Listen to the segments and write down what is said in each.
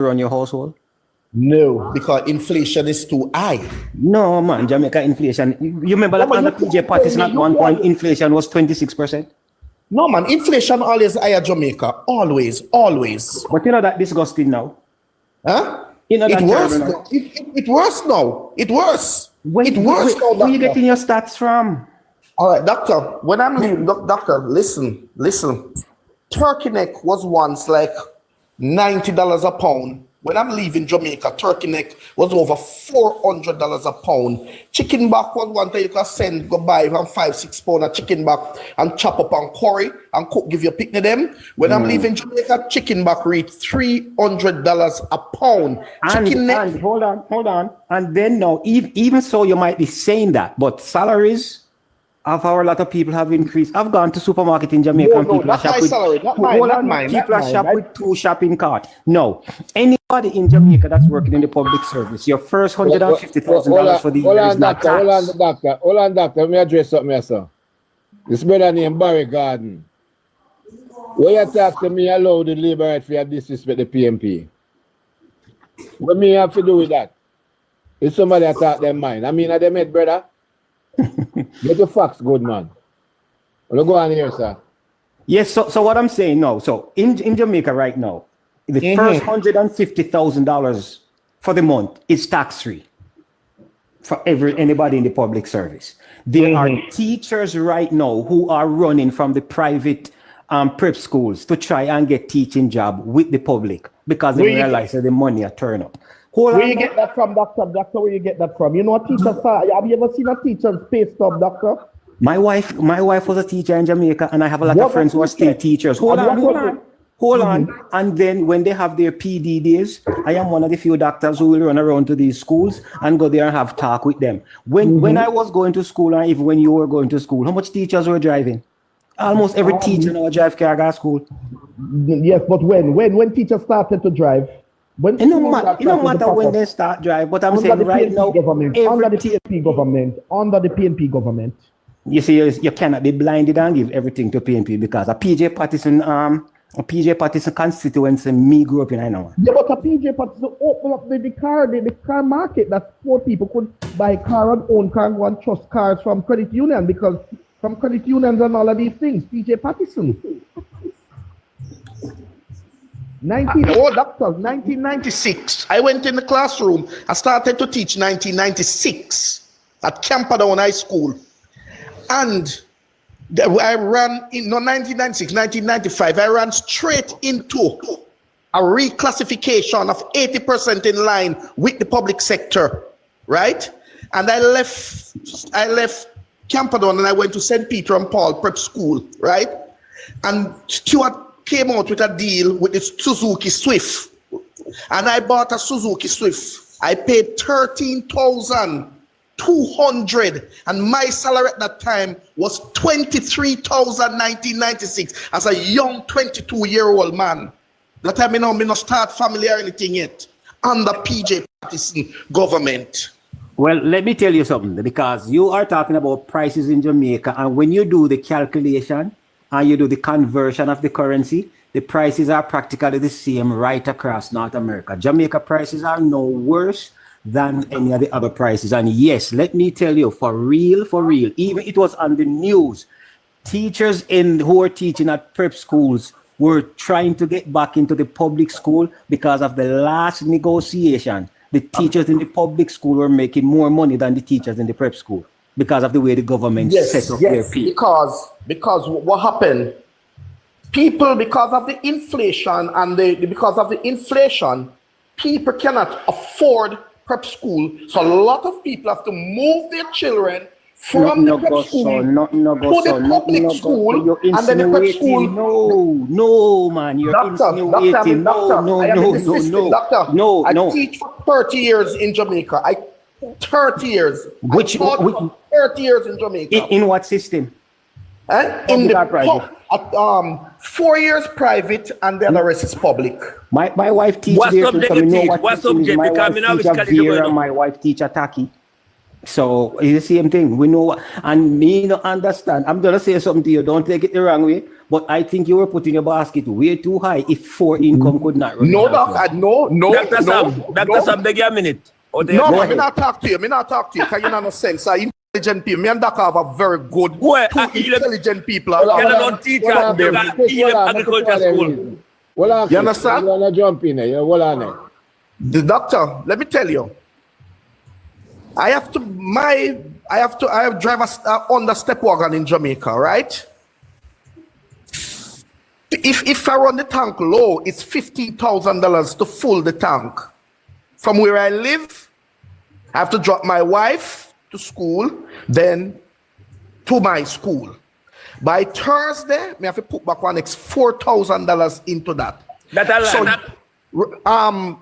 run your household? No, because inflation is too high. No, man, Jamaica inflation. You remember that under PJ Patterson at one point, inflation was 26%? No, man, inflation always higher Jamaica. Always, always. But you know that disgusting now? Huh? You know it worse now. It worse now. It worse. It worse now, where are you getting your stats from? All right, doctor. When I'm leaving, doctor, listen. Turkey neck was once like $90 a pound. When I'm leaving Jamaica, turkey neck was over $400 a pound. Chicken back was one time you can go buy from 5-6 pound of chicken back and chop up on curry and cook, give you pick them. When I'm leaving Jamaica, chicken back reached $300 a pound. Chicken neck. And hold on. And then now, even so, you might be saying that, but salaries of a lot of people have increased. I've gone to supermarket in Jamaica and people shop with 2 shopping carts. No, anybody in Jamaica that's working in the public service, your first $150,000 for the year is not tax. Hold on, doctor. Let me address something here, sir. This brother named Barry Garden. When you talk to me, allow the labor right for you disrespect the PMP. What me have to do with that? It's somebody attack their mind. I mean, are they made, brother? Get your facts, good man. Well, go on here, sir. Yes, so what I'm saying now, so in Jamaica right now, the first $150,000 for the month is tax-free for anybody in the public service. There are teachers right now who are running from the private prep schools to try and get teaching job with the public because they realize that the money are turn up. Where you get that from, doctor? Doctor, where you get that from? You know what teachers are? Have you ever seen a teacher's pay stub, doctor? My wife was a teacher in Jamaica, and I have a lot of friends who are still teachers. Hold on. And then when they have their PD days, I am one of the few doctors who will run around to these schools and go there and have talk with them. When I was going to school, and even when you were going to school, how much teachers were driving? Almost every teacher now drive car to school. Yes, but when teachers started to drive? It don't matter when they start drive, but I'm saying right now, under the PNP government. You see, you cannot be blinded and give everything to PNP because a PJ Patterson constituency me grew up in, I know. Yeah, but a PJ Patterson open up the car market that poor people could buy car and own car and go and trust cars from credit union because from credit unions and all of these things, PJ Patterson. 1996. I went in the classroom. I started to teach 1996 at Camperdown High School. And I ran in 1996, 1995, I ran straight into a reclassification of 80% in line with the public sector, right? And I left Camperdown and I went to St. Peter and Paul Prep School, right? And Stuart came out with a deal with the Suzuki Swift, and I bought a Suzuki Swift. I paid $13,200, and my salary at that time was $23,1996 as a young 22-year-old man. That time, me no start family or anything yet under PJ Patterson government. Well, let me tell you something, because you are talking about prices in Jamaica, and when you do the calculation and you do the conversion of the currency, the prices are practically the same right across North America. Jamaica prices are no worse than any of the other prices. And yes, let me tell you, for real, even it was on the news, teachers who are teaching at prep schools were trying to get back into the public school because of the last negotiation. The teachers in the public school were making more money than the teachers in the prep school, because of the way the government set up their pay. Because what happened, people, because of the inflation and people cannot afford prep school, so a lot of people have to move their children from the prep school to the public school, and then the prep school. No, man, you're insinuating. No. I teach for 30 years in Jamaica. 30 years. 30 years in Jamaica. In what system? In the private. 4 years private, and the other rest is public. My wife teaches. What subject you teach? What subject? My wife teach Taki. So it's the same thing. We know, and me not understand. I'm gonna say something to you. Don't take it the wrong way. but I think you were putting your basket way too high if 4 income could not run. No, Doc, no. Dr. Sam, beg you a minute. No, I'm not talk to you. I'm not talk to you because you don't know sense. Intelligent people. Me and Doc have a very good, intelligent people. Don't teach us. You got agriculture school. You understand? You want to jump in there? You want to The doctor, let me tell you. I have drive on the step wagon in Jamaica, right? If I run the tank low, it's $15,000 to full the tank. From where I live, I have to drop my wife to school, then to my school. By Thursday, I have to put back one next $4,000 into that.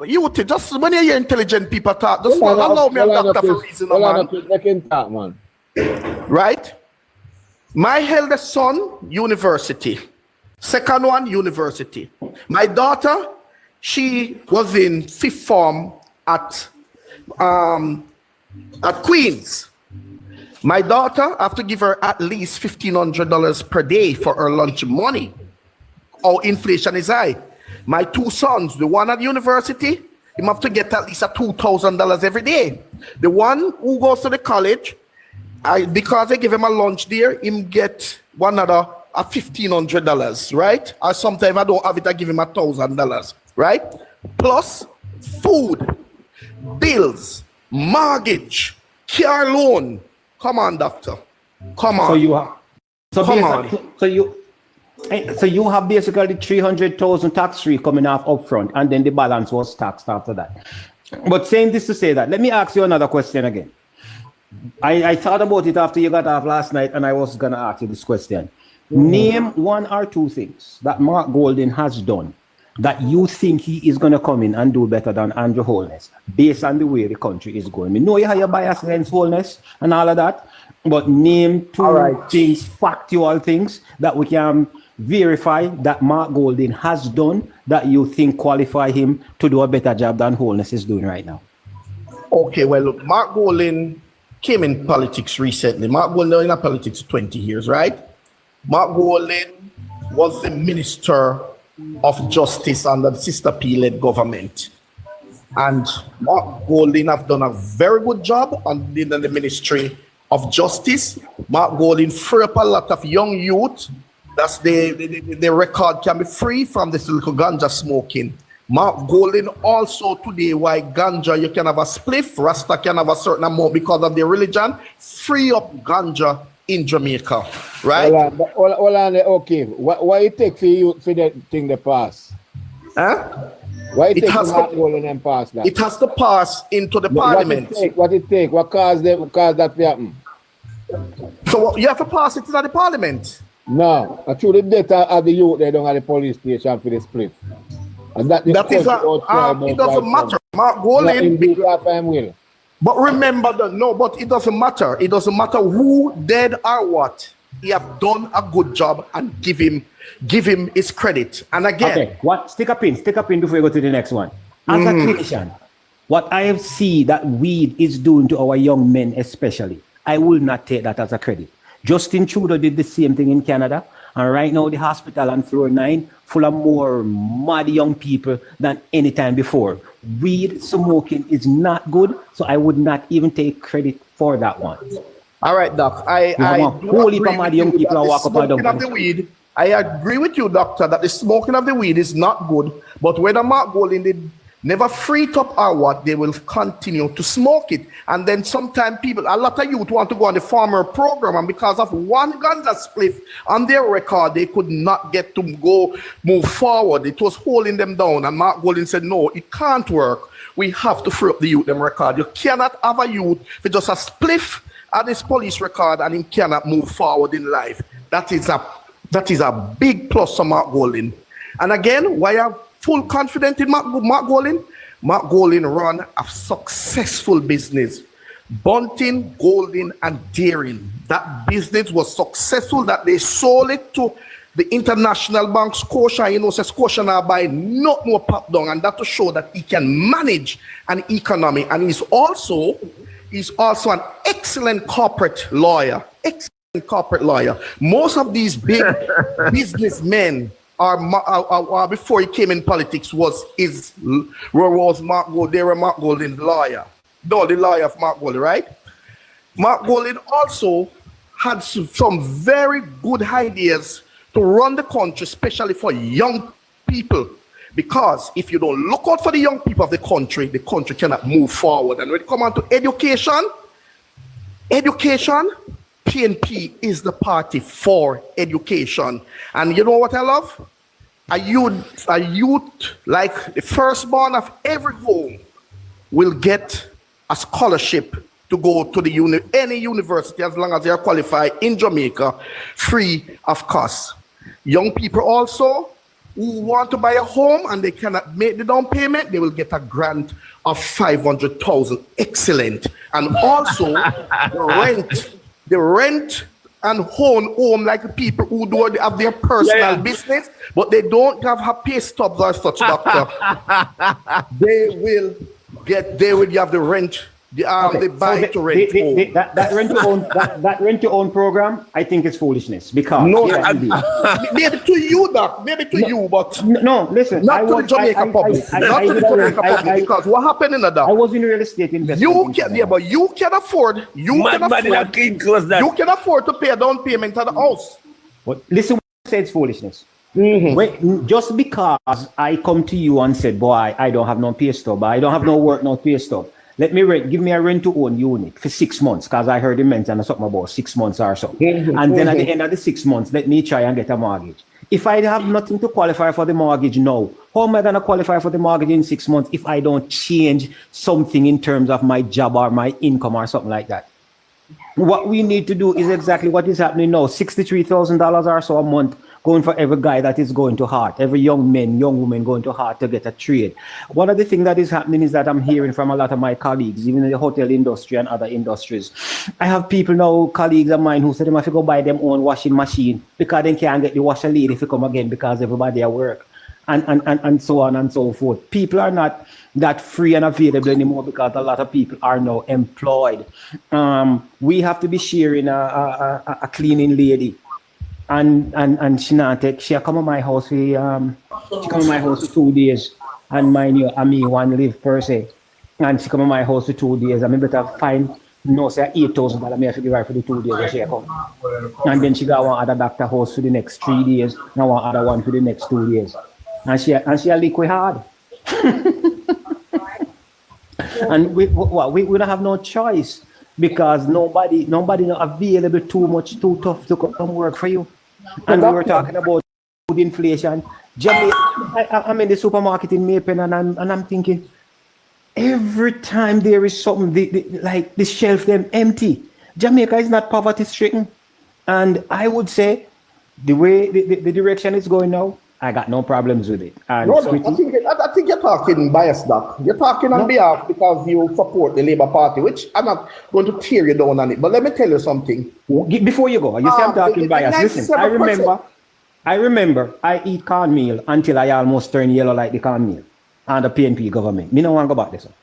You just when you hear intelligent people talk, just allow me a doctor for reason, man. Right? My eldest son, university. Second one, university. My daughter, she was in 5th form at Queens. My daughter, I have to give her at least $1,500 per day for her lunch money. Our inflation is high. My 2 sons, the one at university, he have to get at least $2,000 every day. The one who goes to the college, because I give him a lunch there, him get another $1,500, right? Or sometimes I don't have it, I give him $1,000, right? Plus food, bills, mortgage, car loan. Come on, doctor. Come on. So you have basically 300,000 tax-free coming off upfront, and then the balance was taxed after that. But saying this to say that, let me ask you another question again. I thought about it after you got off last night, and I was going to ask you this question. Name 1 or 2 things that Mark Golding has done that you think he is going to come in and do better than Andrew Holness, based on the way the country is going. I know you have your bias against Holness and all of that, but name 2 things, factual things that we can verify that Mark Golding has done that you think qualify him to do a better job than Holness is doing right now. Okay, well, Mark Golding came in politics recently. Mark Golding in politics 20 years, right? Mark Golding was the Minister of Justice under the Sister P-led government. And Mark Golding have done a very good job in the Ministry of Justice. Mark Golding free up a lot of young youth. That's the record can be free from this little ganja smoking. Mark Golding also today, why ganja, you can have a spliff, Rasta can have a certain amount because of their religion, free up ganja in Jamaica, right? Hold on, okay. Why it take for you for that thing to pass? Huh? Why it has to pass that? It has to pass into the parliament. What it take? What caused that to happen? So you have to pass it to the parliament. No, actually the data of the youth they don't have the police station for the split. And that is it doesn't matter. Mark Golding. But remember that but it doesn't matter. It doesn't matter who did or what. He have done a good job and give him his credit. And again, okay, stick a pin before you go to the next one. As a clinician, what I have seen that weed is doing to our young men especially, I will not take that as a credit. Justin Trudeau did the same thing in Canada, and right now the hospital on floor 9 full of more mad young people than any time before. Weed smoking is not good, so I would not even take credit for that one. All right, Doc. I agree with you, Doctor, that the smoking of the weed is not good, but whether Mark Golding did never free it up or what, they will continue to smoke it. And then sometimes a lot of youth want to go on the farmer program, and because of one ganja spliff on their record, they could not get to move forward. It was holding them down, and Mark Golding said, no, it can't work. We have to free up the youth them record. You cannot have a youth with just a spliff at this police record and he cannot move forward in life. That is a big plus for Mark Golding. And again, why I'm full confident in Mark Golding? Mark Golding run a successful business. Bunting, Golding, and Daring. That business was successful that they sold it to the international bank Scotia. You know, so Scotia now buy not more pop down, and that to show that he can manage an economy. And he's also an excellent corporate lawyer. Excellent corporate lawyer. Most of these big businessmen are before he came in politics was Mark Gold. They were Mark Golding lawyer. No, the lawyer of Mark Golding, right? Mark Golding also had some very good ideas to run the country, especially for young people. Because if you don't look out for the young people of the country cannot move forward. And when it comes on to education, PNP is the party for education. And you know what I love? A youth like the firstborn of every home will get a scholarship to go to any university as long as they are qualified in Jamaica, free of cost. Young people also who want to buy a home and they cannot make the down payment, they will get a grant of 500,000. Excellent. And also the rent and own home, like the people who have their personal business, but they don't have a pay stubs or such, doctor. they will have the rent. They buy to rent home. That rent to own program, I think it's foolishness because maybe to you, Doc, maybe to you, but no, listen, not to the Jamaica public, not to the Jamaica public, because what happened in that? I was in real estate investment. But you can afford. You can afford to pay a down payment to the house. But listen, what I say it's foolishness. Mm-hmm. Just because I come to you and said, boy, I don't have no pay stub, I don't have no work, no pay stub. Give me a rent to own unit for 6 months, because I heard him mention something about 6 months or so. And then at the end of the 6 months, let me try and get a mortgage. If I have nothing to qualify for the mortgage now, how am I going to qualify for the mortgage in 6 months if I don't change something in terms of my job or my income or something like that? What we need to do is exactly what is happening now. $63,000 or so a month going for every guy that is going to heart, every young woman going to heart to get a trade. One of the things that is happening is that I'm hearing from a lot of my colleagues, even in the hotel industry and other industries. I have people now, colleagues of mine, who say they have to go buy them own washing machine because they can't get the washer lady to come again because everybody at work, and so on and so forth. People are not that free and available anymore because a lot of people are now employed. We have to be sharing a cleaning lady. And she come to my house for 2 days, and mind you, I me one live per se, and she come to my house for 2 days. I mean, better find say $8,000. I have to give her for the 2 days when she come, and then she got one other doctor house for the next 3 days, and one other one for the next 2 days, and she a liquid hard. And we don't have no choice because nobody not available, too tough to come work for you. And we were talking about food inflation. I'm in the supermarket in Maypen and I'm thinking, every time there is something, like the shelf them empty. Jamaica is not poverty stricken. And I would say the way the direction is going now, I got no problems with it. And no, I think you're talking biased, Doc. You're talking on behalf because you support the Labour Party, which I'm not going to tear you down on it. But let me tell you something. Before you go, you say I'm talking biased. Listen, I remember I eat cornmeal until I almost turn yellow like the cornmeal and the PNP government. Me no want to go back this one.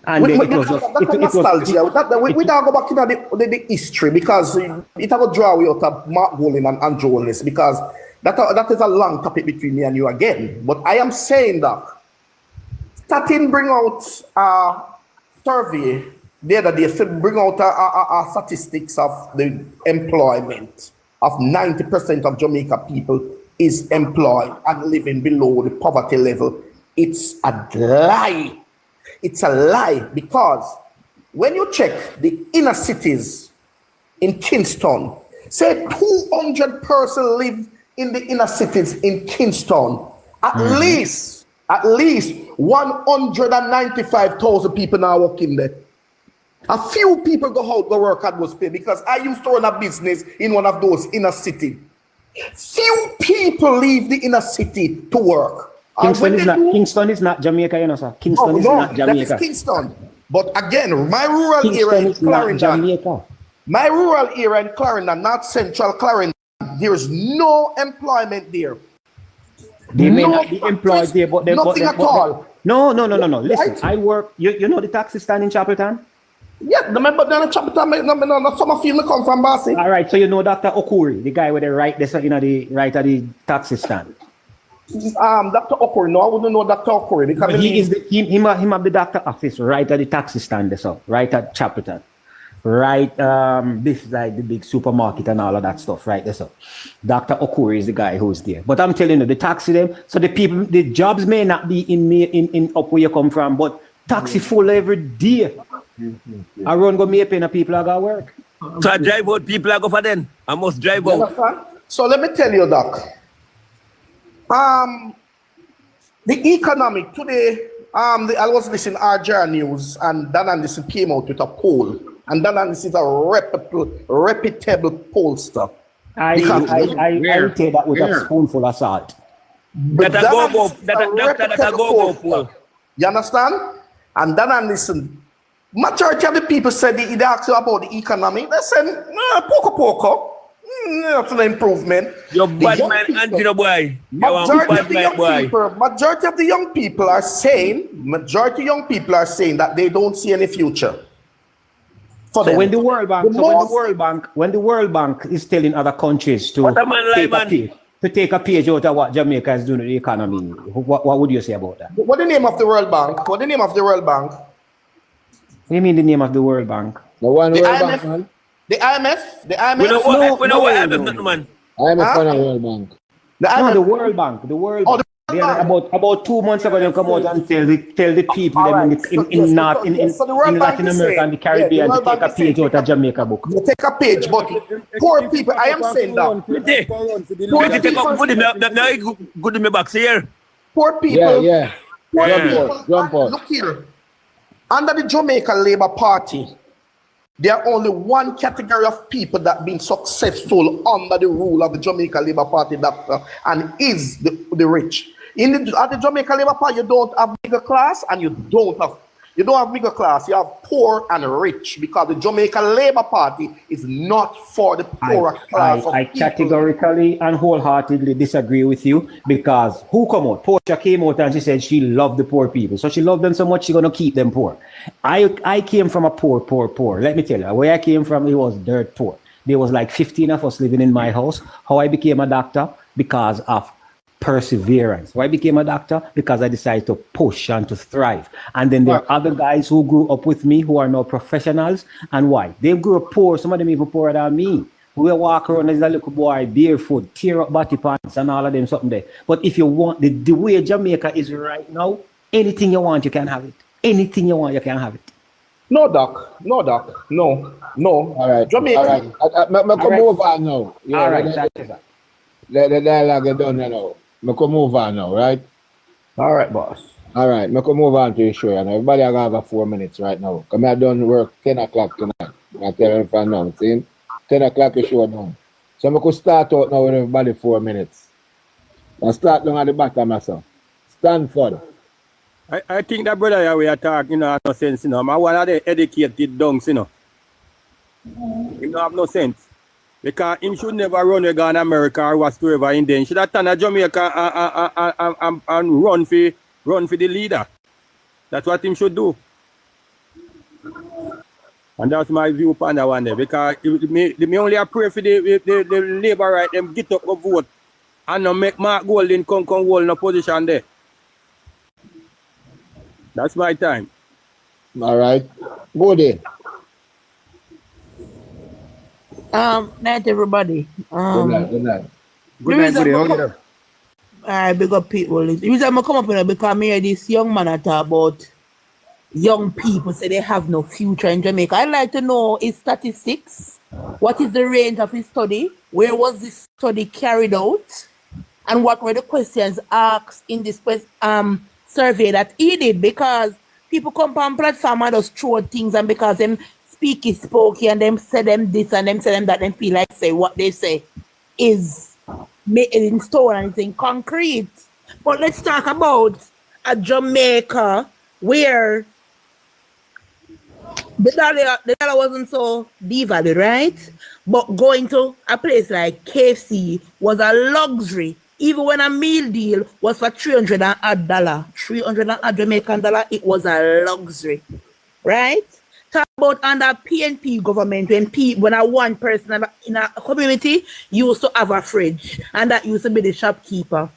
And then it was nostalgia. We don't go back to the history because it will draw you out of Mark Golding and journalists because that is a long topic between me and you again. But I am saying that Statin bring out a survey the other day, bring out a statistics of the employment of 90% of Jamaica people is employed and living below the poverty level. It's a lie. It's a lie because when you check the inner cities in Kingston, say 200 persons live in the inner cities in Kingston. At least 195,000 people now working there. A few people go out, go work at those pay because I used to run a business in one of those inner cities. Few people leave the inner city to work. Kingston is not Jamaica, you know, sir. Kingston is not Jamaica. That is Kingston. But again, my rural area in Clarendon. My rural area in Clarendon, not central Clarendon. There is no employment there. They may not be employed there, but nothing at all. No. Listen, I work. You know the taxi stand in Chapeltown? Yeah, remember then chapter some of you may come from Bossy. All right, so you know Dr. Okuri, the guy with the right, this, you know, the right at the taxi stand. Dr. Okuri, no, I wouldn't know Dr. Okuri because But he is the him have the doctor office right at the taxi stand, so right at Chapelton. Right, this is like the big supermarket and all of that stuff, right there. So Dr. Okuri is the guy who's there. But I'm telling you, the taxi them, so the people, the jobs may not be in up where you come from, but taxi full every day. I run go me pay people I got work. So I drive out people I go for then. I must drive You out. understand? So let me tell you, Doc. The economic today, I was listening to RJR News, and Dan Anderson came out with a poll, and Dan Anderson is a reputable pollster. I tell that with a spoonful of salt. That a go poll. You understand? And Dan Anderson, majority of the people said they asked you about the economy. They said, no, poco. That's an improvement. You're bad man, Angela boy. Majority of the young people are saying that they don't see any future. So when the World Bank is telling other countries to take a page out of what Jamaica is doing to the economy, what would you say about that? What's the name of the World Bank? What do you mean the name of the World Bank? The one The World IMF? Bank, man. The IMF? The IMF? We know what IMF, nothing, man. IMF on a World Bank. The World Bank. The World Bank. About 2 months ago, they come out and tell the people in Latin America and the Caribbean to take a page out of Jamaica book. You take a page, but poor people, I am saying that. Good in my box here. Poor people. Yeah. Jump out. Look here. Under the Jamaica Labour Party, there are only one category of people that have been successful under the rule of the Jamaica Labour Party, and is the rich. At the Jamaica Labour Party, you don't have middle class and you don't have middle class. You have poor and rich, because the Jamaica Labour Party is not for the poorer class. I categorically and wholeheartedly disagree with you, because who come out? Portia came out and she said she loved the poor people. So she loved them so much she's gonna keep them poor. I came from a poor. Let me tell you, where I came from, it was dirt poor. There was like 15 of us living in my house. How I became a doctor? Because of perseverance. Why I became a doctor? Because I decided to push and to thrive. And then there are other guys who grew up with me who are now professionals. And why? They grew up poor. Some of them even poorer than me. We walk around as a little boy, barefoot, tear up body pants and all of them something there. But if you want, the way Jamaica is right now, anything you want, you can have it. Anything you want, you can have it. No, Doc. No. All right. Jamaica. All right. I come move on now. Yeah, All right. The dialogue is done now. I can move on now, right? All right, boss. All right, I can move on to the show. And everybody I have 4 minutes right now. Because I done work 10 o'clock tonight. I tell you for now, see? 10 o'clock is show now. So I could start out now with everybody 4 minutes. I start down at the bottom myself. Stanford. I think that brother here we are talking, no sense, I'm one of the educated dunks, He don't have no sense. Because him should never run again America or whatsoever in there. He should have turned to Jamaica and run for the leader. That's what him should do. And that's my view upon that one there. Because me only pray for the labor right, them get up and vote and not make Mark Golden come hold in a position there. That's my time. All right. Go there. Night everybody. Good night. All right, big up people. The reason I come up here because I hear this young man talk about young people say they have no future in Jamaica. I'd like to know his statistics. What is the range of his study? Where was this study carried out? And what were the questions asked in this survey that he did? Because people come on platform and just throw things, and because them speaky spokey and them say them this and them say them that, them feel like say what they say is made in stone and it's in concrete. But let's talk about a Jamaica where the dollar wasn't so devalued, right? But going to a place like KFC was a luxury. Even when a meal deal was for $300 and odd, $300 and odd Jamaican dollar, it was a luxury, right? Talk about under PNP government when a one person in a community used to have a fridge and that used to be the shopkeeper.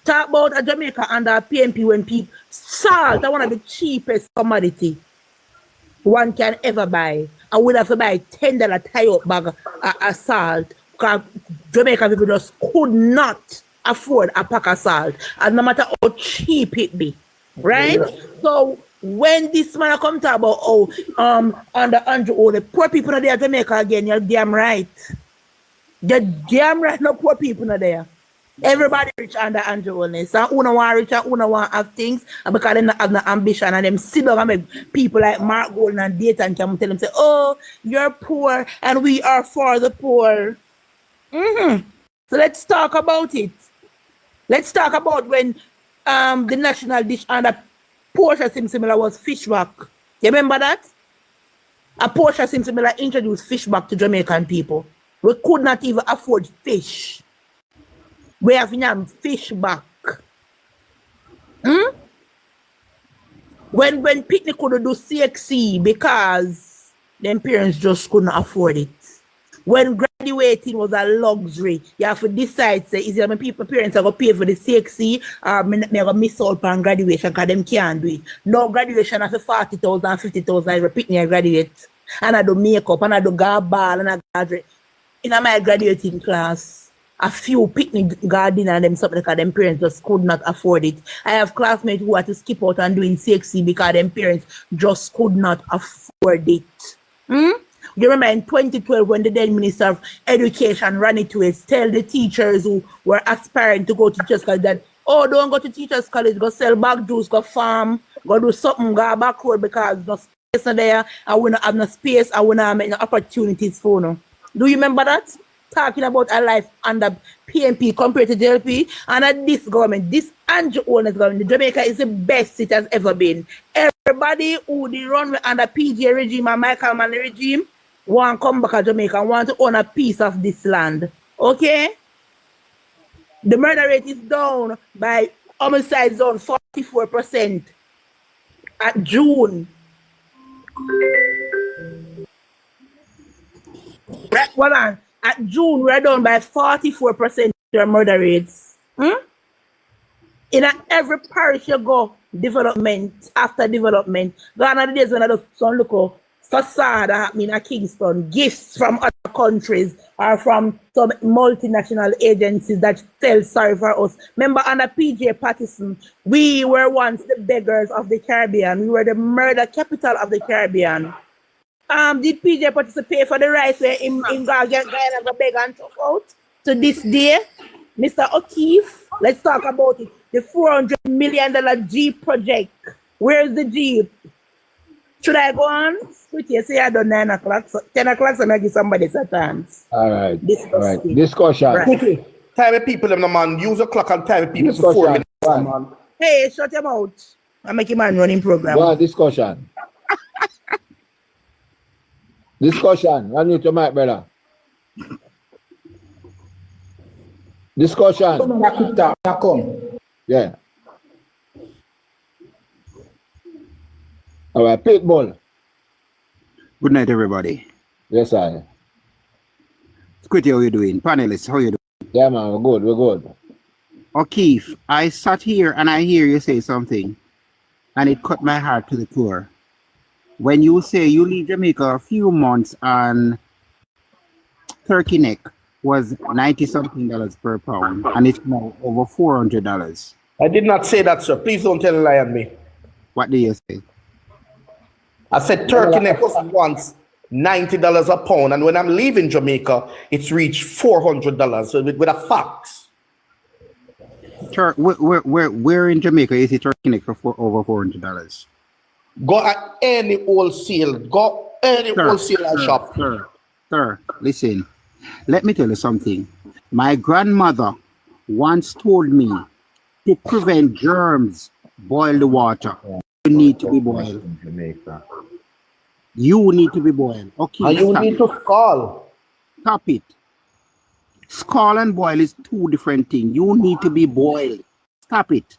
Talk about a Jamaica under PNP when people salt are one of the cheapest commodity one can ever buy. I would have to buy $10 tie-up bag of salt because Jamaican people just could not afford a pack of salt, and no matter how cheap it be, right? Yeah. So when this man come talk about under Andrew, the poor people are there Jamaica again, you're damn right. You're damn right, no poor people are there. Everybody rich under Andrew Holness. And who want rich and who want have things, and because they don't have no ambition, and them sit down and make people like Mark Golden and Dayton come tell them say, oh, you're poor and we are for the poor. So let's talk about it. Let's talk about when the national dish under Portia Simsimila was fish back. You remember that? A Portia Simsimila introduced fish back to Jamaican people. We could not even afford fish. We have fish back. When picnic could do CXC because them parents just couldn't afford it. When graduating was a luxury, you have to decide, say, is it my parents are going to pay for the CXC or I'm going to miss out on graduation because them can't do it. No graduation after 40,000, 50,000, I picnic I graduate. And I do makeup, and I do ball, and I graduate. In my graduating class, a few picnic garden and them something because them parents just could not afford it. I have classmates who had to skip out and doing CXC because them parents just could not afford it. You remember in 2012 when the then Minister of Education ran it to it, tell the teachers who were aspiring to go to teachers college that, oh, don't go to teachers college, go sell bag juice, go farm, go do something, go back road because no space in there, and we don't have no space, and we don't have no opportunities for no. Do you remember that? Talking about a life under PNP compared to JLP, and at this government, this Andrew Holness government, Jamaica is the best it has ever been. Everybody who did run under PJ regime and Michael Manley regime want to come back to Jamaica and want to own a piece of this land. Okay? The murder rate is down by homicide zone 44% at June. Hold on. At June, we're down by 44% your murder rates. In every parish you go, development after development. Gone are the days when I just look at facade happening at Kingston, gifts from other countries or from some multinational agencies that feel sorry for us. Remember under PJ Patterson, we were once the beggars of the Caribbean. We were the murder capital of the Caribbean. Did PJ Patterson pay for the rice where in Guyana go beg and talk out to this day? Mr. O'Keefe, let's talk about it. The $400 million Jeep project. Where's the Jeep? Should I go on? You say I done 9 o'clock, so 10 o'clock, so I give somebody a chance. All right. Discussion. Right. Time of people, man. Use a clock and time of people for 4 minutes, man. Hey, shut your mouth. I make him man running program. Go on, discussion. Discussion. Unmute your mic, brother. Discussion. Yeah. All right, Pitbull. Good night, everybody. Yes, I. Squitty, how you doing? Panelists, how you doing? Yeah, man, we're good. O'Keefe, I sat here and I hear you say something, and it cut my heart to the core. When you say you leave Jamaica a few months and turkey neck was $90-something per pound, and it's now over $400. I did not say that, sir. Please don't tell a lie on me. What do you say? I said turkey neck was once $90 a pound, and when I'm leaving Jamaica, it's reached $400. So with a fax. Where in Jamaica is it turkey neck for over $400? Go at any wholesale. Go any wholesale shop. Sir, listen. Let me tell you something. My grandmother once told me to prevent germs, boil the water. You need to be boiled. You need to be boiled. Okay. And you need to scald. Stop it. Scald and boil is two different things. You need to be boiled. Stop it.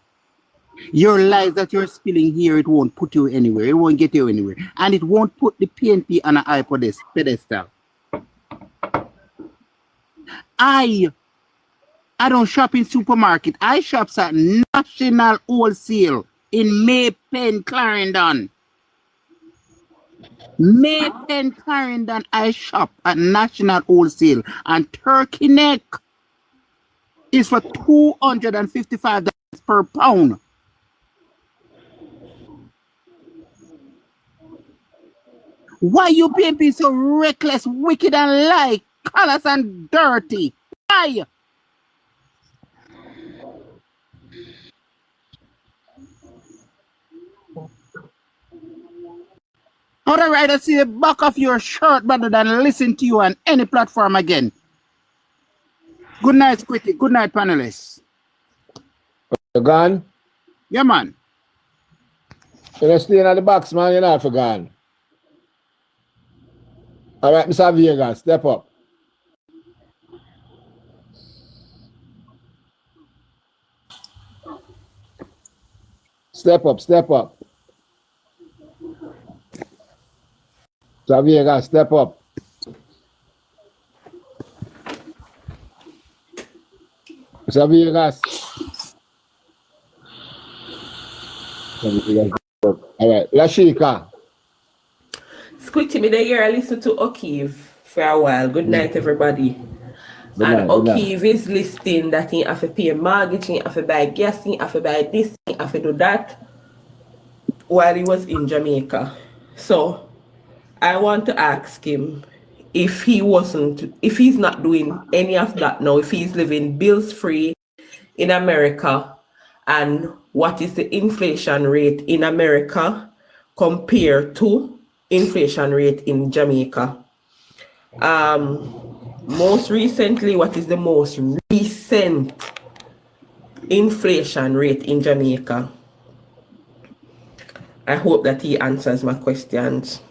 Your lies that you're spilling here, it won't put you anywhere. It won't get you anywhere. And it won't put the PNP on a high pedestal. I don't shop in supermarket. I shop at National Wholesale in Maypen, Clarendon. Maypen, Clarendon, I shop at National Wholesale. And turkey neck is for $255 per pound. Why you PNP so reckless, wicked, and lie, callous and dirty? Why? I'd rather see the back of your shirt rather than listen to you on any platform again. Good night, Squitty. Good night, panelists. You gone? Yeah, man. You're staying at the box, man. You're not forgotten. All right, Mr. Vega, step up. Step up, step up. Mr. Vega, step up. Mr. Vegas. All right, Lashika. Squitty, me there, I listen to O'Keefe for a while. Good night, everybody. And O'Keefe is listing that he have to pay a mortgage, he have to buy gas, he have to buy this, he have to do that while he was in Jamaica. So I want to ask him if he's not doing any of that now, if he's living bills free in America, and what is the inflation rate in America compared to inflation rate in Jamaica. Most recently, what is the most recent inflation rate in Jamaica? I hope that he answers my questions.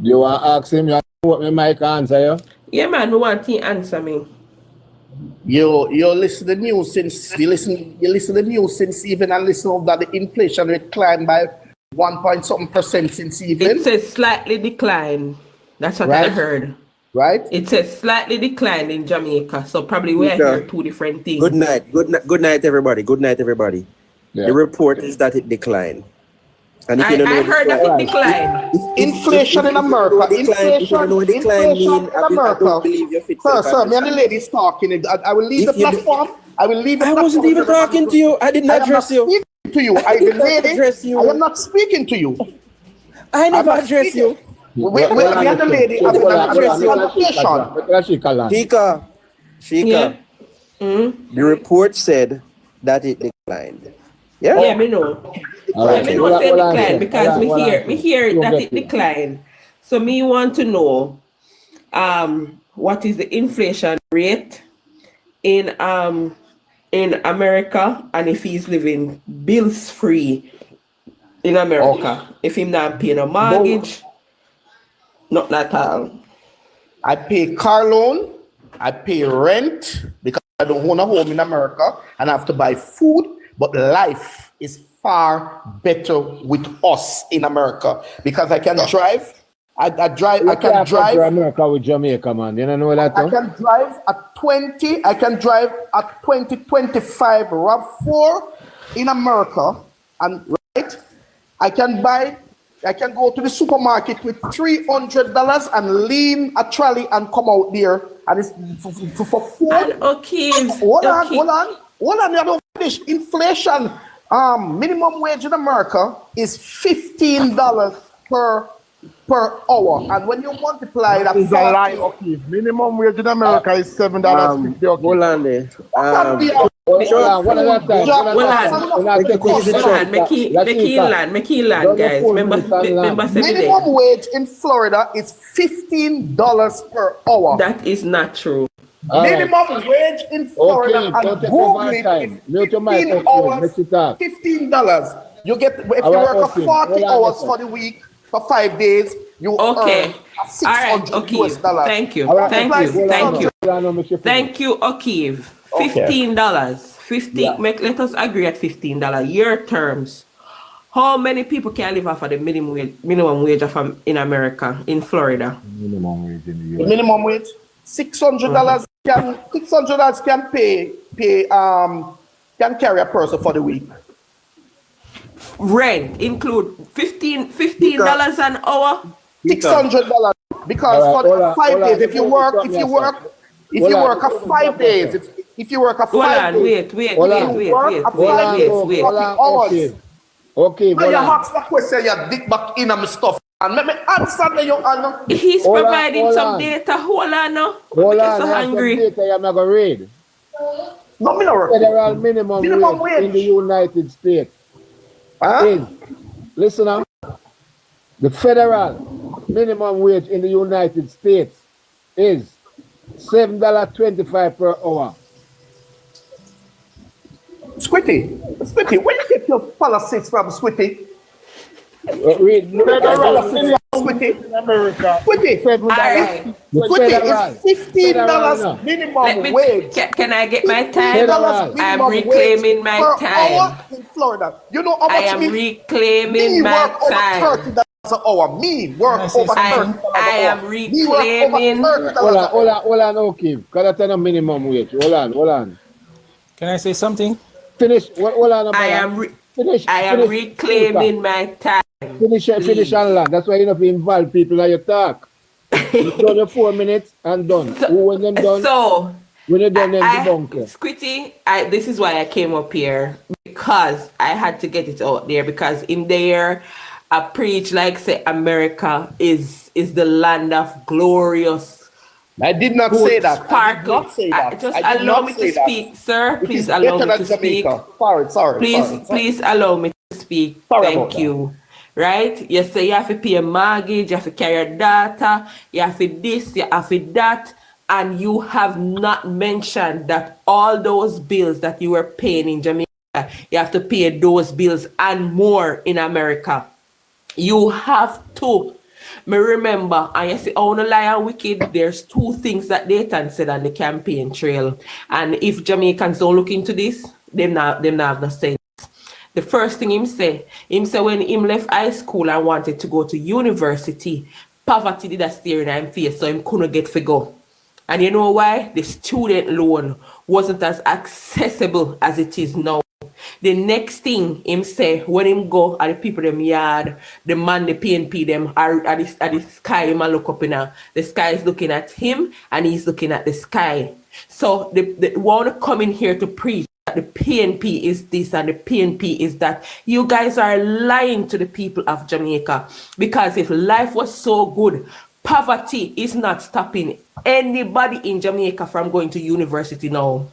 You want to ask him? You want me mic answer you? Yeah, man, we want he answer me. You listen to the news since you listen to the news since even and listen of that the inflation rate climbed by 1.something% since even. It says slightly decline. That's what I heard. Right? It says slightly decline in Jamaica. So probably we are hearing two different things. Good night. Good night, everybody. Good night, everybody. Yeah. The report is that it declined. And if I you don't know heard that it declined. Inflation in America. Inflation in America. I don't believe you're fit for Sir, me and the ladies talking. I will leave the platform. I will leave the I platform. wasn't even talking to you. I did not address you. To you. I am not speaking to you. I never address you. We and the lady have a conversation. Shika. The report said that it declined. Yeah? Yeah, me know. Right. Me know say decline because me hear that it declined. So me want to know what is the inflation rate in America, and if he's living bills free in America. If he's not paying a mortgage, not at all. I pay car loan, I pay rent because I don't own a home in America and I have to buy food, but life is far better with us in America because I can drive. I can drive America with Jamaica, man. You don't know that? I can drive at 20. I can drive at 2025 RAV4 in America, and right, I can go to the supermarket with $300 and lean a trolley and come out there, and it's for food. Okay. Hold on. You don't finish. Inflation. Minimum wage in America is $15 per hour, and when you multiply that, is a lie. Okay, minimum wage in America is $7.50. Hold on there. Guys. Remember minimum wage in Florida is $15 per hour. That is not true. Minimum wage in Florida, and Google it, is 15 hours, $15. You get, if you work 40 hours for the week, for 5 days, you earn $600 US. Thank you. Thank you, O'Keefe. $15. Let us agree at $15 year terms. How many people can live off of the minimum wage in America, in Florida? Minimum wage in the The US. minimum wage, $600 can can carry a person for the week. Rent include $15 an hour. $600 because for 5 days, if you work a 5 days, if you work a 5 days, Wait. Okay, no, you ask the question, you dig back in and stuff, and let me answer the He's providing some data. Hold on now. Hold on, so hungry. some data I'm not going to read. No, me no Federal minimum wage in the United States is, listen now, the federal minimum wage in the United States is $7.25 per hour. Squitty, where you get your fallacies from, Squitty? Read Squitty. In America. Squitty. Alright. Squitty, it's $15 minimum wage. Can I get my time? I'm reclaiming my time. In Florida. You know how much I am reclaiming my time. $30 an hour. Me work over $30 I am reclaiming. Hold on, okay. Because that's not minimum wage. Hold on. Can I say something? Finish. Hold on. I am reclaiming my time. Finish and land. That's why you don't have to involve people in your talk. You done your 4 minutes and done. When them done? So when you're done, then debunk. Squitty, this is why I came up here, because I had to get it out there, because in there I preach like say America is the land of glorious. I did not say that. Just allow me to speak, sir. Please allow me to speak. Sorry. Please allow me to speak. Thank you. Right? You say you have to pay a mortgage, you have to carry your data, you have to this, you have to that, and you have not mentioned that all those bills that you were paying in Jamaica, you have to pay those bills and more in America. You have to. Me remember, and you see, I want to lie and wicked, there's two things that Dayton said on the campaign trail. And if Jamaicans don't look into this, them not have no sense. The first thing him say when him left high school and wanted to go to university, poverty did a stare in him face, so him couldn't get to go. And you know why? The student loan wasn't as accessible as it is now. The next thing him say when him go at the people them yard, the man, the PNP them are at the sky, him a look up in the sky is looking at him and he's looking at the sky. So they want to come in here to preach that the PNP is this and the PNP is that. You guys are lying to the people of Jamaica, because if life was so good, poverty is not stopping anybody in Jamaica from going to university now.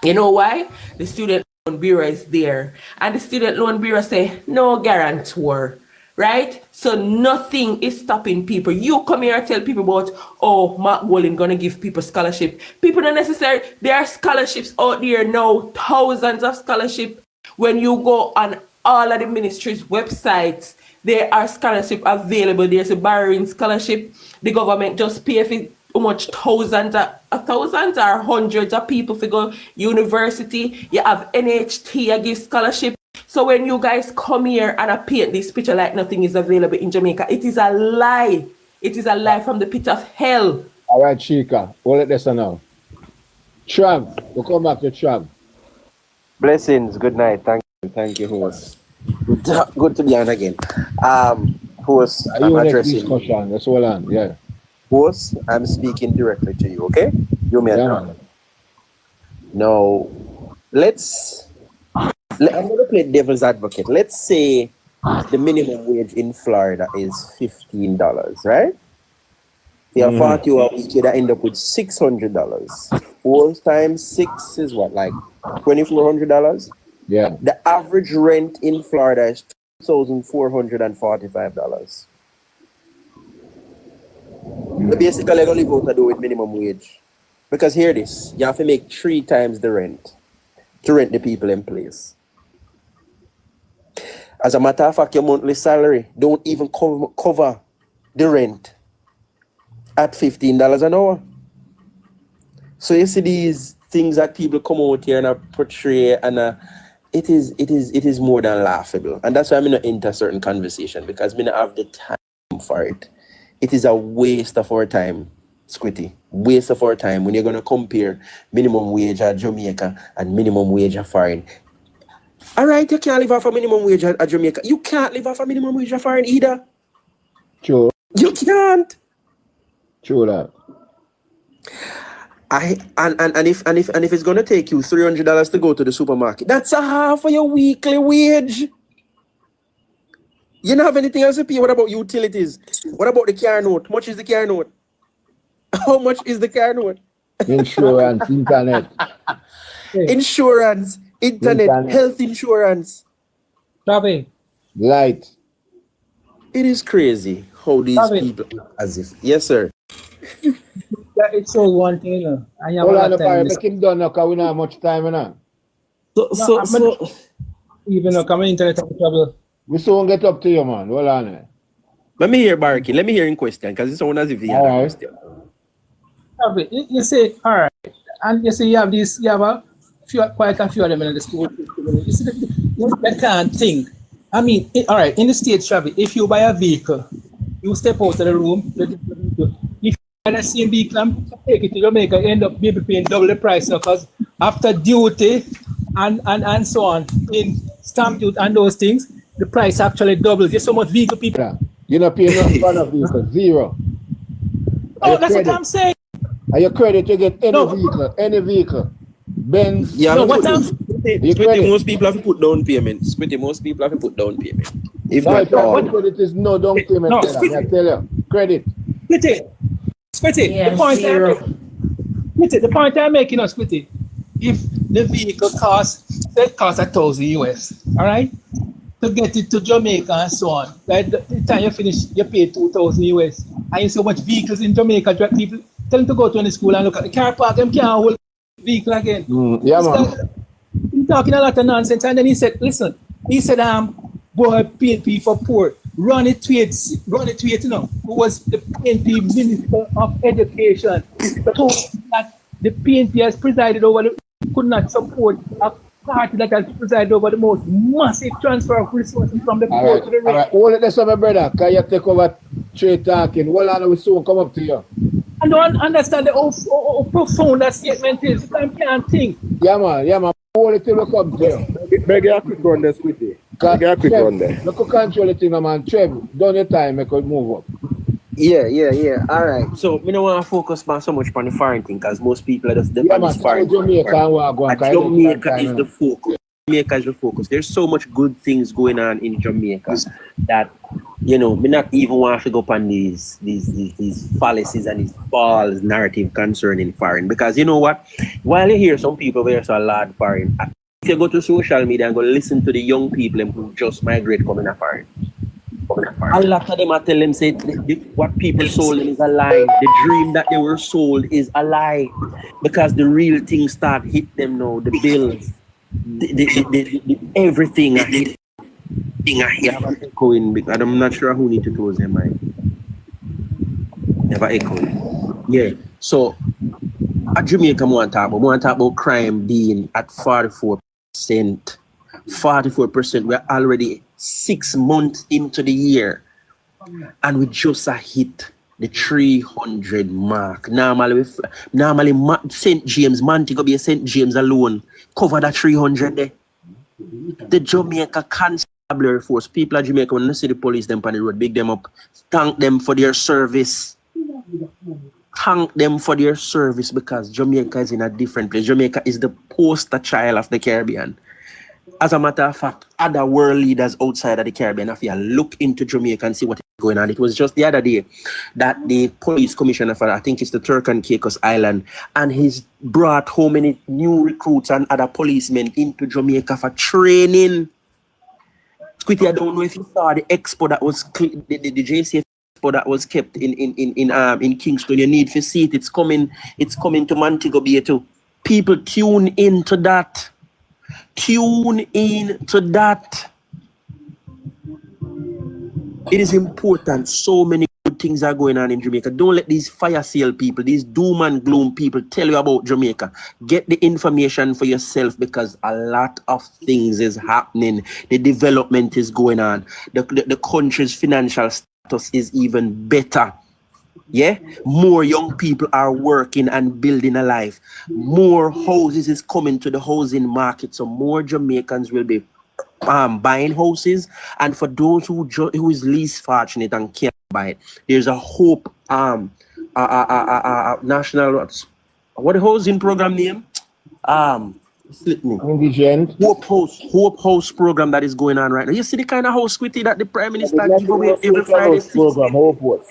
You know why? The student loan bureau is there, and the student loan bureau say no guarantor, right? So nothing is stopping people. You come here and tell people about, oh, Mark Wolin gonna give people scholarship. People don't necessarily, there are scholarships out there now, thousands of scholarships. When you go on all of the ministries' websites, there are scholarships available. There's a borrowing scholarship. The government just pay for how much thousands or hundreds of people to go university. You have NHT, you give scholarship. So when you guys come here and I paint this picture like nothing is available in Jamaica, it is a lie. It is a lie from the pit of hell. All right, Chica, hold it this now. Trav, we'll come back to Trav. Blessings, good night. Thank you, host. Good to be on again. Host, I'm addressing discussion. That's all on, yeah. Host, I'm speaking directly to you, okay? You may address. Now, I'm going to play devil's advocate. Let's say the minimum wage in Florida is $15, right? If you're 40 hours a week, you'd end up with $600. 4 times 6 is what, like $2,400? Yeah. The average rent in Florida is $2,445. So basically, you're going to live out to do with minimum wage. Because hear this, you have to make 3 times the rent to rent the people in place. As a matter of fact, your monthly salary don't even cover the rent at $15 an hour. So you see these things that people come out here and portray, and it is more than laughable. And that's why I'm not into certain conversation, because we don't have the time for it. It is a waste of our time, Squitty. Waste of our time when you're gonna compare minimum wage at Jamaica and minimum wage at foreign. All right, you can't live off a minimum wage at Jamaica. You can't live off a minimum wage at foreign either. True. You can't. True that. And if it's gonna take you $300 to go to the supermarket, that's a half of your weekly wage. You don't have anything else to pay. What about utilities? What about the car note? How much is the car note? How much is the car note? Insurance, internet. Insurance, internet, health insurance. Travi. Light. It is crazy how these people, as if, yes, sir. Yeah, it's all one thing, you know. I have Hold a on, lot of time. make him done now, because we don't have much time, you know. So even though coming internet have trouble. We soon get up to you, man. Hold on. Let me hear Barky. Let me hear in question, because it's someone as if he had a question. Travi, you say, all right, and you say you have this, you have quite a few of them in the school. You see, they can't think. I mean, all right, in the States, Travi, if you buy a vehicle, you step out of the room, if you buy the same vehicle and take it to Jamaica, you end up maybe paying double the price now, because after duty and so on, in stamp duty and those things, the price actually doubles. There's so much vehicle people. You're not paying nothing for the vehicle, zero. Oh, that's what I'm saying. Are you credit to get any vehicle? Benz. Yeah, no, what I'm Squitty, most people have to put down payment. Squitty, most people have to put down payment. If no, not all. Credit is no down payment. No, I tell you, credit. Squitty, Yeah, the point I'm making on Squitty, if the vehicle costs $1,000 US, all right, to get it to Jamaica and so on, by the time you finish, you pay $2,000 US, and you see how much vehicles in Jamaica, people tell them to go to any school and look at the car park, them can't hold vehicle again. Yeah, man. He's talking a lot of nonsense, and then he said, listen, boy, PNP for poor. Ronnie Tweets, you know, who was the PNP Minister of Education, told that the PNP has presided over could not support a party that has presided over the most massive transfer of resources from the poor to the rich. All right, hold it there, my brother, because you take over trade talking. Hold on, we soon come up to you. I don't understand how profound that statement is. I can't think. Yeah, man. Hold it till we come to you. Beg you a quick one there, Squitty. Beg you a quick one there. Look, control the thing, man. Trev, done your time, make it move up. Yeah. All right. So, we don't want to focus so much on the foreign thing, because most people are just depend on foreign. Jamaica is the focus. Jamaica is the focus. There's so much good things going on in Jamaica that, you know, we not even want to go up on these fallacies and these false narrative concerning foreign. Because you know what? While you hear some people where so a lot foreign, if you go to social media and go listen to the young people who just migrate coming up foreign, a lot of them are telling them say what people sold them is a lie. The dream that they were sold is a lie, because the real thing start hit them now. The bills, the everything. I have an echoing because I'm not sure who need to close their mic. Never echoing. Yeah. So at Jamaica, we want to talk about crime being at 44%. 44%. We're already 6 months into the year, and we just hit the 300 mark. Normally St. James, Montego Bay, St. James alone cover that 300 there. The Jamaica Constabulary Force, people at Jamaica, when they see the police them on the road, big them up, thank them for their service. Thank them for their service, because Jamaica is in a different place. Jamaica is the poster child of the Caribbean. As a matter of fact, other world leaders outside of the Caribbean, if you look into Jamaica and see what is going on, it was just the other day that the police commissioner for, I think it's the Turk and Caicos Island, and he's brought how many new recruits and other policemen into Jamaica for training. Squitty, I don't know if you saw the expo that was, the JCF expo that was kept in Kingston. You need to see it. It's coming to Montego Bay too. People tune into that. Tune in to that. It is important. So many good good things are going on in Jamaica. Don't let these fire sale people, these doom and gloom people tell you about Jamaica. Get the information for yourself because a lot of things is happening. The development is going on. The country's financial status is even better. Yeah, more young people are working and building a life. More houses is coming to the housing market, so more Jamaicans will be buying houses. And for those who is least fortunate and can't buy it, there's a hope national what the housing program name slip me. Indigent. Hope House program that is going on right now. You see the kind of house quitty that the Prime Minister give away every Friday. Program, Hope.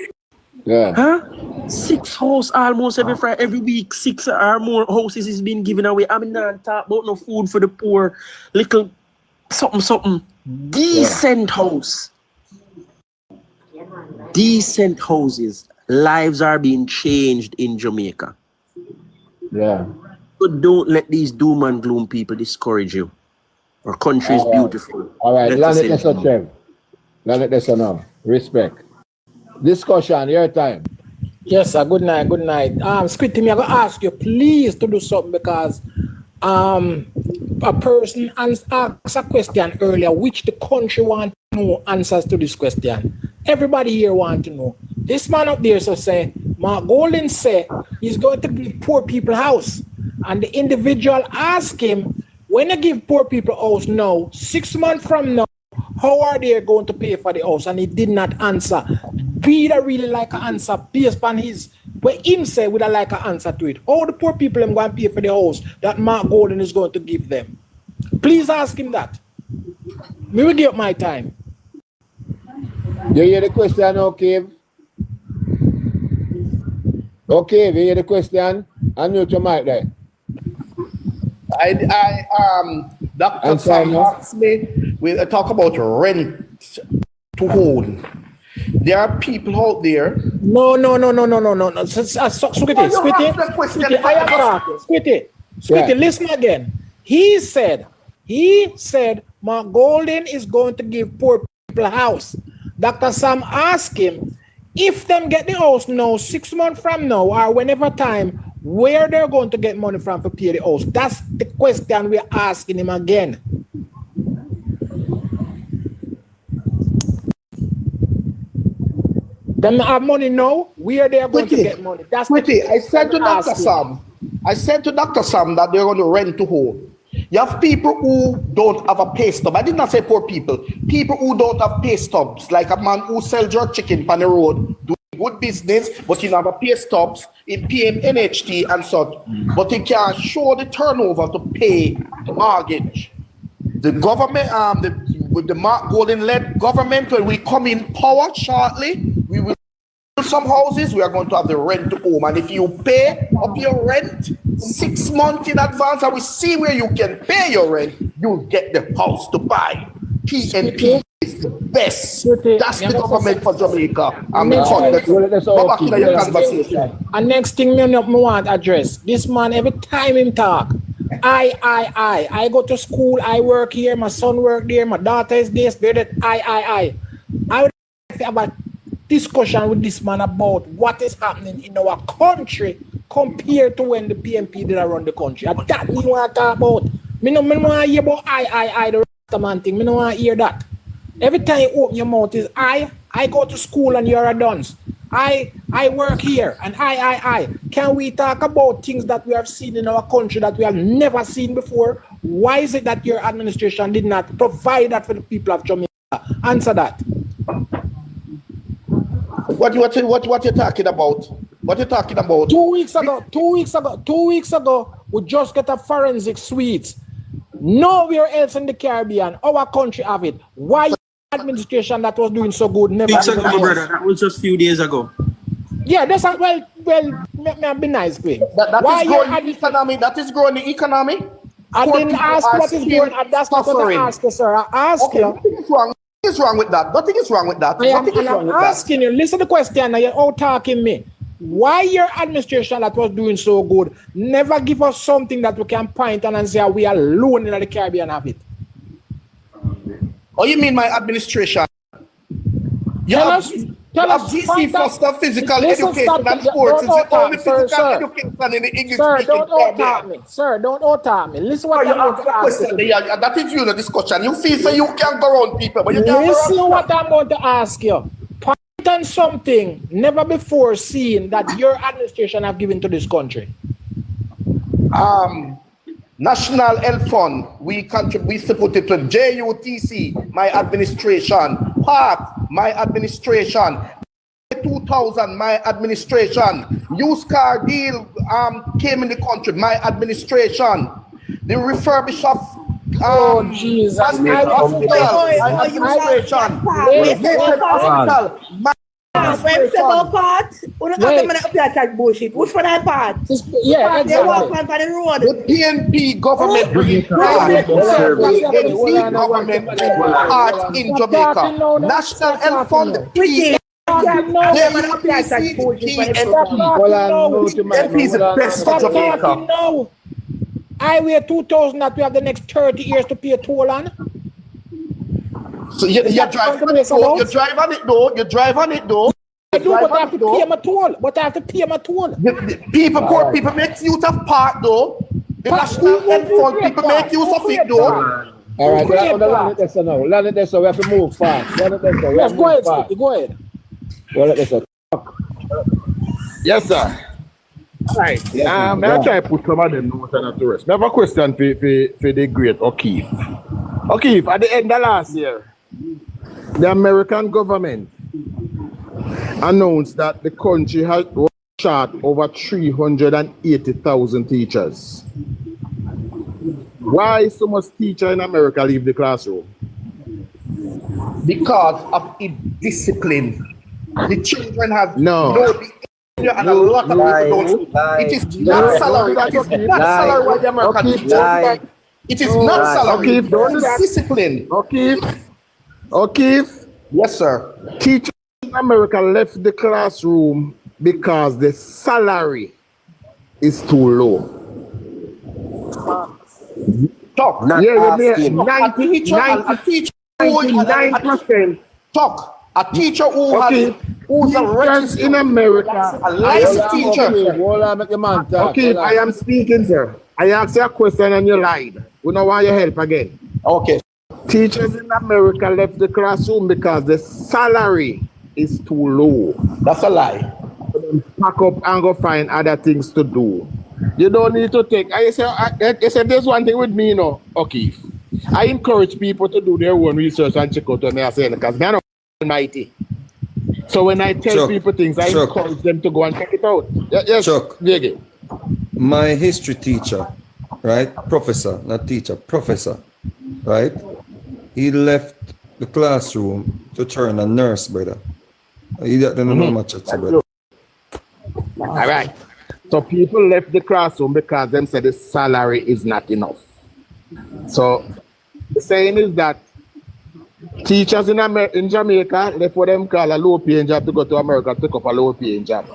Yeah. Huh? 6 houses almost every Friday, every week. 6 or more houses is being given away. I mean, not talk about no food for the poor. Little something. Decent house. Decent houses. Lives are being changed in Jamaica. Yeah. So don't let these doom and gloom people discourage you. Our country is beautiful. All right. Land it now. Respect. Discussion, your time. Yes, sir. Good night. Squitty, me, I gotta ask you, please, to do something because a person asked a question earlier, which the country want to know answers to this question. Everybody here want to know. This man up there say, Mark Golden say he's going to give poor people house, and the individual asked him, when you give poor people house now, 6 months from now, how are they going to pay for the house? And he did not answer. Peter really like an answer based on his, but him say would I like an answer to it. How the poor people are going to pay for the house that Mark Golden is going to give them? Please ask him that. We will give up my time. You hear the question, okay? Okay, you hear the question? Unmute your mic there. Dr. Sam asked me, we talk about rent to own. There are people out there. No. Squitty, listen again. He said, Mark Golden is going to give poor people a house. Dr. Sam asked him, if them get the house now, 6 months from now, or whenever time, where they're going to get money from to pay the house. That's the question we're asking him again. Them have money now, where they're going to get money. That's I said to Dr. Sam that they're going to rent to home. You have people who don't have a pay stub. I did not say poor people. People who don't have pay stubs, like a man who sells jerk chicken on the road, doing good business, but he don't have a pay stubs, he pay him NHT and such, but he can't show the turnover to pay the mortgage. The government, with the Mark Golden-led government, when we come in power shortly, we will build some houses, we are going to have the rent to home. And if you pay up your rent 6 months in advance, and we see where you can pay your rent, you'll get the house to buy. PNP is the best. That's the government for Jamaica. I'm and next thing me want to address, this man every time him talk, I go to school, I work here, my son work there, my daughter is this, that, I would like to have a discussion with this man about what is happening in our country compared to when the PMP did run the country. And that me want to talk about. Me no want to hear about the rest man thing. Me no want to hear that. Every time you open your mouth is I go to school and you're a dunce. I work here and I. Can we talk about things that we have seen in our country that we have never seen before? Why is it that your administration did not provide that for the people of Jamaica? Answer that. What you talking about? What you talking about? 2 weeks ago, we just got a forensic suite. Nowhere else in the Caribbean, our country have it. Why administration that was doing so good never? Weeks ago, brother. That was just a few days ago. Yeah, that's well. May be nice, Queen. That is growing the economy. I didn't ask what is going on. That's not what I asked you, sir. I asked you. What is wrong with that? Nothing is wrong with that. I'm asking you, listen to the question, and you're out talking me. Why your administration that was doing so good never give us something that we can point on and say we are alone in the Caribbean have it? Oh, you mean my administration? Tell Tell us GC Foster physical Listen, education stop, and sports. Is the only sir, physical sir. education in the English Sir, speaking don't out-talk me. Sir, don't out-talk me. Listen what you I'm going ask to the ask you. question. That is you the discussion. You feel so you can go around people, but you can't Listen go around. what I'm going to ask you. Point on something never before seen that your administration have given to this country. National Health Fund, we support it to JUTC, my administration. PATH, my administration. 2000, my administration. Used car deal came in the country, my administration. The refurbish of Jesus. hospital, my administration. Related hospital, my When say about part, we don't have them up there attack bullshit. Which one I part? Yeah, They walk on the road. the PNP government art in Jamaica. National Health Fund, PNP is the best for Jamaica. Highway 2000 that we have the next 30 years to pay a toll on. So you drive on it though. You drive on it though. You drive on it though. I do, but I have to pay my toll. But I have to pay my toll. Poor people make use of part though. The National Health Fund people make use of it though. All right, land it there now. Land it there so we have to move fast. Land it there so we have to move fast. Go ahead. Well, let us Yes, sir. All right. I try to put some of them notes on the rest. I have a question for the great O'Keefe. O'Keefe, at the end of last year, the American government announced that the country had shot over 380,000 teachers. Why so much teacher in America leave the classroom? Because of indiscipline. The children have no behavior and a lot of people don't. It is not salary. It is not salary what the American teachers. It is not salary. It is discipline. O'Keefe. Yes, sir. Teachers in America left the classroom because the salary is too low. Talk. Not asking. 99%. Talk. A teacher who's a registered in America, a licensed teacher. Okay, I am speaking, sir. I asked you a question and you lied. We don't want your help again. Okay. Teachers in America left the classroom because the salary is too low. That's a lie. Pack up and go find other things to do. You don't need to take. I said there's one thing with me, you know, O'Keefe. I encourage people to do their own research and check out what they are saying because they're not mighty. So when I tell people things, I encourage them to go and check it out. Yes, Chuck, my history teacher, right? Professor, not teacher, professor, right? He left the classroom to turn a nurse, brother. He don't know much, brother. All right. So people left the classroom because them said the salary is not enough. So the saying is that teachers in Jamaica left what them call a low-paying job to go to America to pick up a low-paying job.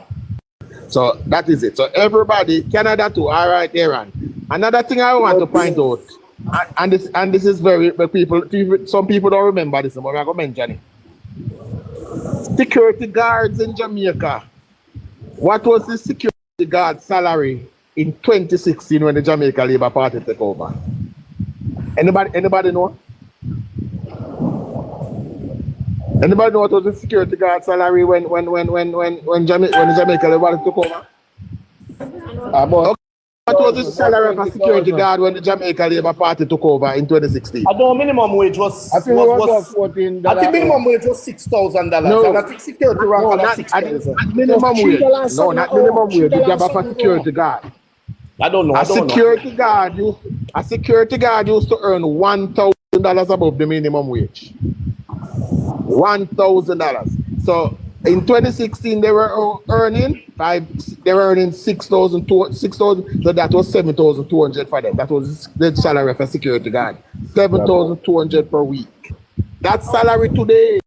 So that is it. So everybody, Canada too, all right, Aaron. Another thing I want to point out, and this is very, some people don't remember this, but I'm going to mention it. Security guards in Jamaica. What was the security guard salary in 2016 when the Jamaica Labour Party took over? Anybody know? Anybody know what was the security guard salary when the Jamaica Labour took over? What was the salary of a security guard when the Jamaica Labour Party took over in 2016? I know minimum wage was. I think $14. I think minimum wage was $6,000. No. And I think security rank was $6,000. Minimum wage. No, not minimum wage. The job of a security guard. I don't know. A security guard used to earn $1,000 above the minimum wage. $1,000. So in 2016 they were earning $6,000. So that was 7,200 for them. That was the salary of a security guard. 7,200 per week. That salary today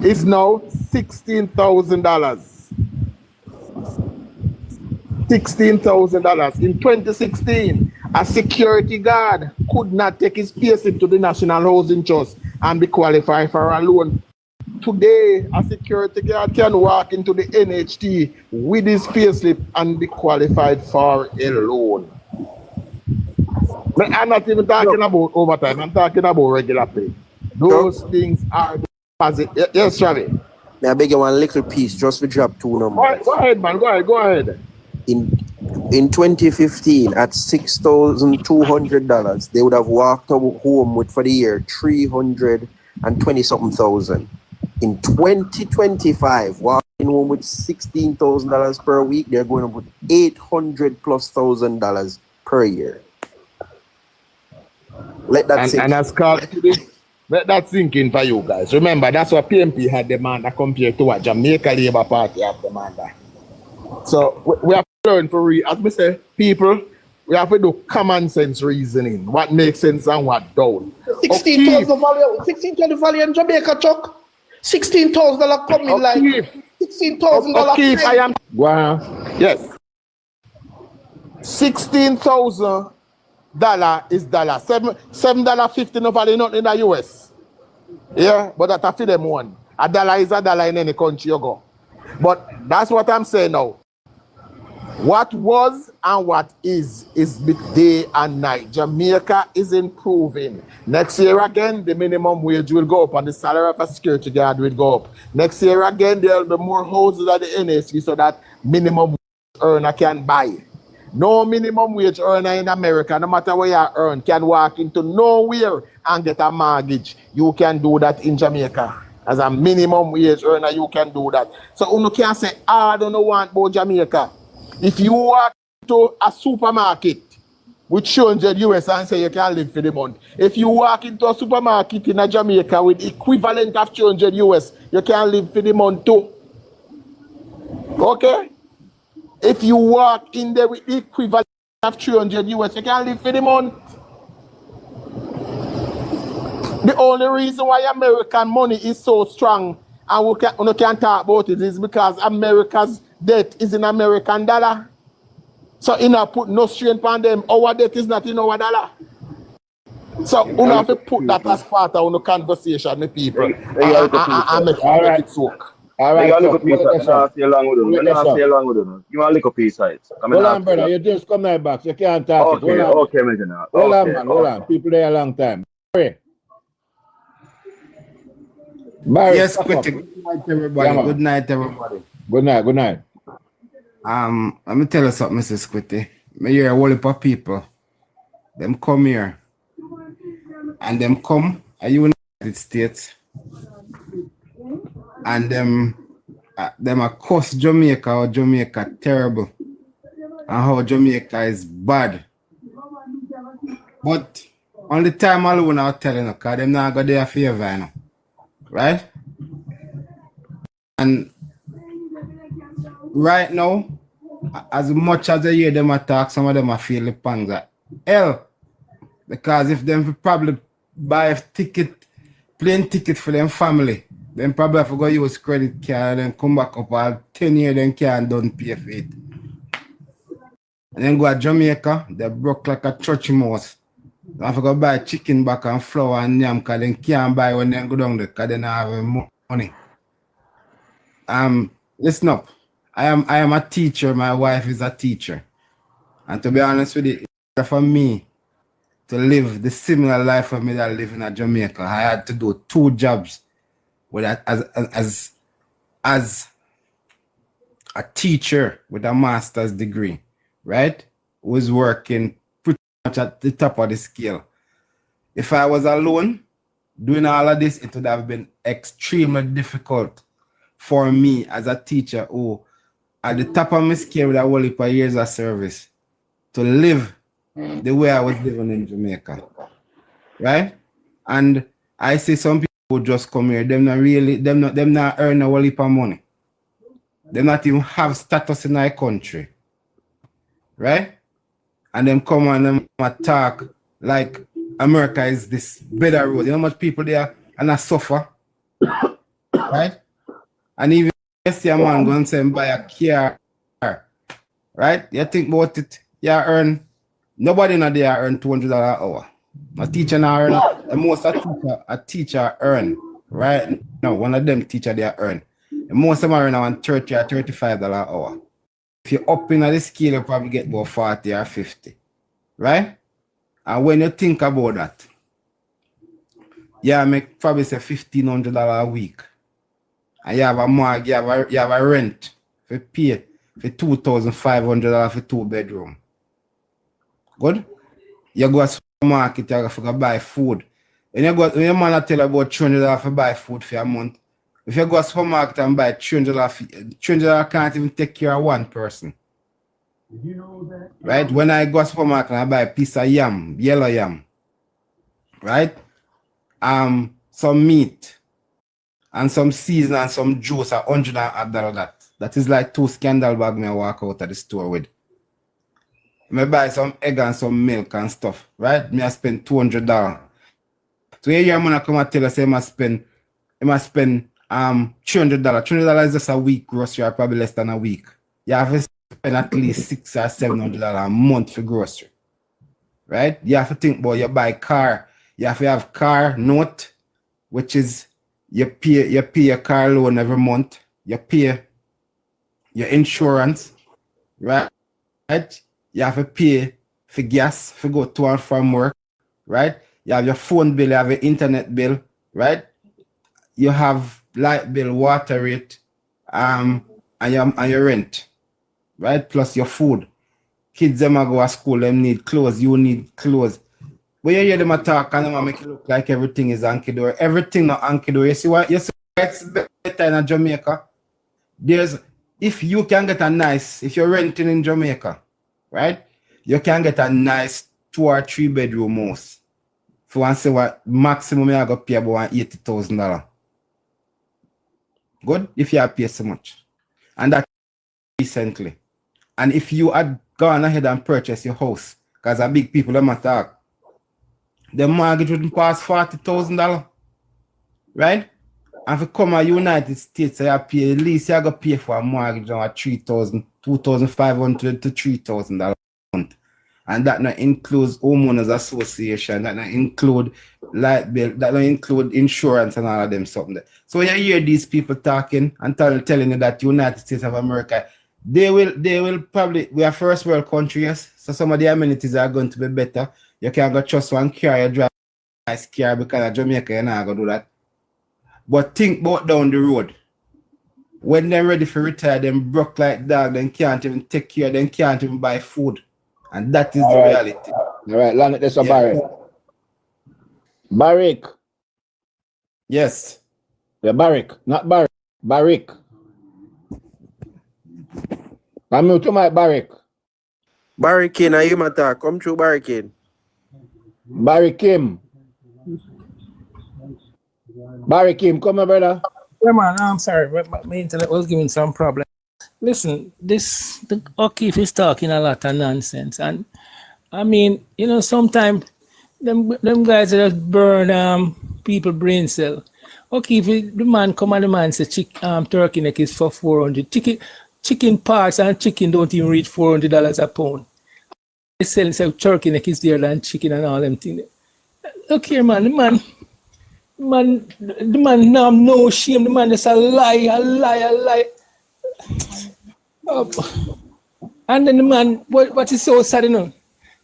is now $16,000. $16,000. In 2016, a security guard could not take his payslip to the National Housing Trust and be qualified for a loan today a security guard can walk into the NHT with his payslip and be qualified for a loan. But I'm not even talking about overtime. I'm talking about regular pay. Those things are positive. Yes, Travis. May I beg you one little piece just to drop two numbers? Go ahead, man. Go ahead. In 2015, at $6,200, they would have walked home with for the year 320-something thousand. In 2025, walking home with $16,000 per week, they're going up with $800,000+ per year. Let that sink. And as called today, let that sink in for you guys. Remember, that's what PMP had demanded compared to what Jamaica Labour Party have demanded. So we have to learn for real. As we say, people, we have to do common sense reasoning. What makes sense and what don't. $16,000 value in Jamaica, Chuck. $16,000 coming like $16,000. I am. Wow. Yes. $16,000 is dollar. $7.50 no value not in the US. Yeah, but that's for them one. A dollar is a dollar in any country you go. But that's what I'm saying now. What was and what is day and night. Jamaica is improving. Next year again, the minimum wage will go up and the salary of a security guard will go up. Next year again, there will be more houses at the NSC so that minimum wage earner can buy. No minimum wage earner in America, no matter where you earn, can walk into nowhere and get a mortgage. You can do that in Jamaica. As a minimum wage earner, you can do that. So you can't say, I don't want about Jamaica. If you walk to a supermarket with 200 US and say you can live for the month. If you walk into a supermarket in a Jamaica with equivalent of 200 US, you can live for the month too. Okay? If you walk in there with equivalent of 300 US, you can live for the month. The only reason why American money is so strong and we can't talk about it is because America's debt is in American dollar. So put no strain on them. Our debt is not in our dollar. So we have to put that as part of our conversation with people and make it work. All right. You want to look a piece of it. You want to look a piece of it. Hold on, brother. You just come right back. You can't talk. Okay, okay, man. Hold on, man. Hold on. People there a long time. Barry, yes, quickly. Good night, everybody. Yeah, good night, everybody. Good night. Good night. Let me tell you something, Mrs. Squitty. Me hear a whole heap of people. Them come here. And them come to United States. And them a curse Jamaica or Jamaica terrible. And how Jamaica is bad. But on the time alone I'll tell you, because them not got their favor, you know. Right? And right now, as much as I hear them attack, some of them are feel the pangs at hell. Because if them probably buy a plane ticket for them family, then probably have to go use credit card and come back up all 10 years, then can't done pay for it. And then go to Jamaica, they broke like a church mouse. They have to go buy chicken back and flour and yam because they can't buy when they go down there because they don't have money. Listen up. I am a teacher, my wife is a teacher. And to be honest with you, for me to live the similar life of me that I live in Jamaica, I had to do 2 jobs with that as a teacher with a master's degree, right? Was working pretty much at the top of the scale. If I was alone doing all of this, it would have been extremely difficult for me as a teacher who at the top of my scale with a whole heap of years of service to live the way I was living in Jamaica, right? And I see some people who just come here, them not earn a whole heap of money. They not even have status in our country, right? And them come and them attack like America is this better road. You know how much people there and I suffer, right? And even if a man go and say buy a car, right? You think about it, you earn, nobody in there earn $200 an hour. A teacher now earn, the most a teacher earn right now, one of them teacher they earn. And most of them are around $30 or $35 an hour. If you're up in the scale, you probably get about 40 or 50. Right? And when you think about that, yeah, make probably say $1,500 a week. And you have a mortgage, you have a rent for pay for $2,500 for 2 bedroom. Good? You go to the market, you go buy food. When your man tell you about $300 for buy food for a month, if you go to the supermarket and buy $300 can't even take care of one person. You know that? Right? When I go to the supermarket and I buy a piece of yam, yellow yam, right? Some meat and some season and some juice are $100. That is like 2 scandal bags me walk out of the store with. I buy some egg and some milk and stuff, right? Me I spend $200. So here your man come and tell us he must spend $300. $300 is just a week grocery, or probably less than a week. You have to spend at least $600 or $700 a month for grocery. Right? You have to think about you buy car. You have to have car note, which is you pay your car loan every month. You pay your insurance, right? You have to pay for gas, for go to and from work, right? You have your phone bill, you have your internet bill, right? You have light bill, water rate, and your rent, right? Plus your food. Kids them go to school, them need clothes, you need clothes. But you hear them talk and them make it look like everything is hunky-dory. Everything not hunky-dory. You see what it's better in Jamaica? If you can get if you're renting in Jamaica, right? You can get a nice 2 or 3 bedroom house. For one say what maximum you go pay about $80,000. Good? If you have paid so much. And that recently. And if you had gone ahead and purchased your house, because a big people them talk, the mortgage wouldn't pass $40,000. Right? And if you come to United States, you pay at least you go pay for a mortgage of $3,000, $2,500 to $3,000 a month. And that not includes homeowners association, that not include light bill, that not include insurance and all of them something. So when you hear these people talking and telling you that United States of America, they will probably, we are first world country, yes. So some of the amenities are going to be better. You can't go trust one car, you drive a nice car because of Jamaica, you're not going to do that. But think about down the road. When they're ready for retire, them broke like dog, then can't even take care, then can't even buy food. And that is the reality. All right, land it, a Barrick. Barrick. Yes. Yeah, Barrick, not Barrick. Barrick. Come to my Barrick. Barricade, now you matter. Come through Barricade. Barricade. Barricade, come here, brother. Yeah, man, I'm sorry, but my internet was giving some problem. Listen, the O'Keefe is talking a lot of nonsense, and I mean, you know, sometimes them guys just burn people brain cell. O'Keefe, the man come and the man say turkey neck is for $400. Chicken parts and chicken don't even reach $400 a pound. They sell say turkey neck is there than chicken and all them things. Look here, man, the man now no shame. The man is a lie. And then the man, what is so sad, you know?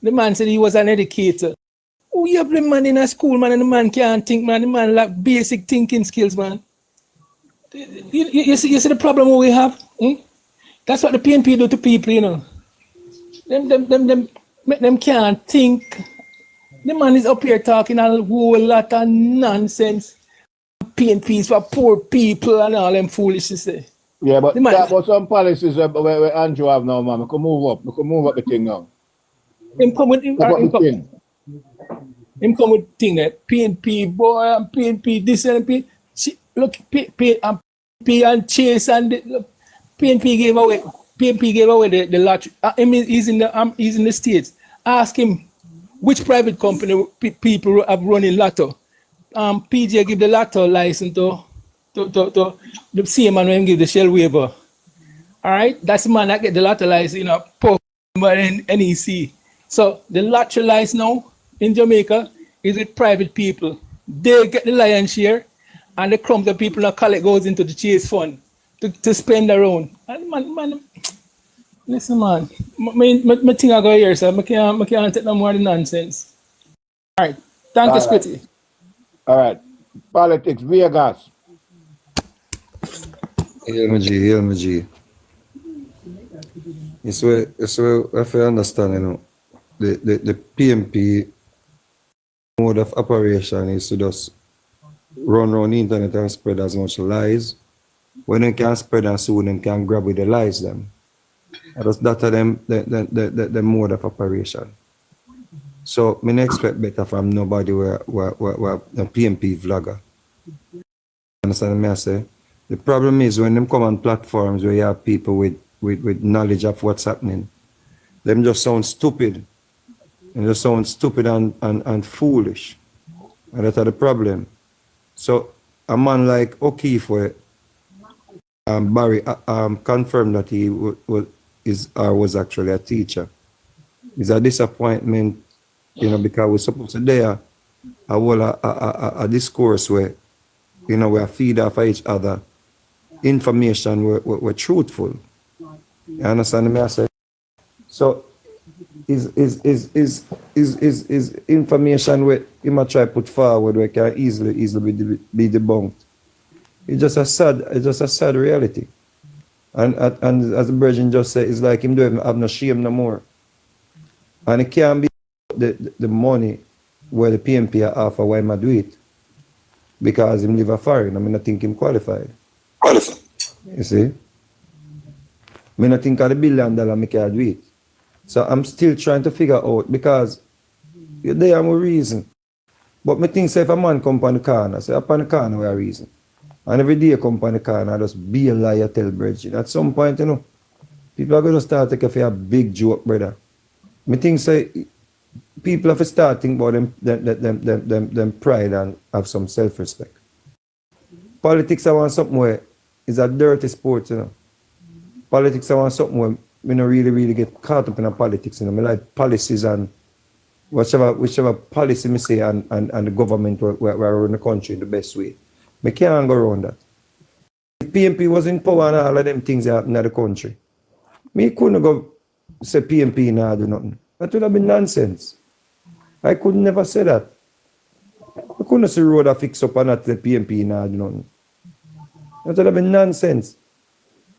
The man said he was an educator. Oh, you have the man in a school, man, and the man can't think, man. The man lack basic thinking skills, man. You see the problem we have? Eh? That's what the PNP do to people, you know. Them can't think. The man is up here talking a whole lot of nonsense. PNP is for poor people and all them foolishness. Yeah, but talk about some policies where Andrew have now, man. We can move up the thing now. Him come with thing that PNP boy and PNP this and PNP. Look, PNP and Chase and PNP gave away the lottery. He's in the States. Ask him which private company people have running lotto. PJ give the lotto license to the same man when give the shell waiver. All right, that's the man that get the lotto license, you know, by NEC. So the lottery license now in Jamaica is with private people. They get the lion's share, and the crumbs that people not collect goes into the chase fund to spend around. And man, listen, man, my thing I go here, so I can't take no more of the nonsense. All right, thank you, Squitty. All right, politics, Vegas. Hail me G. It's where if I understand, you know, the PMP mode of operation is to just run around the internet and spread as much lies. When they can spread and soon they can grab with the lies them. And that's that of them the mode of operation. So me not expect better from nobody where a PMP vlogger. Understand me I say? The problem is when them come on platforms where you have people with knowledge of what's happening, them just sound stupid. And just sound stupid and foolish. And that's the problem. So a man like O'Keefe, where Barry confirmed that he was actually a teacher. It's a disappointment, you know, because we're supposed to there a discourse where, you know, we feed off of each other information we're truthful. You understand me? I say? So is information where you might try put forward where can easily be debunked. It's just a sad reality. And as the Virgin just said, it's like him don't even have no shame no more. And it can't be the money where the PMP are offer why him do it. Because him live a foreign. I mean I think him qualified. You see? I mean I think of the $1 billion I can do it. So I'm still trying to figure out because they have a reason. But me think say if a man come on the corner, say up on the corner with a reason. And every day come on the corner, I just be a liar, tell Bridget. At some point, you know, people are going to start taking for a big joke, brother. Me think say people have to start thinking about them pride and have some self-respect. Politics I want something where it's a dirty sport, you know. Politics I want something where we don't really get caught up in politics, you know. I like policies and whichever policy me say and the government where run the country in the best way. Me can't go around that. If PMP was in power and all of them things that happen in the country, me couldn't go say PMP now do nothing. That would have been nonsense. I could never say that. I couldn't say road a fix up and not the PMP now do nothing. That would have been nonsense.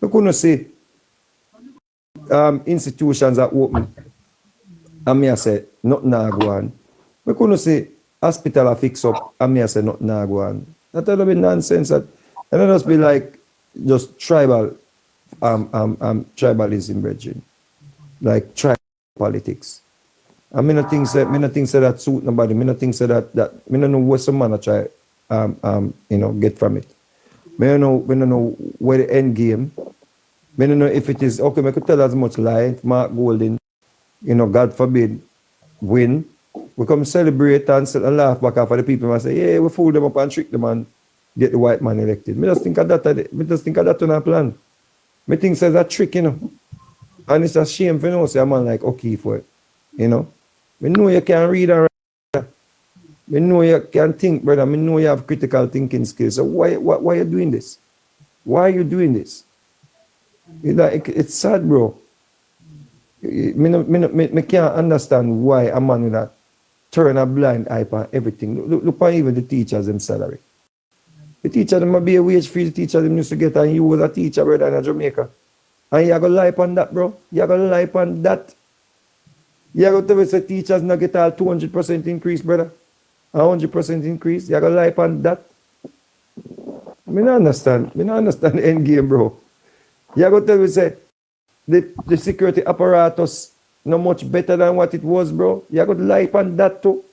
I couldn't say institutions are open and me I say nothing na go on. We couldn't say hospital are fix up and me I say nothing na go on. That would have been nonsense. That and it just be like just tribal tribalism, Bridget. Like tribal politics. I mean I think say that suit nobody. I think say that me don't know what some man try you know get from it. Me don't know where the end game. I don't know if it is okay. I could tell as much lie. Mark Golding, you know, God forbid, win. We come celebrate and laugh back after the people and say, yeah, we fool them up and trick them and get the white man elected. Me just think of that on our plan. Me think says a trick, you know. And it's a shame for you know, say a man like O'Keefe for it. You know. Me know you can read and write. Me know you can think, brother. Me know you have critical thinking skills. So why are you doing this? Why are you doing this? It's sad, bro. Me can't understand why a man with that turn a blind eye on everything. Look on even the teachers them salary. The teacher them be a wage free. The teacher them used to get, and you was a teacher, brother, in Jamaica. And you gonna lie on that, bro. You gonna lie on that. You gonna tell me say teachers not get all 200% increase, brother. 100% increase. You gonna lie on that. Me not understand. Me not understand the end game, bro. You gonna tell me say the security apparatus not much better than what it was, bro. You gonna lie on that too.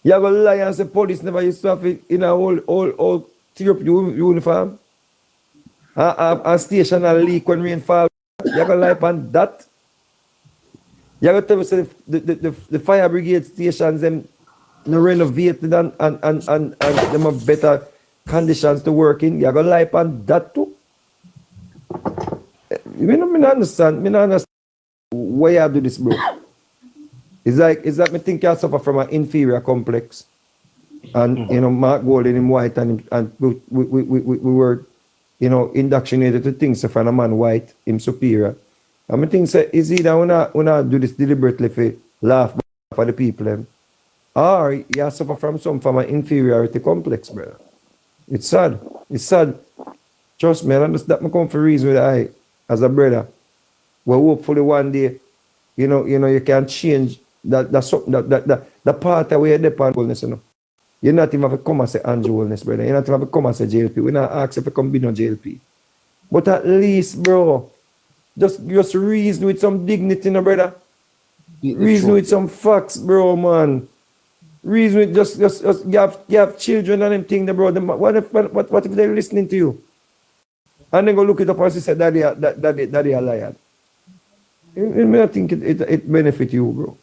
You gonna lie and say police never used to have it in a whole uniform. And station a leak when rain fall. You gonna lie on that. You gonna tell me say the fire brigade stations them no renovated and them have better conditions to work in. You gonna lie on that too. Me not understand why you do this, bro. It's like me think you suffer from an inferior complex. And you know, Mark Golden in white, and we were, you know, indoctrinated to think so from a man white, him superior. And I think say is either we not do this deliberately for laugh for the people them, or you suffer from some form of inferiority complex, brother. It's sad. It's sad. Trust me, I understand that I come for reason with I as a brother. Well, hopefully one day, you know, you can change that part that we had upon wellness, you know. You're not even have to come and say Andrew wellness, brother. You're not even have to come and say JLP. We're not asking if you come be no JLP. But at least, bro, just reason with some dignity, no, brother. Reason with some facts, bro, man. Reason with just you have children and them thing, bro. What if they're listening to you? And then go look it up and say daddy a liar. I think it benefit you, bro.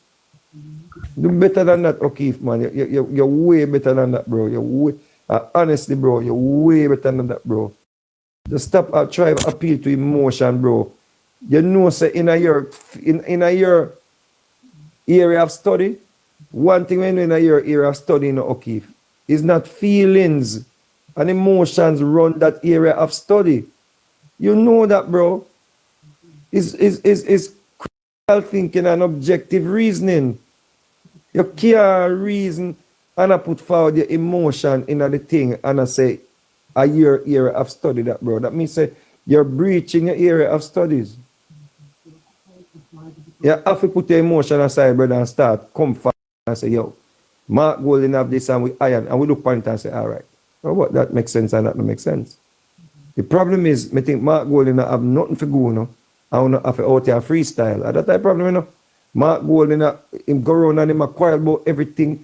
Do better than that, O'Keefe, man. You're way better than that, bro. You're way, honestly, bro, you're way better than that, bro. Just stop try to appeal to emotion, bro. You know, say in a year area of study, one thing when in a year area of study in O'Keefe is not feelings and emotions run that area of study. You know that, bro. Is critical thinking and objective reasoning. You can't reason and I put forward your emotion in the thing and I say a year area of study that, bro. That means say you're breaching your area of studies. You have to put your emotion aside, brother, and start come forward and say, yo, Mark Golden have this and we iron, and we look on it and say, all right. Oh, what that makes sense and that don't make sense. The problem is, I think Mark Golden have nothing to go, no. I want to have out here freestyle. That's the problem, you know. Mark Golden, him go around and him acquire about everything.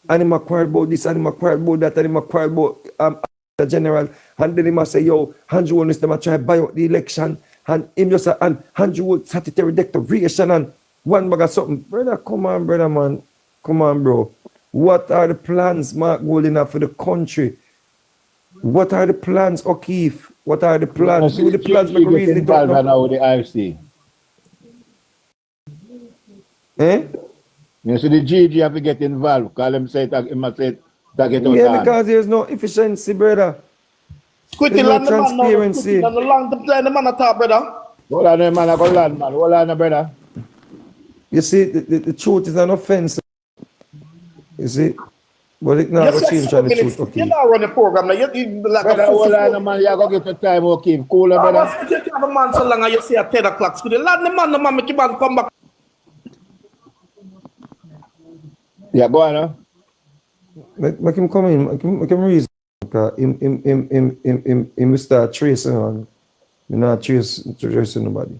And him acquire about this, and him acquire about that, and him acquire about the general. And then him say, yo, Andrew Holness, them try to buy out the election. And him just say, and Andrew statutory declaration and one bag of something. Brother, come on, brother, man. Come on, bro. What are the plans Mark Golden have for the country? What are the plans, O'Keefe? What are the plans? Do the plans make reason don't know? Now with the IFC. Eh? You see the GG have to get involved. Call him say that he must say that get out. Yeah, because there's no efficiency, brother. Quickly, there's no land the man now. transparency. Quickly, land the man at top, brother. Hold on, man. I go land, man. Hold on, brother. You see, the truth is an offense. You see? But it not Yes, change on the truth, okay? You not run the program now. You like brother, hold on, man. You go get the time, okay? Cool, brother. I was taking the man so long and you say at 10 o'clock. So the land the man, make the man come back. Yeah, go on, huh? Make him come in. Make him reason. Him start tracing on. You not tracing nobody.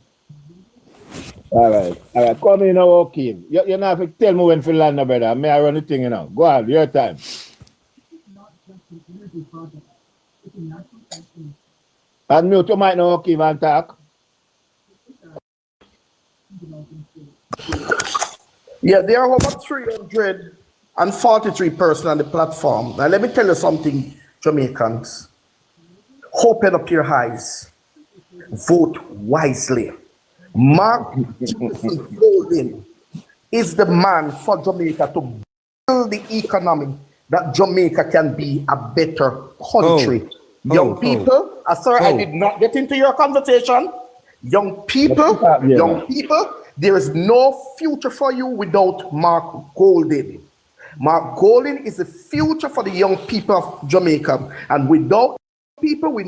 All right. Come in now, okay. You not have to tell me when to land, brother. May I run the thing, you know? Go on, your time. Unmute your mic now, okay, and talk. Yeah, there are over 343 persons on the platform. Now, let me tell you something, Jamaicans. Open up your eyes. Vote wisely. Mark Golden is the man for Jamaica to build the economy that Jamaica can be a better country. Young people, sir, I did not get into your conversation. Young people, there is no future for you without Mark Golden. Mark Golden is the future for the young people of Jamaica. And without people, we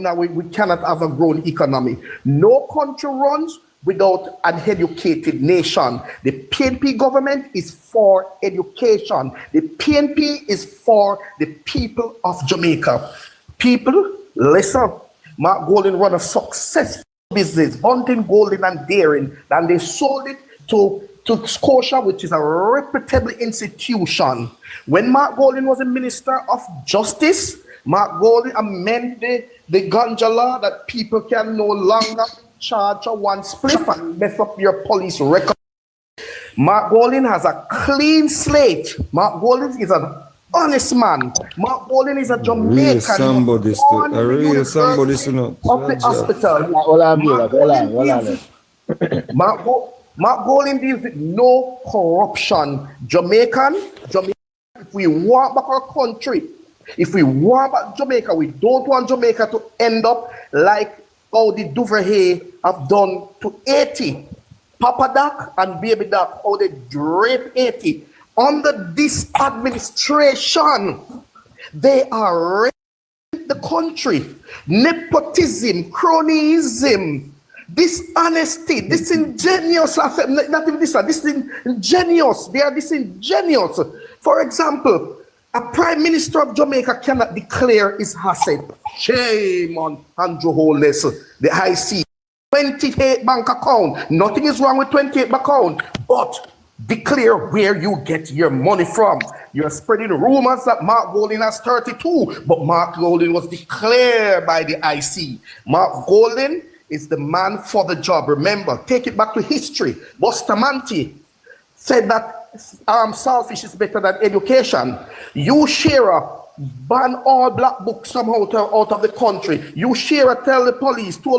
cannot have a growing economy. No country runs without an educated nation. The PNP government is for education. The PNP is for the people of Jamaica. People, listen. Mark Golden run a successful business, hunting, golden, and daring, and they sold it to Scotia, which is a reputable institution. When Mark Golden was a Minister of Justice, Mark Golden amended the ganja law that people can no longer charge a one spliff and mess up your police record. Mark Golden has a clean slate. Mark Golden is an honest man. Mark Golden is a Jamaican. Real somebody, a real somebody, of the hospital. Mark Golden deals with no corruption. Jamaican If we want back our country, if we want back Jamaica, we don't want Jamaica to end up like how the Duvernay have done to Haiti. Papa Doc and Baby Doc, how they drape Haiti. Under this administration, they are raping the country. Nepotism, cronyism, dishonesty, disingenuous, not even this disingenuous. They are disingenuous. For example, a Prime Minister of Jamaica cannot declare his asset. Shame on Andrew Holness, the IC. 28 bank account. Nothing is wrong with 28 bank account, but declare where you get your money from. You're spreading rumors that Mark Golding has 32, but Mark Golding was declared by the IC. Mark Golding is the man for the job. Remember, take it back to history. Bustamante said that selfish is better than education. You Shearer ban all black books somehow out of the country. You Shearer told the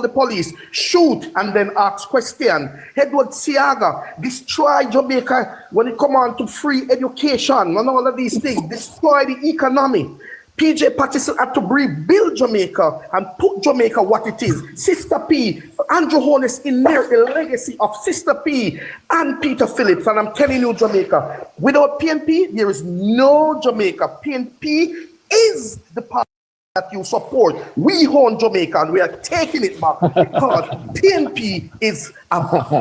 police, shoot and then ask question. Edward Siaga destroy Jamaica when it come on to free education and all of these things. Destroy the economy. PJ Patterson had to rebuild Jamaica and put Jamaica what it is. Sister P, Andrew Holness inherit the legacy of Sister P and Peter Phillips. And I'm telling you, Jamaica, without PNP, there is no Jamaica. PNP is the party that you support. We own Jamaica and we are taking it back because PNP is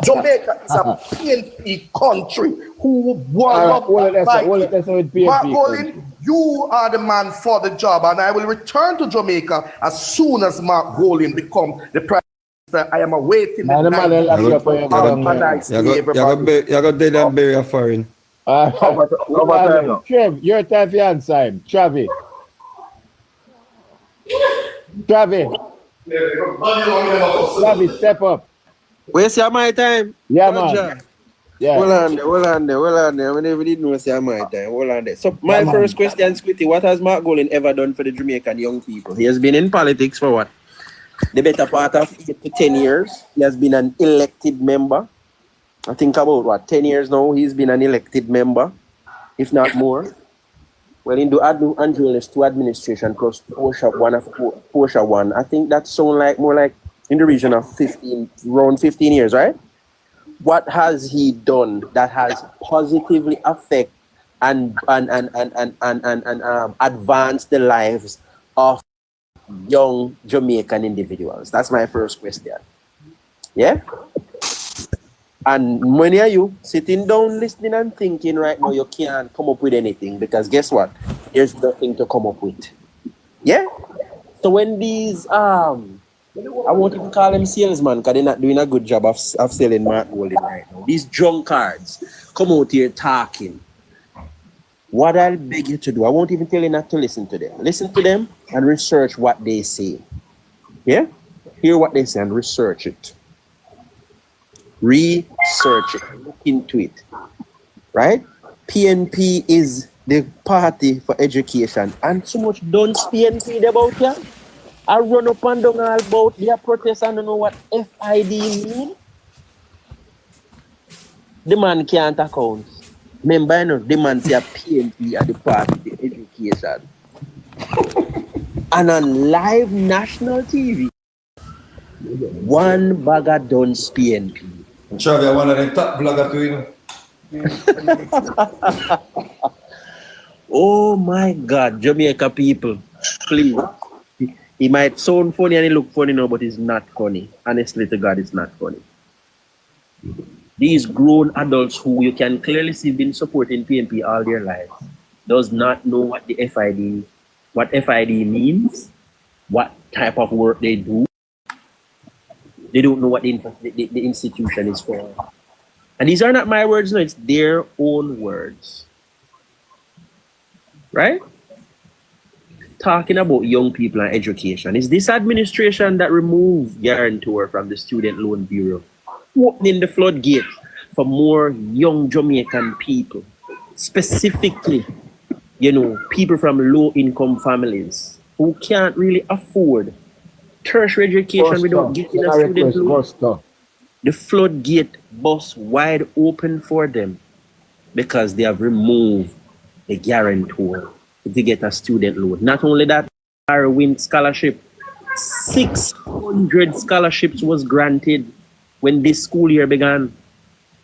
Jamaica is a PNP country who Mark Golding, you are the man for the job, and I will return to Jamaica as soon as Mark Golding becomes the Prime Minister. I am awaiting the you're going to and bury a foreign. Trev, your time to answer him. Travi, step up. Where's your my time? Yeah, man. Yeah. Hold on there. I never did know say my time. Hold on there. So my first question, Squitty, what has Mark Golding ever done for the Jamaican young people? He has been in politics for what? The better part of 8 to 10 years. He has been an elected member. I think about what, 10 years now, he's been an elected member, if not more. Well, in the Andrew 2 administration plus Porsche 1, I think that sounds like more like in the region of around 15 years, right? What has he done that has positively affected and advanced the lives of young Jamaican individuals? That's my first question. Yeah? And many of you sitting down, listening and thinking right now, you can't come up with anything because guess what? There's nothing to come up with. Yeah? So when these, I won't even call them salesmen because they're not doing a good job of selling Mark Golding right now. These drunkards come out here talking. What I'll beg you to do, I won't even tell you not to listen to them. Listen to them and research what they say. Yeah? Hear what they say and research it. Research it, look into it, right? PNP is the party for education, and so much don't PNP about here. I run up and down all about their protest and don't know what FID mean. The man can't account. Remember, you know, the man say PNP are the party for education. And on live national TV, one bagger don't PNP. Travi, I one of the top blogger to you. Oh my God, Jamaica people, please. He might sound funny and he look funny now, but it's not funny. Honestly to God, it's not funny. These grown adults who you can clearly see been supporting PNP all their lives does not know what the FID means, what type of work they do. They don't know what the institution is for. And these are not my words, no, it's their own words. Right? Talking about young people and education. It's this administration that removed guarantor from the Student Loan Bureau, opening the floodgate for more young Jamaican people. Specifically, you know, people from low-income families who can't really afford tertiary education without getting a student loan. The floodgate bust wide open for them because they have removed a guarantor to get a student loan. Not only that, our win scholarship, 600 scholarships was granted when this school year began.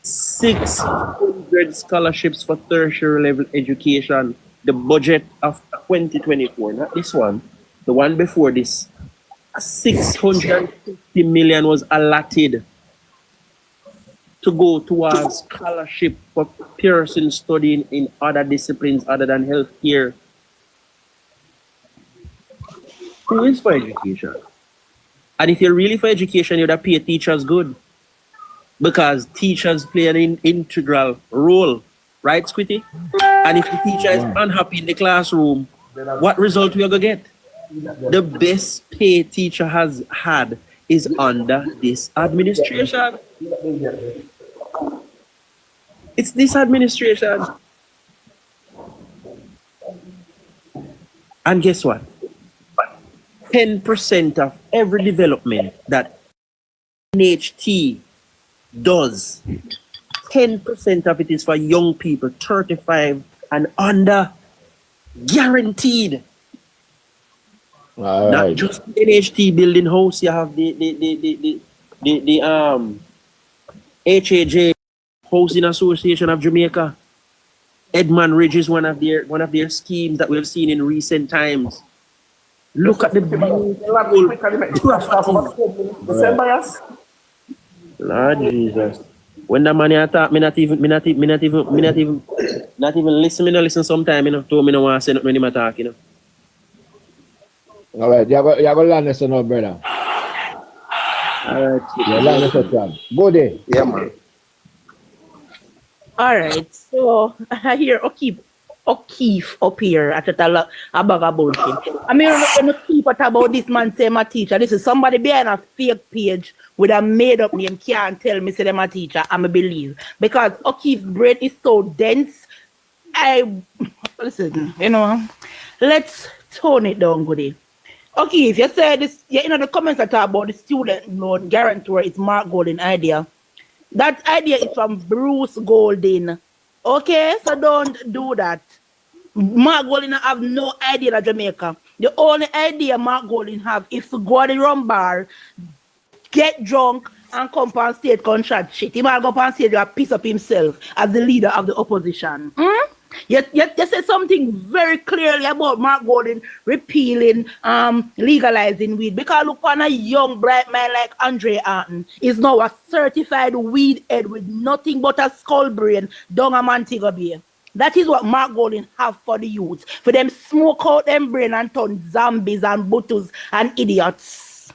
600 scholarships for tertiary level education. The budget of 2024, not this one, the one before this, 650 million was allotted to go towards scholarship for persons studying in other disciplines other than healthcare. Who is for education? And if you're really for education, you'd have pay teachers good. Because teachers play an integral role, right, Squitty? And if the teacher is unhappy in the classroom, what result we are going to get? The best pay teacher has had is under this administration. It's this administration. And guess what? 10% of every development that NHT does, 10% of it is for young people, 35 and under, guaranteed. All Not right. just NHT building house, you have the HAJ, Housing Association of Jamaica. Edmund Ridge is one of their schemes that we've seen in recent times. Look at the beautiful properties. Lord Jesus. When the money attack, me not even listen. Me no listen sometime, you know. To me no want to say nothing when him attack, you know. All right, you have a land lesson now, brother. All right. Yeah, land lesson. Good day. Yeah, man. All right, so I hear O'Keefe up here at a bag of bullshit. I mean, when you keep it about this man say my teacher, this is somebody behind a fake page with a made up name can't tell me say them a teacher, I'm a believe. Because O'Keefe's brain is so dense. Listen, you know, let's tone it down, goody. O'Keefe, you said this, you know, the comments that talk about the student loan guarantor is Mark Golden idea. That idea is from Bruce Golding. Okay, so don't do that. Mark Golding have no idea of Jamaica. The only idea Mark Golding have is to go to the rum bar, get drunk, and come on stage and chat shit. He might go on stage and piss up himself as the leader of the opposition. You said something very clearly about Mark Golding repealing, legalizing weed. Because look on a young bright man like Andre Arton is now a certified weed head with nothing but a skull brain down a Montego Bay. That is what Mark Golding have for the youth. For them smoke out them brain and turn zombies and butus and idiots.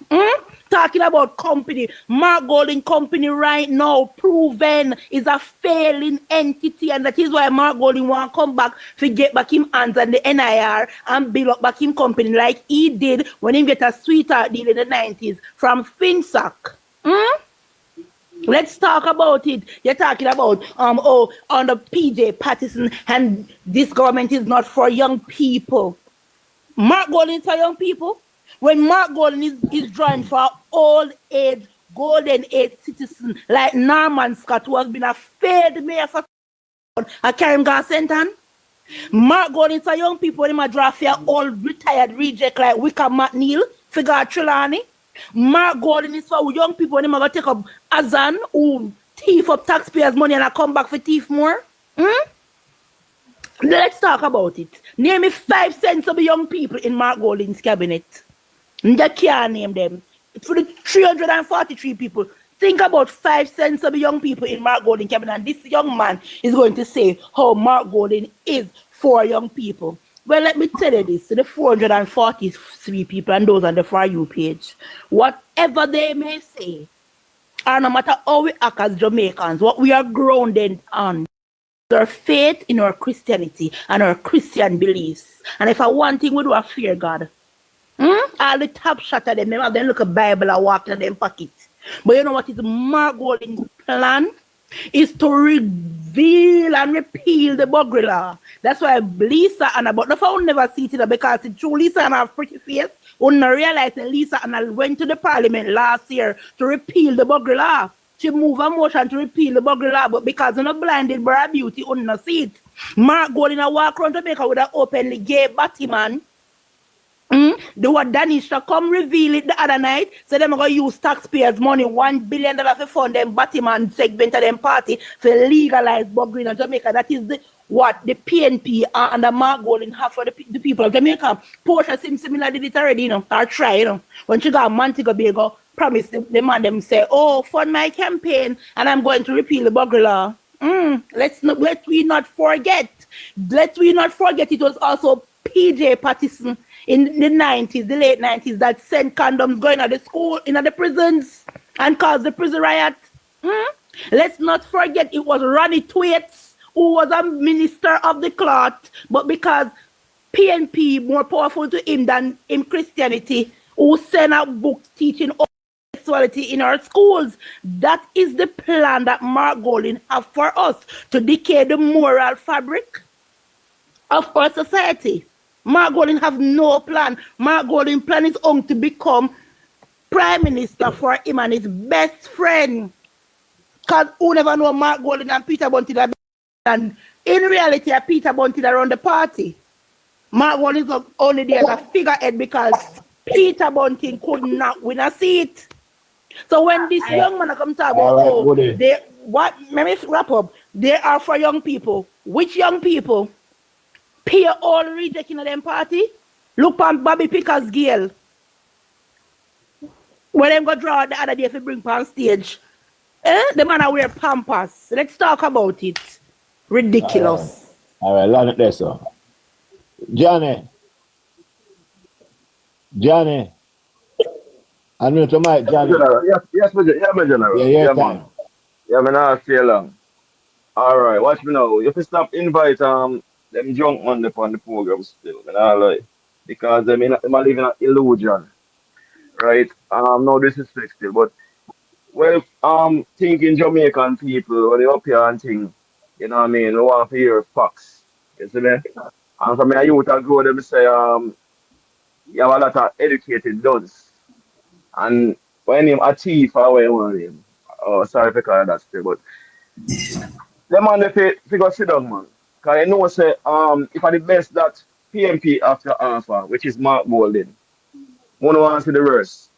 Talking about company, Mark Golding company right now, proven is a failing entity, and that is why Mark Golding want to come back to get back him hands on the NIR and build up back him company like he did when he get a sweetheart deal in the 90s from FinSac. Let's talk about it. You're talking about under PJ Patterson, and this government is not for young people. Mark Golding is for young people. When Mark Golding is drawing for old age, golden age citizen like Norman Scott, who has been a failed mayor for a Karim Garcentan. Mark Golding for young people, he might draw for old retired reject like Wickham McNeil, Figure Trelawney. Mark Golding is for young people, he might take up Azan, who thief up taxpayers' money and I come back for thief more. Let's talk about it. Name me 5 sensible young people in Mark Golding's cabinet. You can't name them. For the 343 people, think about 5 sensible young people in Mark Golding cabinet. And this young man is going to say how Mark Golding is for young people. Well, let me tell you this, to the 443 people and those on the For You page, whatever they may say, and no matter how we act as Jamaicans, what we are grounded on, our faith in our Christianity and our Christian beliefs. And if I one thing we do, I fear God. All the top shot of them have them look at Bible and walk in them pocket. But you know what is Mark Golding's plan? Is to reveal and repeal the Buggery law. That's why Lisa Anna, but if I will never see it because it's true Lisa Anna have pretty face, we not realize that Lisa Anna went to the parliament last year to repeal the Buggery law. She moved a motion to repeal the Buggery law, but because of the blinded by beauty, we not see it. Mark Golding a walk around Jamaica with an openly gay batty man. The what Danisha come reveal it the other night. So them gonna use taxpayers' money, $1 billion to fund them Batman segment of them party for legalize buggering in Jamaica. That is what the PNP and the Mark Golding have for the people of Jamaica. Portia seems similar did it already, or try, When she got Montego Bay, promise the man them say, oh, fund my campaign and I'm going to repeal the bugger law. Let we not forget. Let we not forget it was also PJ Patterson in the 90s, the late 90s, that sent condoms going to the school, in the prisons, and caused the prison riot. Let's not forget it was Ronnie Thwaites, who was a minister of the cloth, but because PNP more powerful to him than in Christianity, who sent out books teaching sexuality in our schools. That is the plan that Mark Golding have for us, to decay the moral fabric of our society. Mark Golding have no plan. Mark Golding plan is on to become prime minister for him and his best friend. Because who never know Mark Golding and Peter Bunting, and in reality, Peter Bunting around the party. Mark Golding is only there as a figurehead because Peter Bunting could not win a seat. So when this young man come talk about, let me wrap up. They are for young people. Which young people? Pay all rejecting them party. Look on Bobby Picker's girl. When them go draw the other day if you bring on stage. The man I wear Pampers. Let's talk about it. Ridiculous. All right, learn it there, sir. Johnny. I know to Mike, Johnny. Yes, my general. Yeah, man. Yeah, man, I stay long. All right, watch me now. You have to stop invite them drunk on the program still, man. I like, because them are living an illusion, right? No disrespect still, but well, thinking Jamaican people when they up here and think, you know what I mean, they want to hear facts. You see me? And from my youth I grow them say you have a lot of educated duns. And when him a thief or what him, oh sorry for calling that still, but them man they figure sit down, man. Cause you know say if I the best that PMP after offer, which is Mark Golding, one wants to the worst,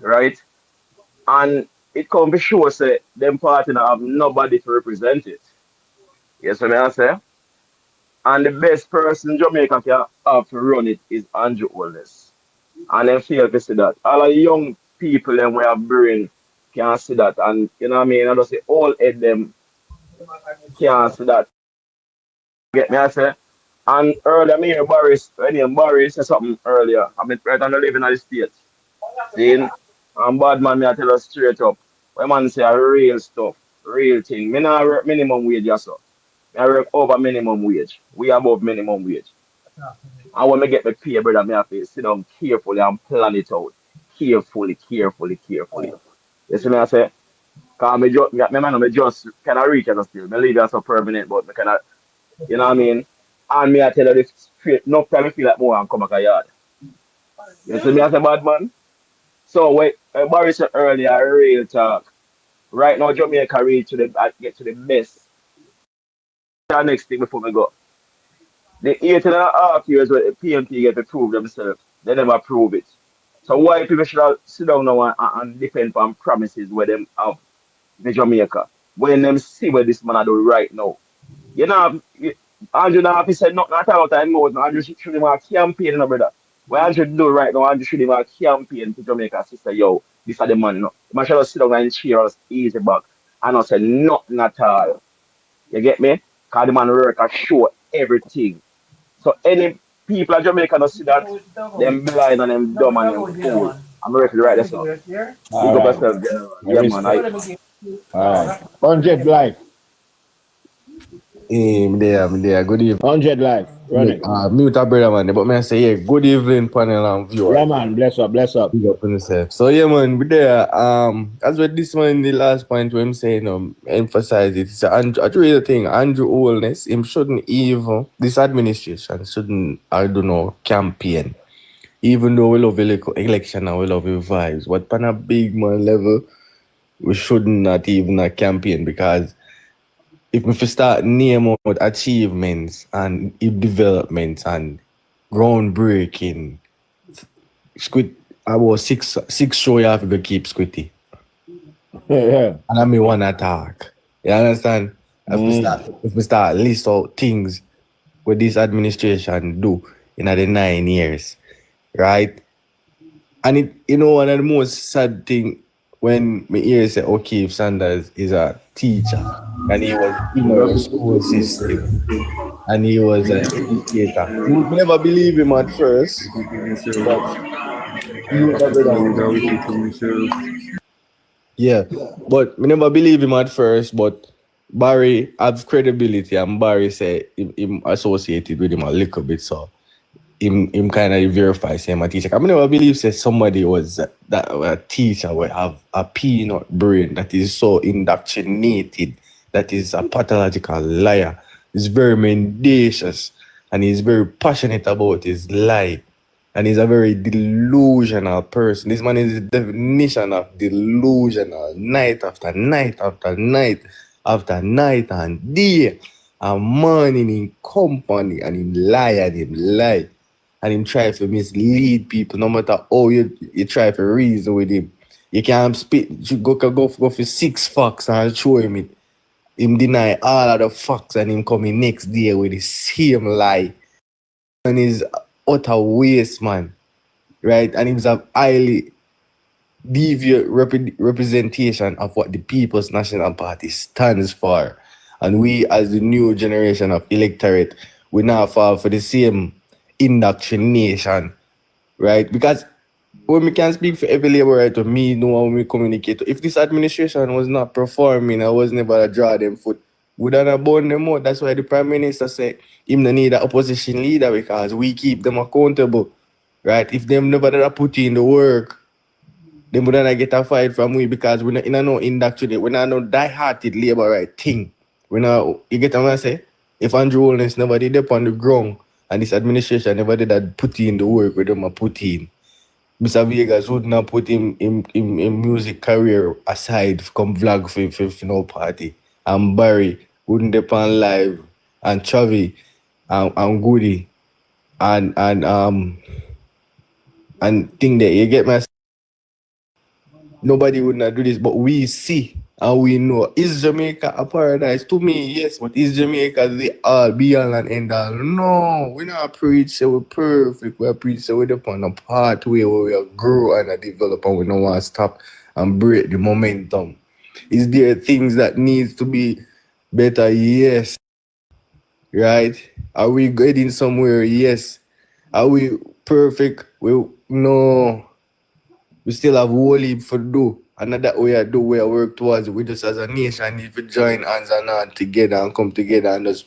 right? And it come to show say them party now have nobody to represent it. Yes, what I say? And the best person Jamaica can have to run it is Andrew Holness. And them feel to see that. All the young people them we have brain can see that. And you know what I mean? I just say all of them can see that. Get me I say? And earlier me hear Barry said something earlier. I mean right on the living in the States. Then and bad man me I tell us straight up. When man say a real stuff, real thing. Me not work minimum wage also. I work over minimum wage. We above minimum wage. And when I get my pay, brother, I have to sit down carefully and plan it out. Carefully. You see me I say? Because me just can I reach it still. I leave it so permanent, but I cannot, you know what I mean? And me I tell you this straight, no time I feel like more and come back a yard. You see me I say, bad man? So when Barry said earlier, real talk. Right now, Jamaica get to the best. The next thing before we go. The 8.5 years where the PMP get to prove themselves, they never prove it. So why people should have sit down now and depend on promises where them have in Jamaica, when them see what this man do right now. You know, Andrew now if he said nothing at all time more, Andrew should him a campaign, you know, brother. What Andrew do right now, Andrew should him a campaign to Jamaica to say, yo, this are the man, you know. Man should have sit down and cheer us easy back and not say nothing at all. You get me? Because the man work and show everything. So any people in Jamaica don't see that, them blind and them dumb and them fool. I'm ready to write this up. Big up yourself, General. Yeah, man. All right. 100 life. I'm there. Good evening. 100 life. Run it. Mute a brother, man. But man say, yeah, good evening, panel and viewers. Yeah, man. Bless up. Big up on yourself. So, yeah, man, we there. As with this one, the last point where I'm saying, emphasize it. It's I really the thing, Andrew Holness, him shouldn't even, this administration shouldn't, I don't know, campaign. Even though we love election and we love your vibes. But on a big man level, we should not even a campaign because if we start name out achievements and developments and groundbreaking, Squid, about six show you have to keep Squitty. Yeah. And I mean one attack. You understand? If we start list out things what this administration do in the 9 years, right? And it, you know, one of the most sad thing when me hear say O'Keefe Sanders is a teacher and he was in our school system and he was an educator. We never believe him at first, but yeah, but we never believe him at first, but Barry has credibility and Barry say him associated with him a little bit, so him kind of verify say him a teacher. I never believe say somebody was that a teacher will have a peanut brain that is so indoctrinated, that is a pathological liar. He's very mendacious and he's very passionate about his life. And he's a very delusional person. This man is the definition of delusional. Night after night after night after night and day. And morning in company and him lie and him lie. And him try to mislead people no matter how you try to reason with him. You can't spit, you go for 6 facts and show him it. Him deny all of the facts and him coming next day with the same lie. And he's utter waste, man. Right? And he was a highly deviant representation of what the People's National Party stands for. And we, as the new generation of electorate, we now fall for the same indoctrination. Right? Because when we can speak for every laborer to me, know when we communicate. If this administration was not performing, I was never to draw them foot. We don't have burn them out. That's why the Prime Minister said him no need an opposition leader because we keep them accountable. Right? If them never did put in the work, they wouldn't get a fight from we because we're not in no indoctrinate. We're not no die-hearted labor right thing. We're not, you get what I say? If Andrew Holness never did up on the ground and this administration never did that put in the work with them put in, Mr. Vegas would not put him music career aside come vlog for no party. And Barry wouldn't depend live and Chavi and Goody and thing that you get me. Nobody would not do this, but we see and we know. Is Jamaica a paradise? To me, yes, but is Jamaica the all be all and end all? No, we not preach that we're perfect. We preach that we're upon a pathway where we grow and develop and we don't want to stop and break the momentum. Is there things that needs to be better? Yes. Right? Are we getting somewhere? Yes. Are we perfect? No. We still have whole heap for do. Another way I do, we work towards it. We just as a nation need to join hands and hand together and come together and just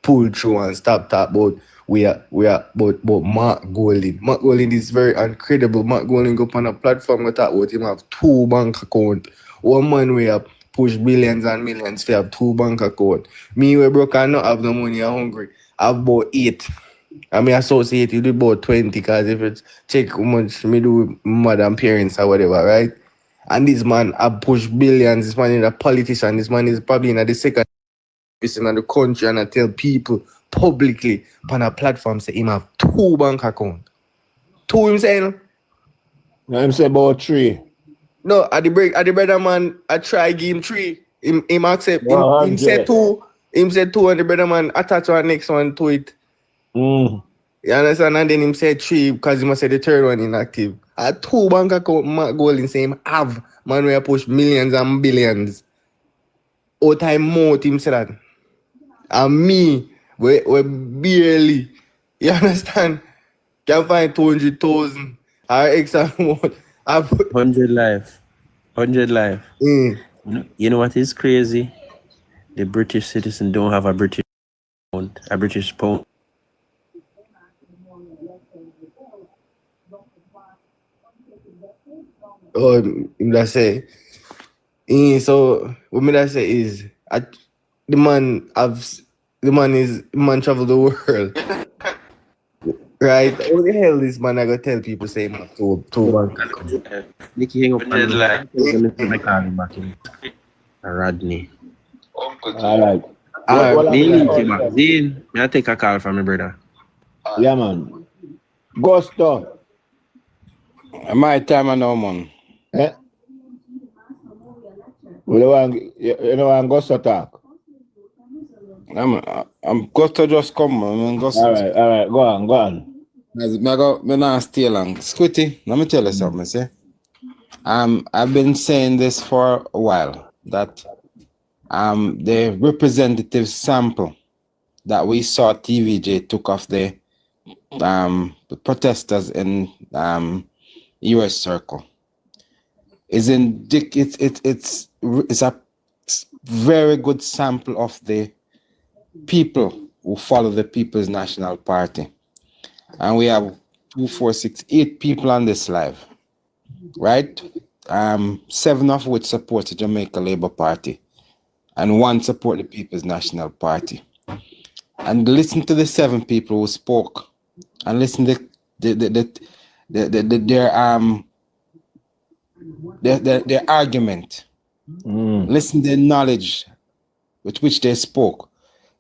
pull through and stop talk about about Mark Golding. Mark Golding is very incredible. Mark Golding go on a platform and talk about him have 2 bank accounts. One man we have push billions and millions to have 2 bank accounts. Me we broke and not have no money, I'm hungry. I have about 8. I mean, associated with about 20 because if it's check how much me do with mother and parents or whatever, right? And this man, I push billions. This man is a politician. This man is probably in the second person in the country and I tell people publicly on a platform say him have 2 bank accounts. 2 him saying? No, him say about 3. No, at the brother man, I try give him 3. Him accept. Him say 2. Him say 2 and the brother man attach one next one to it. You understand? And then him said 3 because he must say the third one inactive. A 2 bank account Mark Golding say him have. Man, we push millions and billions. All time more him say that. And me, we barely, you understand? Can find 200,000 or extra amount. 100 life. 100 life. You know what is crazy? The British citizen don't have a British pound. Oh, that say. So what me that say is the man travel the world. Right? What the hell this man I gotta tell people say him to bank account? Nicky hang up on Rodney. All right. What Me happened? link you back. Dean, may I take a call from my brother? Yeah, man. Gusto. My time and now, man. Eh? You know, I'm Gusto talk. I'm Gusto just come, man. All right. Go on. Me not stay long. Squitty, let me tell you something, see. I've been saying this for a while, that the representative sample that we saw TVJ took off the protesters in US Circle is it's a very good sample of the people who follow the People's National Party. And we have 2, 4, 6, 8 people on this live, right? 7 of which support the Jamaica Labour Party and 1 support the People's National Party. And listen to the 7 people who spoke, and listen to their argument. Listen to the knowledge with which they spoke.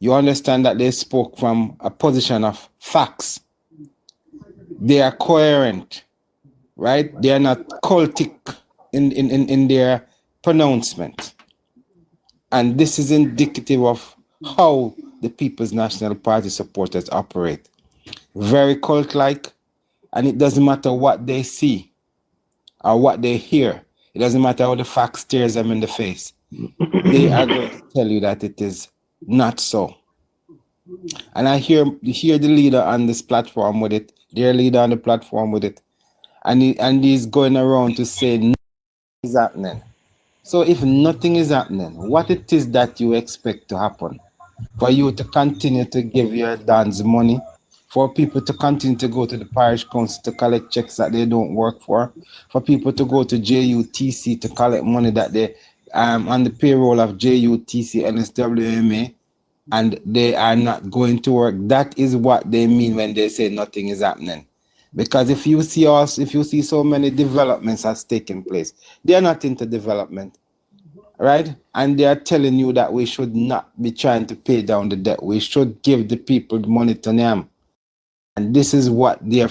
You understand that they spoke from a position of facts. They are coherent, right? They are not cultic in their pronouncement. And this is indicative of how the People's National Party supporters operate. Very cult-like, and it doesn't matter what they see or what they hear. It doesn't matter how the fact stares them in the face. They are going to tell you that it is not so. And I hear the leader on this platform with it, their leader on the platform with it, and he's going around to say nothing is happening. So if nothing is happening, what it is that you expect to happen? For you to continue to give your dons money, for people to continue to go to the parish council to collect checks that they don't work for people to go to JUTC to collect money that they on the payroll of JUTC and SWMA, and they are not going to work. That is what they mean when they say nothing is happening. Because if you see so many developments that's taking place, they are not into development, right? And they are telling you that we should not be trying to pay down the debt. We should give the people the money to them. And this is what their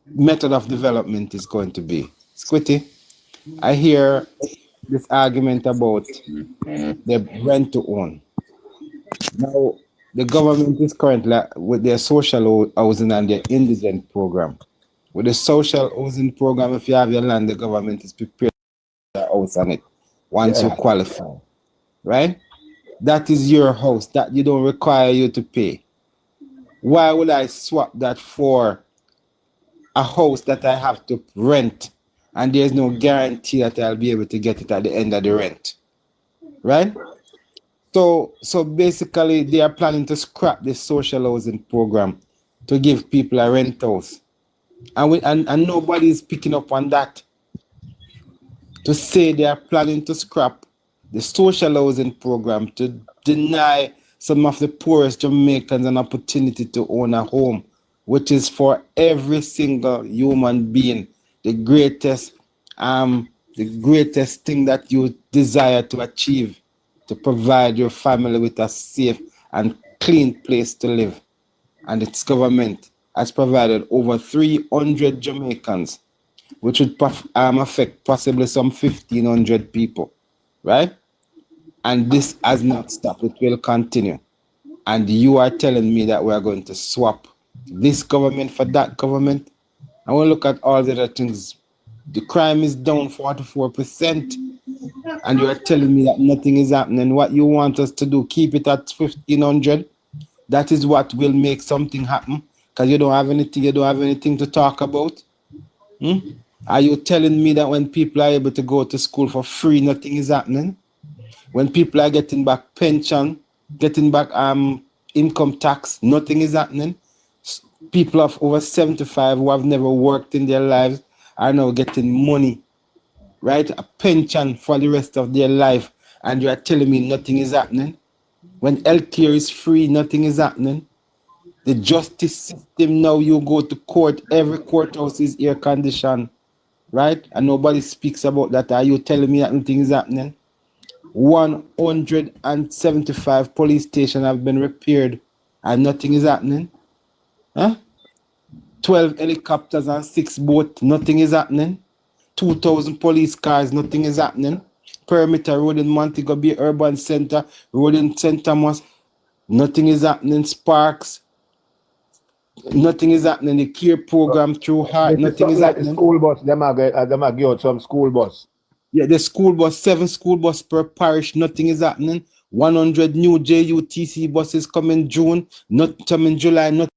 method of development is going to be. Squitty, I hear this argument about the rent to own. Now, the government is currently with their social housing and their indigent program. With the social housing program, if you have your land, the government is prepared to put a house on it once you qualify, right? That is your house that you don't require you to pay. Why would I swap that for a house that I have to rent and there's no guarantee that I'll be able to get it at the end of the rent, right? So basically they are planning to scrap the social housing program to give people a rent house, and nobody is picking up on that, to say they are planning to scrap the social housing program to deny some of the poorest Jamaicans an opportunity to own a home, which is for every single human being the greatest thing that you desire to achieve, to provide your family with a safe and clean place to live. And its government has provided over 300 Jamaicans, which would affect possibly some 1,500 people, right? And this has not stopped. It will continue. And you are telling me that we are going to swap this government for that government? I want to look at all the other things. The crime is down 44%. And you are telling me that nothing is happening. What you want us to do, keep it at 1,500? That is what will make something happen? Because you don't have anything to talk about? Are you telling me that when people are able to go to school for free, nothing is happening? When people are getting back pension, getting back income tax, nothing is happening? People of over 75 who have never worked in their lives are now getting money, right? A pension for the rest of their life, and you are telling me nothing is happening? When healthcare is free, nothing is happening? The justice system now, you go to court, every courthouse is air conditioned, right? And nobody speaks about that. Are you telling me that nothing is happening? 175 police stations have been repaired and nothing is happening. Huh? 12 helicopters and 6 boats, nothing is happening. 2,000 police cars, nothing is happening. Perimeter road in Montego Bay Urban Center, road in St. Thomas, nothing is happening. Sparks, nothing is happening. The care program through Heart, This is nothing is something like the happening. school bus. Them are give out some school bus. Yeah, the school bus, 7 school bus per parish, nothing is happening. 100 new JUTC buses coming June, not coming July, not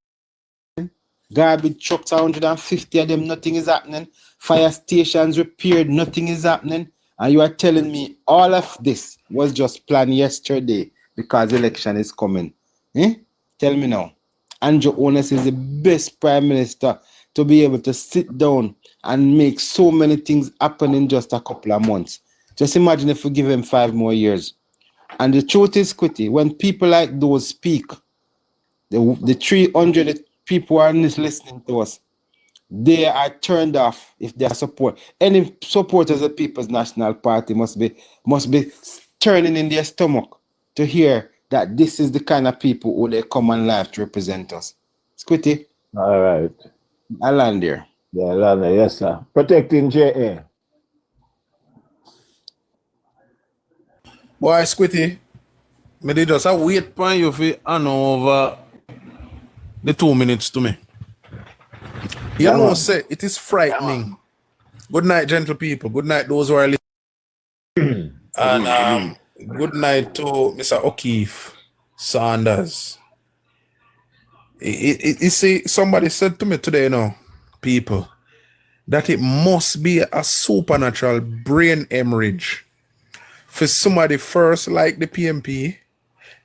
garbage trucks, 150 of them, nothing is happening. Fire stations repaired, nothing is happening. And you are telling me all of this was just planned yesterday because election is coming. Eh? Tell me now. Andrew Ones is the best prime minister to be able to sit down and make so many things happen in just a couple of months. Just imagine if we give him 5 more years. And the truth is, Quitty, when people like those speak, the 300 people who are listening to us, they are turned off if they are support. Any supporters of the People's National Party must be turning in their stomach to hear that this is the kind of people who they come on live to represent us. Squitty. All right. I land there. Yeah, land there. Yes, sir. Protecting JA. Boy, Squitty, me did just wait for you for hand over the 2 minutes to me. You know, say it is frightening. Good night, gentle people. Good night, those who are listening. And good night to Mr. O'Keefe Sanders. You see, somebody said to me today, you know, people, that it must be a supernatural brain hemorrhage for somebody first like the PMP,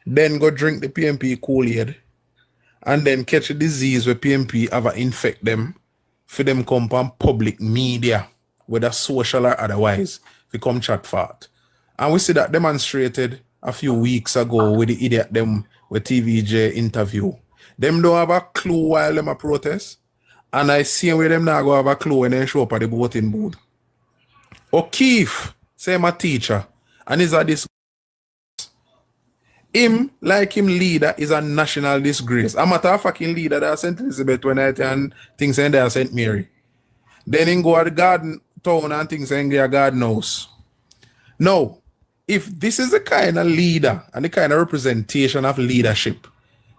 then go drink the PMP Kool-Aid, and then catch a disease where PMP ever infect them, for them come on public media, whether social or otherwise, we come chat fart. And we see that demonstrated a few weeks ago with the idiot them with TVJ interview. Them don't have a clue while them a protest, and I see where them now go have a clue when they show up at the voting booth. O'Keefe, say my teacher, and is a disgrace. Him, like him leader, is a national disgrace. I'm a fucking leader that I St. Elizabeth when I and things in there St. Mary. Then he go to the garden town and things in their garden house. Now, if this is the kind of leader and the kind of representation of leadership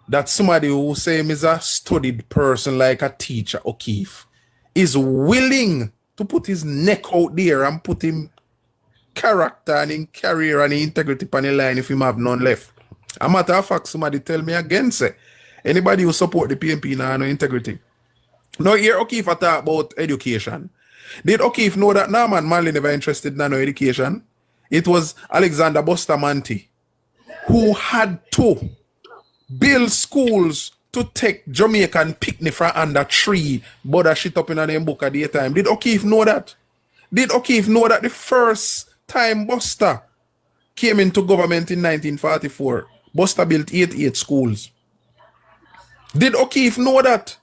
that somebody who say him is a studied person like a teacher, O'Keefe, is willing to put his neck out there and put him character and in career and in integrity on the line if him have none left. A matter of fact, somebody tell me again, say, anybody who support the PMP now no integrity. Now here O'Keefe talk about education. Did O'Keefe know that Norman Manley never interested in no education? It was Alexander Bustamante who had to build schools to take Jamaican picnic from under tree, but shit up in them book at the time. Did O'Keefe know that? Did O'Keefe know that the first time Buster came into government in 1944, Buster built 88 schools? Did O'Keefe know that?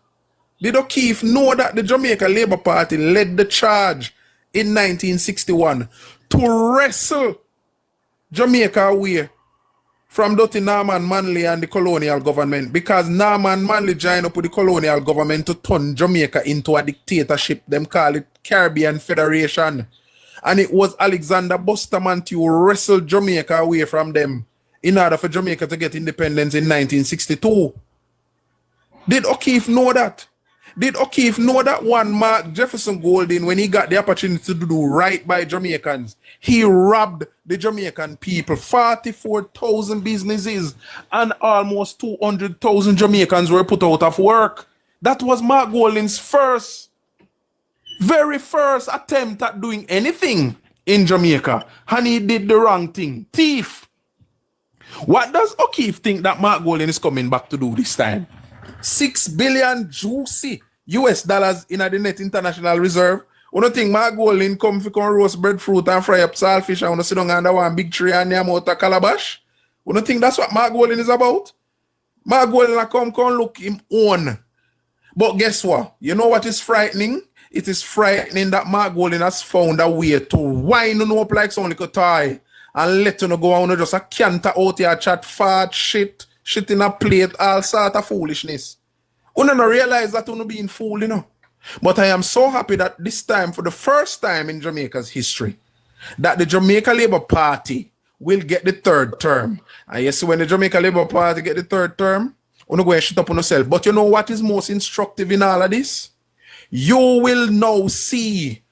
Did O'Keefe know that the Jamaica Labour Party led the charge in 1961 to wrestle Jamaica away from Dr. Norman Manley and the colonial government, because Norman Manley joined up with the colonial government to turn Jamaica into a dictatorship. Them call it Caribbean Federation. And it was Alexander Bustamante who wrestled Jamaica away from them in order for Jamaica to get independence in 1962. Did O'Keefe know that? Did O'Keefe know that one Mark Jefferson Golding, when he got the opportunity to do right by Jamaicans, he robbed the Jamaican people, 44,000 businesses, and almost 200,000 Jamaicans were put out of work. That was Mark Golding's very first attempt at doing anything in Jamaica, and he did the wrong thing. Thief. What does O'Keefe think that Mark Golding is coming back to do this time? 6 billion juicy US dollars in the net international reserve. You don't think Mark Golding come roast breadfruit and fry up saltfish and sit down under one big tree and name out a calabash? You don't think that's what Mark Golding is about? Mark Golding come look him on. But guess what? You know what is frightening? It is frightening that Mark Golding has found a way to wind up like some little toy and let you go on just a canter out here, chat fart, shit in a plate, all sort of foolishness. You don't realize that you're being fooled, you know. But I am so happy that this time, for the first time in Jamaica's history, that the Jamaica Labour Party will get the third term. And yes, when the Jamaica Labour Party get the third term, you're going to shit up on yourself. But you know what is most instructive in all of this? You will now see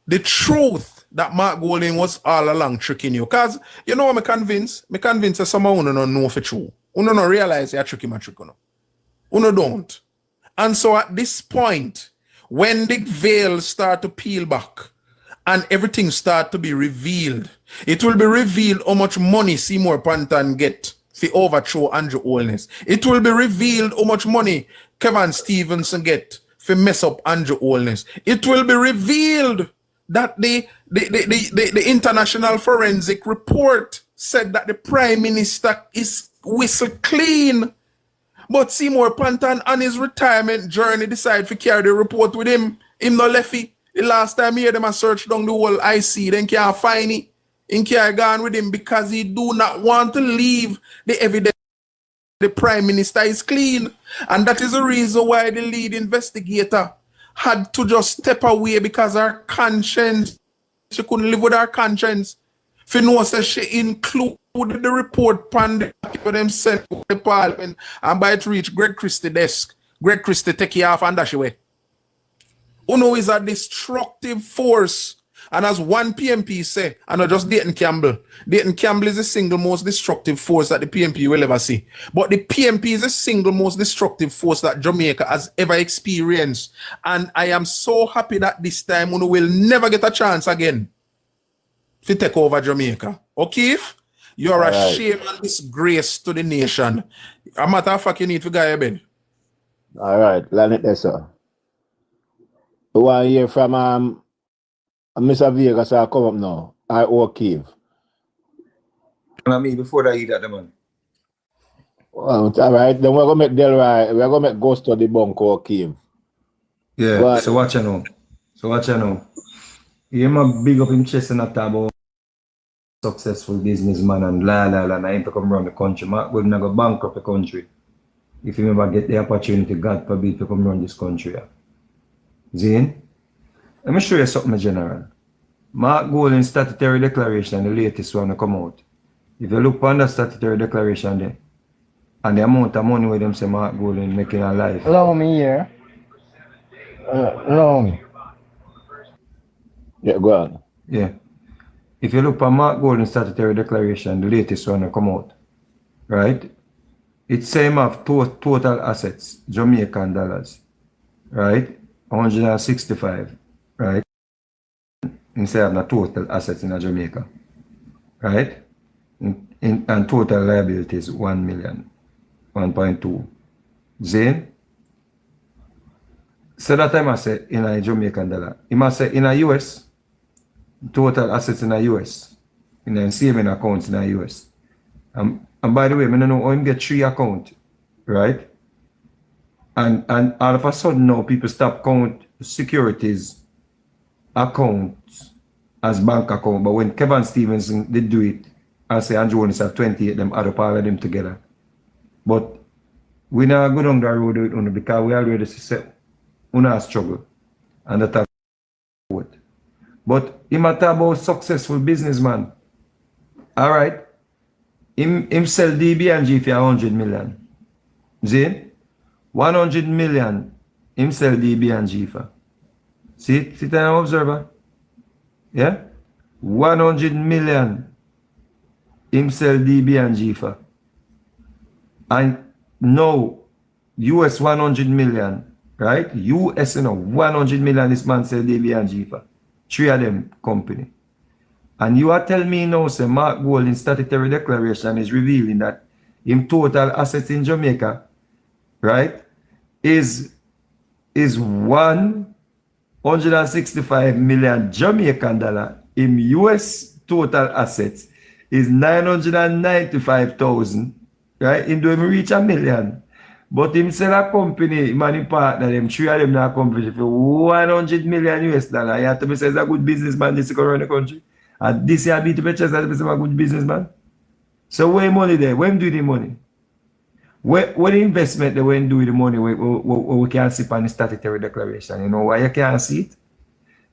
the truth that Mark Golding was all along tricking you. Because, you know, I'm convinced that someone don't know for true. You don't realize you're tricking my trick. You don't. And so at this point, when the veil start to peel back and everything start to be revealed, it will be revealed how much money Seymour Panton get for overthrow Andrew Holness. It will be revealed how much money Kevin Stevenson get for mess up Andrew Holness. It will be revealed that the international forensic report said that the Prime Minister is whistle clean. But Seymour Panton on his retirement journey decided to carry the report with him. Him no lefty. The last time he heard them a search down the whole IC, then can't find it. He carry gone with him because he do not want to leave the evidence. The Prime Minister is clean. And that is the reason why the lead investigator had to just step away because her conscience, she couldn't live with her conscience. If you know, so she included the report pan the people them sent to the parliament and by it reach Greg Christie desk. Greg Christie take you off and dash away. Uno is a destructive force. And as one PMP say, and not just Dayton Campbell. Dayton Campbell is the single most destructive force that the PMP will ever see. But the PMP is the single most destructive force that Jamaica has ever experienced. And I am so happy that this time Uno will never get a chance again to take over Jamaica. Okay? You are a shame and disgrace to the nation. A matter of fact, you need to go your bed. All right, learn it there, sir. We want to hear from Mr. Vegas. I'll come up now. I O'Keefe. And I mean, before that, eat that, man. Well, all right, then we're going to make Delroy, we're going to make Ghost to the bunk O'Keefe. Yeah, but, so watch you know. You ma big up him chest and that about successful businessman and and I ain't to come around the country. Mark would not go bankrupt the country. If you ever get the opportunity, God forbid, to come around this country. Zane, let me show you something, General. Mark Golding's statutory declaration, the latest one to come out. If you look on the statutory declaration there, and the amount of money with them say Mark Golding making a life. Allow me here. Allow me. Yeah, go on. Yeah. If you look at Mark Golding's statutory declaration, the latest one to come out, right? It same of total assets, Jamaican dollars, right? 165, right? Instead of the total assets in Jamaica, right? And total liabilities 1 million, 1.2. Zane? So that time I say in a Jamaican dollar. He must say in a US, total assets in the US, in the saving accounts in the US. And by the way, I don't know how him get 3 accounts, right? And all of a sudden now people stop count securities accounts as bank account. But when Kevin Stevenson did do it, I say Andrew Holness have 28, them add up all of them together. But we now go down the road with it because we already say we struggle. And that's what. But him a talk about successful businessman. All right. Him sell DB&G for 100 million. See? 100 million him sell DB&G for. See an observer? Yeah? 100 million him sell DB&G for. And now US 100 million, right? US 100 million this man sell DB&G for. 3 of them company. And you are telling me now, say Mark Golding's statutory declaration is revealing that him total assets in Jamaica, right, is 165 million Jamaican dollar. In US total assets is 995,000, right? Him do him reach a million. But him sell a company, money partner, them 3 of them na company for 100 million US dollar. You have to be say it's a good businessman this go around the country. And this year beat the chest that is a good businessman. So where money there? When do the money? Where the investment they when do the money we can see on the statutory declaration? You know why you can't see it?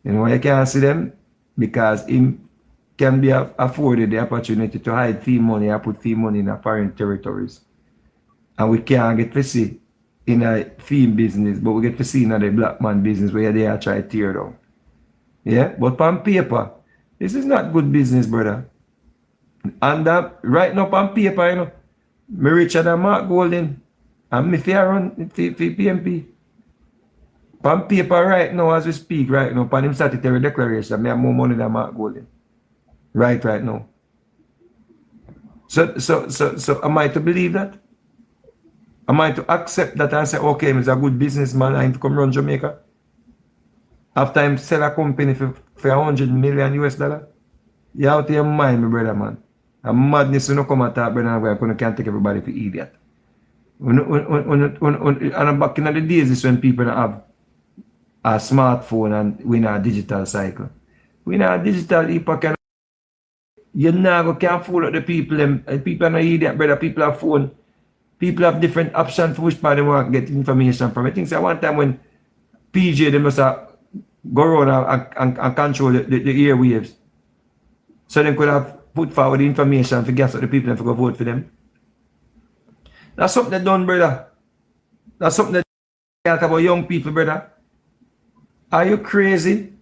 You know why you can't see them? Because him can be afforded the opportunity to hide fee money and put fee money in foreign territories. And we can't get to see in a film business, but we get to see in the black man business where they are trying to tear down. Yeah, but on paper, this is not good business, brother. And right now on paper, you know, me richer than Mark Golden, and me fair run for PMP. On paper right now, as we speak right now, on him statutory declaration, me have more money than Mark Golden. Right now. So am I to believe that? Am I to accept that and say, okay, he's a good businessman and to come run Jamaica? After him sell a company for $100 million US? You out of your mind, my brother, man. A madness when you come and talk, brother, where you can't take everybody for idiot. And back in the days is when people have a smartphone and we in a digital cycle. We in a digital epoch. You never can fool up the people. People are not idiot, brother. People have phone. People have different options for which part they want to get information from. I think so one time when PJ, they must have go around and control the airwaves. So they could have put forward the information for guess what the people and for go vote for them. That's something they done, brother. That's something they talk about young people, brother. Are you crazy?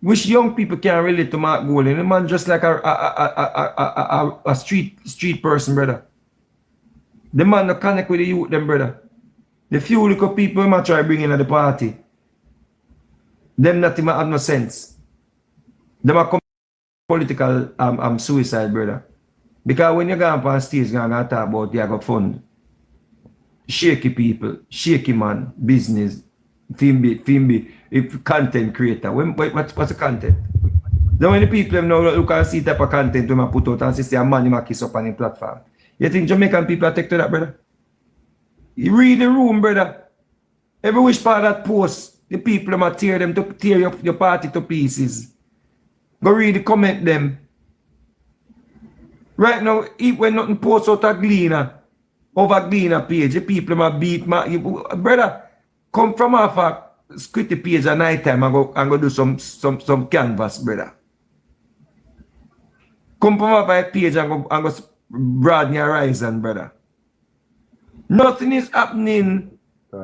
Which young people can relate to Mark Golden? The man just like a street person, brother. The man no connect with the youth, them, brother. The few little people might try bringing at the party. Them not even have no sense. Them are political suicide, brother. Because when you go up on stage, you're going to talk about you got fund. Shaky people, shaky man, business, film if content creator. What's the content? Then when the people know look and see type of content we put out and say a man you kiss up on the platform. You think Jamaican people are take to that, brother? You read the room, brother. Every which part of that post, the people might tear your party to pieces. Go read the comment them. Right now, when nothing post out a Gleaner, over Gleaner page, the people might beat brother, come from off a squitty page at night time and go do some canvas, brother. Come from off a page and go broaden your horizon, brother. Nothing is happening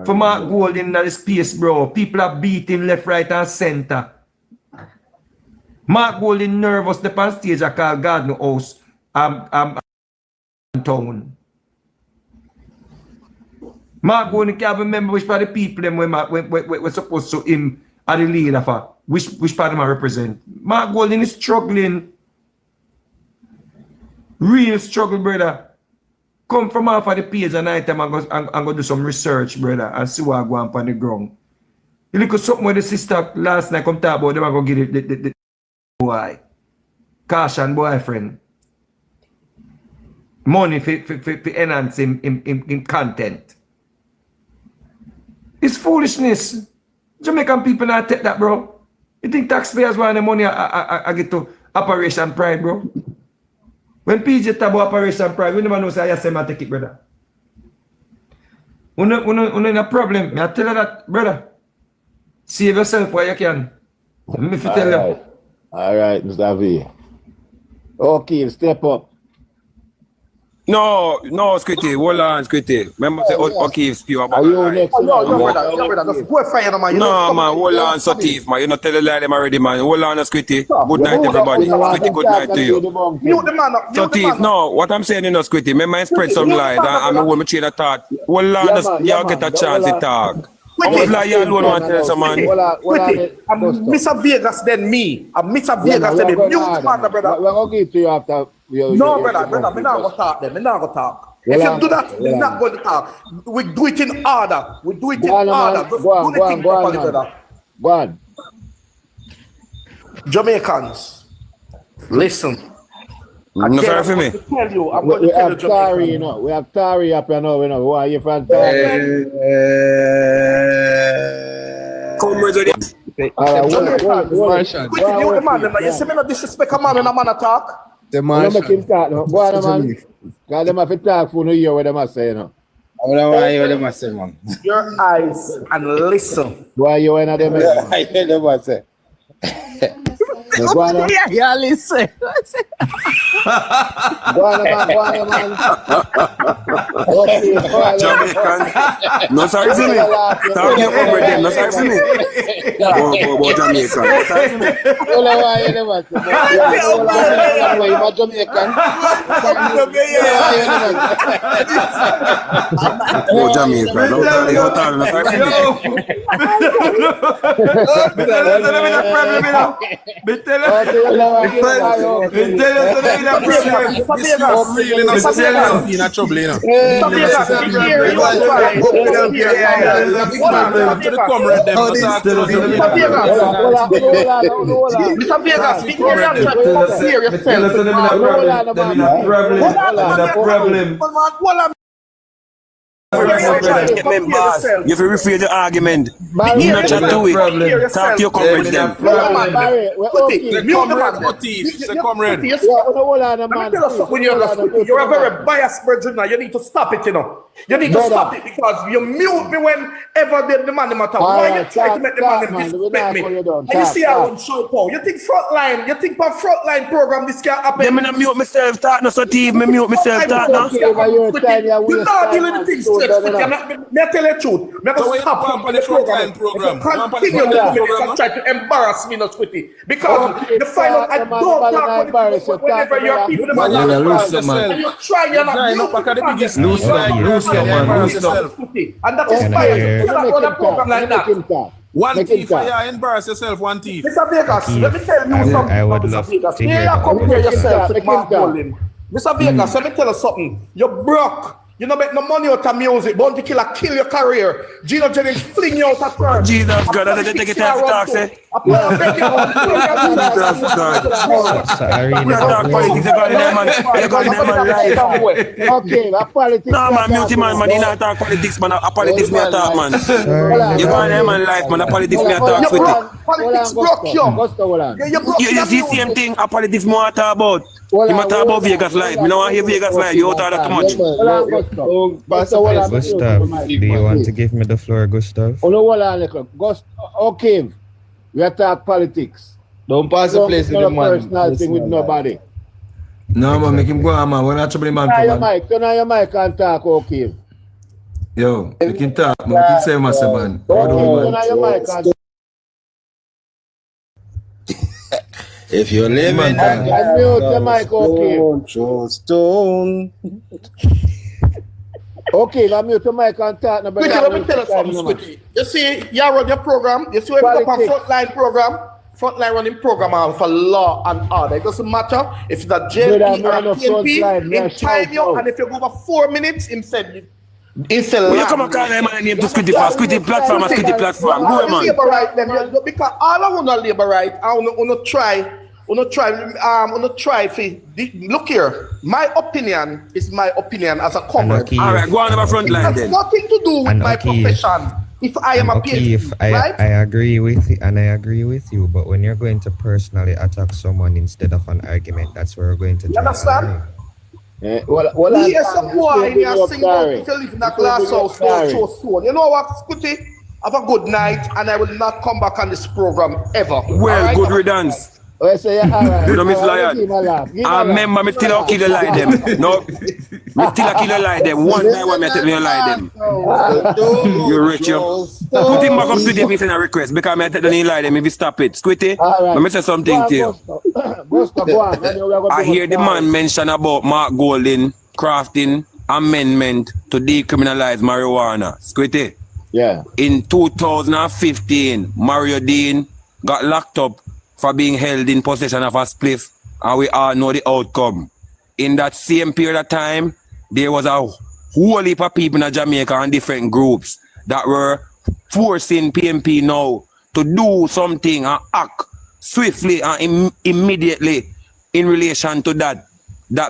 for Mark Golden in the space, bro. People are beating left, right, and center. Mark Golden nervous the on stage I call Garden House town. Mark Golden can't remember which part of the people them we're supposed to him are the leader for. Which part of them represent. Mark Golden is struggling. Real struggle, brother. Come from off of the page and night time and go do some research, brother, and see what I go on the ground. You look at something with the sister last night come talk about them and go get the boy. Caution boyfriend. Money for enhance in content. It's foolishness. Jamaican people not take that, bro. You think taxpayers want the money I get to Operation Pride, bro? When PJ talk about Operation Pride, we never know say I say I take it, brother. When in a problem, I tell you that, brother. Save yourself while you can. Let me tell you. All right, Mr. V. Okay, step up. No, Squitty, hold on, Squitty. Remember, say, okay, spew about you next? Your brother, just go fire, man. No, man, hold on, so thief, man. You not tell the lie them already, man. Hold on, Squitty. Good night, everybody. Squitty, good night to you. Mute the man up. So thief, no, what I'm saying, Squitty, remember I spread some lies, and I will train a thought. Hold on, y'all get a chance to talk. How much lie you alone want to tell some man? I'm Mr. Vegas then me. I'm Mr. Vegas then me. Mute man, brother. We're going to give to you after. No, brother, me not go talk then. Me not go talk. If you do that, we're not going to talk. We do it in order. We do it in order. Just do the thing properly, brother. Go on. Jamaicans, listen. No, sorry for me. I'm going to tell you, Tari, you know. We have Tari up here now, you know. Why are you from Tari? Comrades, Martian. You the man, you see me not disrespect a man when a man attack. The Don't make him Martian. talk, no. Go on, man. Because them have to talk for no year what them are saying, no. I don't know why you them say, man. Your eyes and listen. Why you in them? I hear them say. Go on, Yeah, listen. Go on, man. Okay, Jamaican. No sorry for me. Talk your over them. No sorry for me. Go Jamaican. No sorry for me. Don't know why you never say. Why you Jamaican? Go Jamaican. No sorry for me. You have to rephrase the argument. You not chat to it. Talk to your comrades then. You're a very biased person now. You need to stop it, you know. You need to stop it because you mute me whenever the man matter. Why you try to make the man disrespect me? And you see how I'm show power. You think frontline, you think for frontline program this can happen? Let me not mute myself talk no so team. Me mute myself talk now. You not dealing with things straight. Me tell you the truth. Me go stop on the program. Continue to try to embarrass me not squitty. Because you find out I don't talk whenever you're people and you try you're not and that is bias. You cannot run a program like that. One thief, yeah, embarrass yourself, one thief. Mr. Vegas, let me tell you something. I would love to hear you compare yourself with Mark Golden. Mr. Vegas, let me tell you something. You're broke. You don't make no money out of music. Bounty Killer kill your career. Gino Jennings fling you out of church. Jesus God, I take it time to talk, say. Sorry, okay, politics. No man, mute man, you not talk politics, man. A politics me talk, man. You go on there, man, life, man. A politics me talk, sweetie. Politics broke you. You see same thing. A politics me talk about. You might talk about Vegas life. Me no want hear Vegas life. You out that too much. Gustav, do you want to give me the floor, Gustav? Okay, we are talking politics. Don't pass the place with the man. Personal thing with nobody. No, man, make him go on, man. We're not trouble man. Turn on your mic and talk, okay. Yo, we can talk, man. We can say myself, man. Turn on your mic and If you're living, mute the mic, okay. Stone. Okay, let me mute the mic and talk. Let me tell you something, Squiddy. You see, you run your program. You see, when you come on frontline program, frontline running program for law and order. It doesn't matter if it's a JLP or a PNP. In time you, and if you go over 4 minutes, him said. Will you come and call them and name to Squiddy fast? Squiddy platform and Squiddy platform. Go man. Labor right them, because all I want to labor right, I want to try. Look here, my opinion is my opinion as a comrade. All right, go on the front line then. It has nothing to do with my profession. If I am a PhD, right? I agree with you, and I agree with you. But when you're going to personally attack someone instead of an argument, that's where we're going to. You understand? Yes, some boy in your single, if you live in a glass house, don't throw stone. You know what, Scooty? Have a good night, and I will not come back on this program ever. Well, right? Good riddance. Oh, so yeah, all right. You know, Miss Lion. I remember me still kill the lie them. No, me still kill the lie them. One time when me tell me you lie them. You rich, you. Put him back up to them, me send a request because me tell you lie them if you stop it. Squitty, let me say something to you. I hear the man mention about Mark Golden crafting amendment to decriminalize marijuana. Squitty. Yeah. In 2015, Mario Dean got locked up for being held in possession of a spliff, and we all know the outcome. In that same period of time, there was a whole heap of people in Jamaica and different groups that were forcing PMP now to do something and act swiftly and immediately in relation to that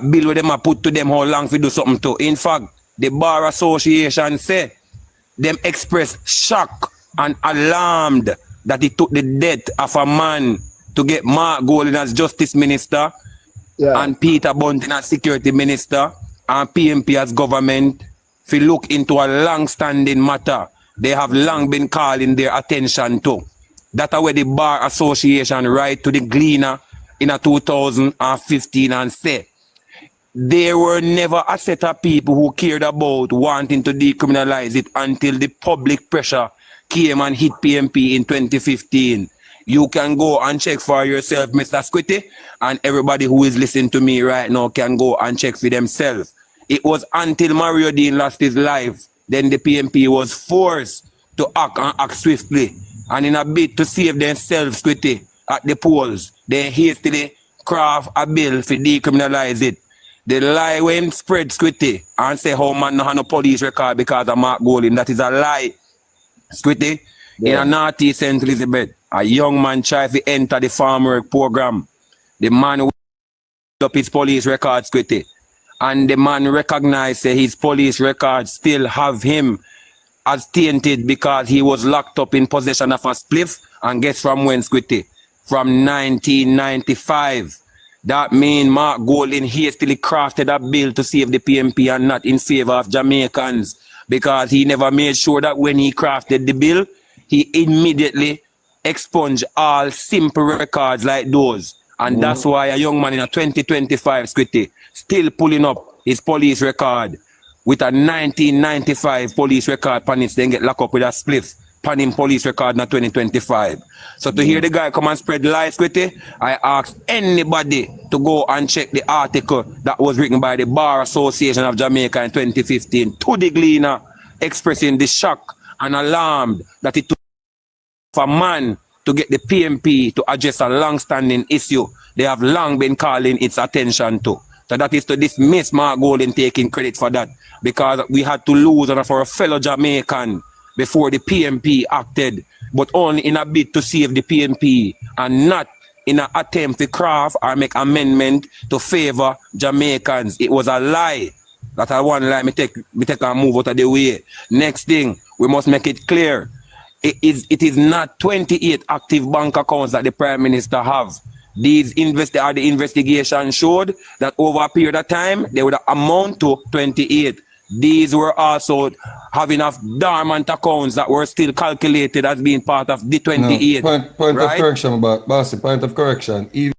bill where them have put to them how long to do something to. In fact, the Bar Association say them expressed shock and alarmed that it took the death of a man to get Mark Golding as Justice Minister and Peter Bunting as Security Minister and PMP as government to look into a long-standing matter they have long been calling their attention to. That's where the Bar Association write to the Gleaner in a 2015 and say, there were never a set of people who cared about wanting to decriminalize it until the public pressure came and hit PMP in 2015. You can go and check for yourself, Mr. Squitty, and everybody who is listening to me right now can go and check for themselves. It was until Mario Dean lost his life, then the PMP was forced to act swiftly. And in a bid to save themselves, Squitty, at the polls, they hastily craft a bill to decriminalize it. The lie when spread, Squitty, and say how man no have no police record because of Mark Golding. That is a lie. Squitty, in a Northeast St. Elizabeth, a young man tried to enter the farm work program. The man up his police record, Squitty, and the man recognized that his police records still have him as tainted because he was locked up in possession of a spliff, and guess from when, Squitty? From 1995. That means Mark Golding hastily crafted a bill to save the PMP and not in favor of Jamaicans, because he never made sure that when he crafted the bill, he immediately expunged all simple records like those. And that's why a young man in a 2025, Squitty, still pulling up his police record with a 1995 police record, Panis, then get locked up with a spliff. Him police record in 2025. So to hear the guy come and spread lies, Squitty, I ask anybody to go and check the article that was written by the Bar Association of Jamaica in 2015 to the Gleaner, expressing the shock and alarm that it took for a man to get the PMP to address a long-standing issue they have long been calling its attention to. So that is to dismiss Mark Golding taking credit for that, because we had to lose on for a fellow Jamaican before the PMP acted, but only in a bid to save the PMP and not in an attempt to craft or make amendment to favor Jamaicans. It was a lie. That I want lie. Me take and move out of the way. Next thing, we must make it clear. It is not 28 active bank accounts that the Prime Minister have. The investigation showed that over a period of time, they would amount to 28. These were also having enough dormant accounts that were still calculated as being part of the 28. No, point right? of correction, Bossy, point of correction. Even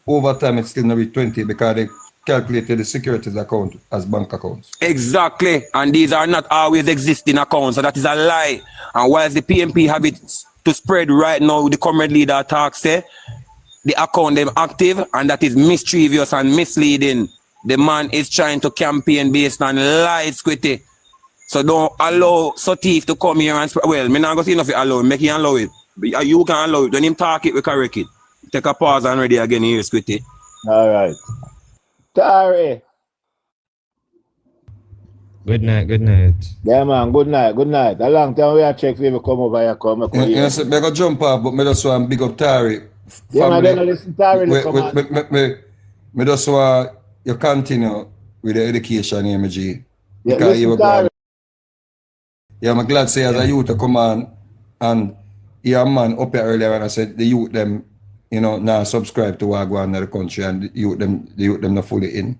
over time, it's still not be 20 because they calculated the securities account as bank accounts. Exactly. And these are not always existing accounts. So that is a lie. And whilst the PMP have it to spread right now, the current leader talks say the account them active, and that is mischievous and misleading. The man is trying to campaign based on lies, Squitty. So don't allow Sotif to come here and well, me not going to see nothing allow him. Make him allow it. You can allow it. When him talk it, we correct it. Take a pause and ready again here, Squitty. All right. Tari. Good night, good night. Yeah, man, good night, good night. A long time we have checked if you come over here, come. Yes, I go jump off, but me just want to big up Tari. Yeah, man, don't listen to Tari. Me just want you continue with the education, MG. Yeah, because you were Tari. Yeah, I'm glad to say as a youth to come on and yeah, man up here earlier and I said the youth them, you know, now subscribe to what go on in the country, and the youth them not fully in.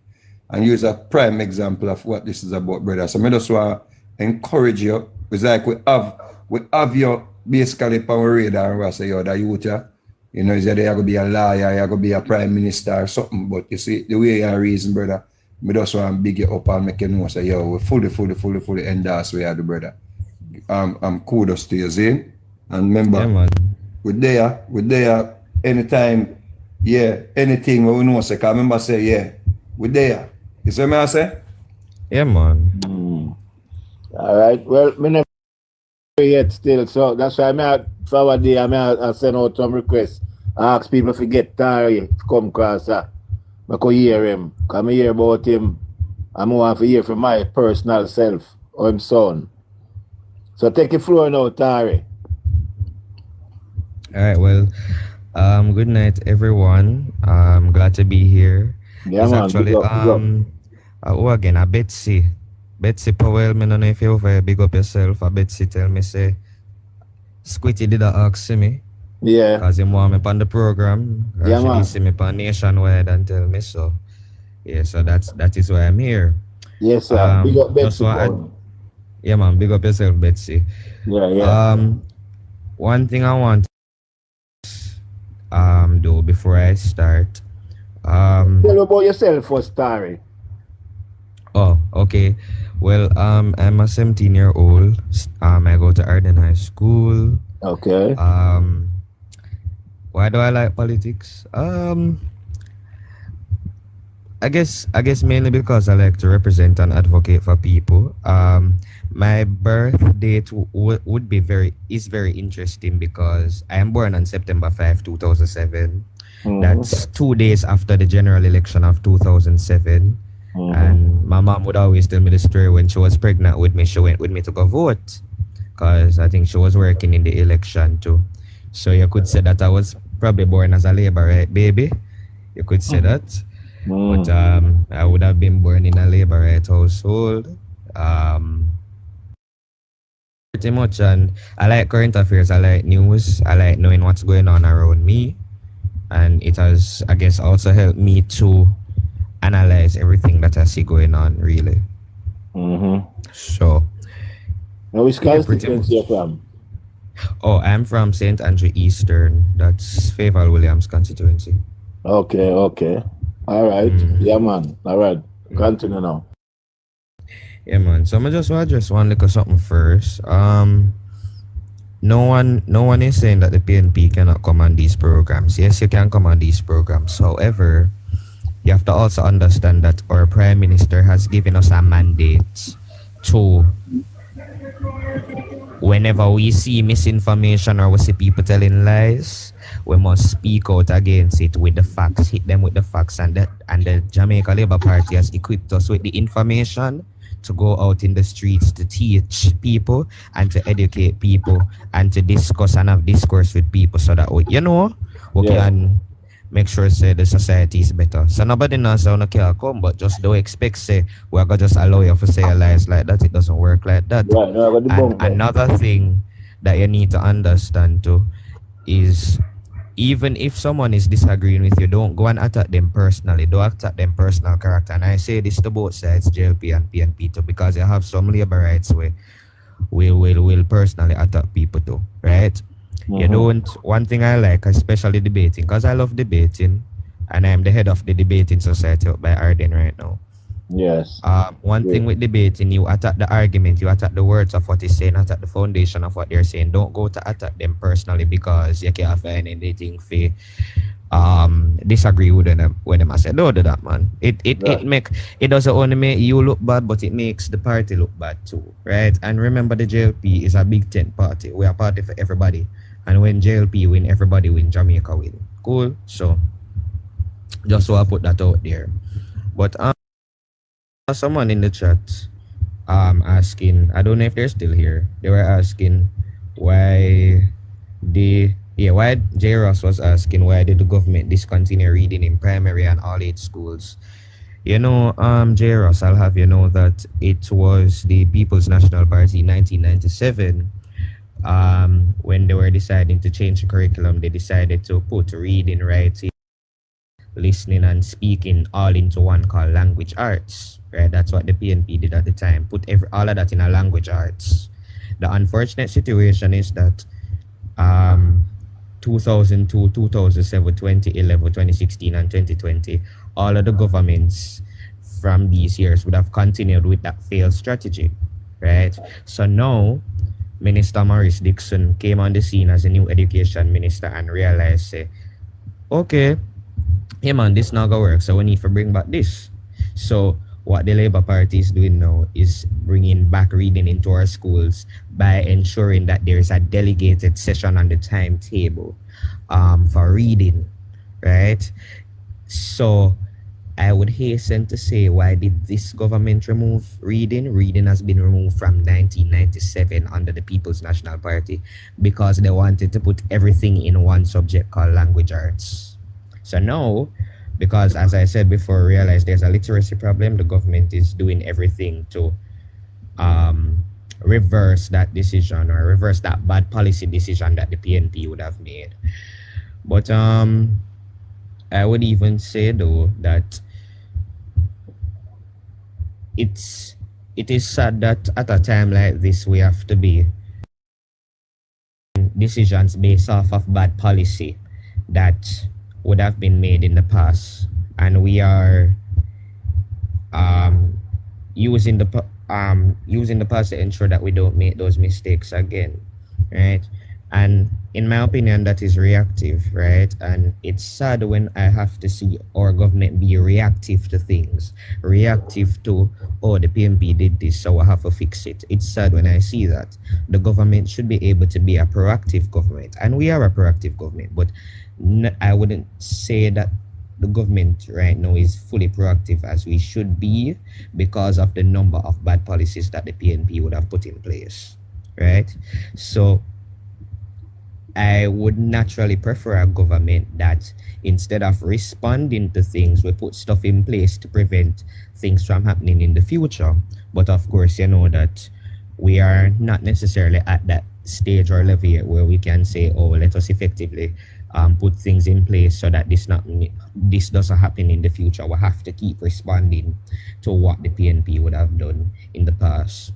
And use a prime example of what this is about, brother. So I just want to encourage you. It's like we have you basically on our radar, and we say, yo, that youth, you know, is that you're going to be a lawyer, you're going to be a prime minister or something. But you see, the way you reason, brother, I just want to big you up and make you know, say, yo, we fully endorse where you do, brother. Kudos to you, see? And remember, yeah, we're there anytime, yeah, anything we know, say, because remember, say, yeah, we're there. You see what I say? Yeah, man. All right. Well, me never yet still, so that's why I forward there. I send out some requests. I ask people to get Tari to come across. I could hear him. Come hear about him. I'm want to hear from my personal self or him son. So take it floor now, Tari. All right. Well, good night, everyone. I'm glad to be here. Yeah, it's man, actually again, Betsy Powell, me don't know if you ever big up yourself. Betsy tell me say Squitty did ask me. Yeah. Because he want me on the program. Yeah, man. He see me on Nationwide and tell me so. Yeah, so that is why I'm here. Yes, sir. Big up Betsy. Yeah, man. Big up yourself, Betsy. Yeah. One thing I want do before I start. Tell me about yourself first, Tari. Oh, okay. Well, I'm a 17-year-old. I go to Arden High School. Okay. Why do I like politics? I guess mainly because I like to represent and advocate for people. My birth date would be very interesting because I am born on September 5, 2007. That's 2 days after the general election of 2007. And my mom would always tell me the story when she was pregnant with me. She went with me to go vote because I think she was working in the election too. So you could say that I was probably born as a labor right baby. You could say that. But I would have been born in a labor right household. Pretty much, and I like current affairs, I like news, I like knowing what's going on around me. And it has, I guess, also helped me to analyze everything that I see going on, really. So, now which constituency you're from? Oh, I'm from St. Andrew Eastern. That's Fayetteville Williams constituency. Okay. All right. Yeah, man. All right. Continue now. Yeah, man. So I just want to address one little something first. No one is saying that the PNP cannot come on these programs. Yes, you can come on these programs. However, you have to also understand that our Prime Minister has given us a mandate to, whenever we see misinformation or we see people telling lies, we must speak out against it with the facts, hit them with the facts. And the Jamaica Labour Party has equipped us with the information to go out in the streets to teach people and to educate people and to discuss and have discourse with people so that we can make sure say the society is better. So nobody knows how to come, but just don't expect say we're gonna just allow you to say lies like that. It doesn't work like that. And another thing that you need to understand too is, even if someone is disagreeing with you, don't go and attack them personally. Don't attack them personal character. And I say this to both sides, JLP and PNP too, because you have some labor rights where we will personally attack people too, right? You don't. One thing I like, especially debating, because I love debating, and I'm the head of the debating society up by Arden right now. Yes. One thing with debating, you attack the argument, you attack the words of what he's saying, attack the foundation of what they're saying. Don't go to attack them personally because you can't find anything for disagree with them. I said, don't do that, man. It doesn't only make you look bad, but it makes the party look bad too, right? And remember, the JLP is a big tent party. We are a party for everybody. And when JLP win, everybody win, Jamaica win. Cool? So, just so I put that out there. But someone in the chat asking, I don't know if they're still here, they were asking why J. Ross was asking why did the government discontinue reading in primary and all 8 schools. J. Ross, I'll have you know that it was the People's National Party in 1997 when they were deciding to change the curriculum. They decided to put reading, writing, listening and speaking all into one called language arts, right? That's what the PNP did at the time, put all of that in a language arts. The unfortunate situation is that 2002, 2007, 2011, 2016 and 2020, all of the governments from these years would have continued with that failed strategy, right? So now Minister Maurice Dixon came on the scene as a new education minister and realized, say, okay, hey man, this not gonna work, so we need to bring back this. So what the Labour Party is doing now is bringing back reading into our schools by ensuring that there is a delegated session on the timetable for reading, right? So I would hasten to say, why did this government remove reading? Reading has been removed from 1997 under the People's National Party because they wanted to put everything in one subject called language arts. So now, because as I said before, realize there's a literacy problem, the government is doing everything to reverse that decision or reverse that bad policy decision that the PNP would have made. But I would even say though that it is sad that at a time like this we have to be decisions based off of bad policy that would have been made in the past, and we are using the past to ensure that we don't make those mistakes again, right? And in my opinion, that is reactive, right? And it's sad when I have to see our government be reactive to things, reactive to, oh, the PMP did this, so I have to fix it. It's sad when I see that. The government should be able to be a proactive government, and we are a proactive government, but I wouldn't say that the government right now is fully proactive as we should be because of the number of bad policies that the PNP would have put in place, right? So I would naturally prefer a government that instead of responding to things, we put stuff in place to prevent things from happening in the future. But of course, you know that we are not necessarily at that stage or level yet where we can say, oh, let us effectively put things in place so that this doesn't happen in the future. We have to keep responding to what the PNP would have done in the past.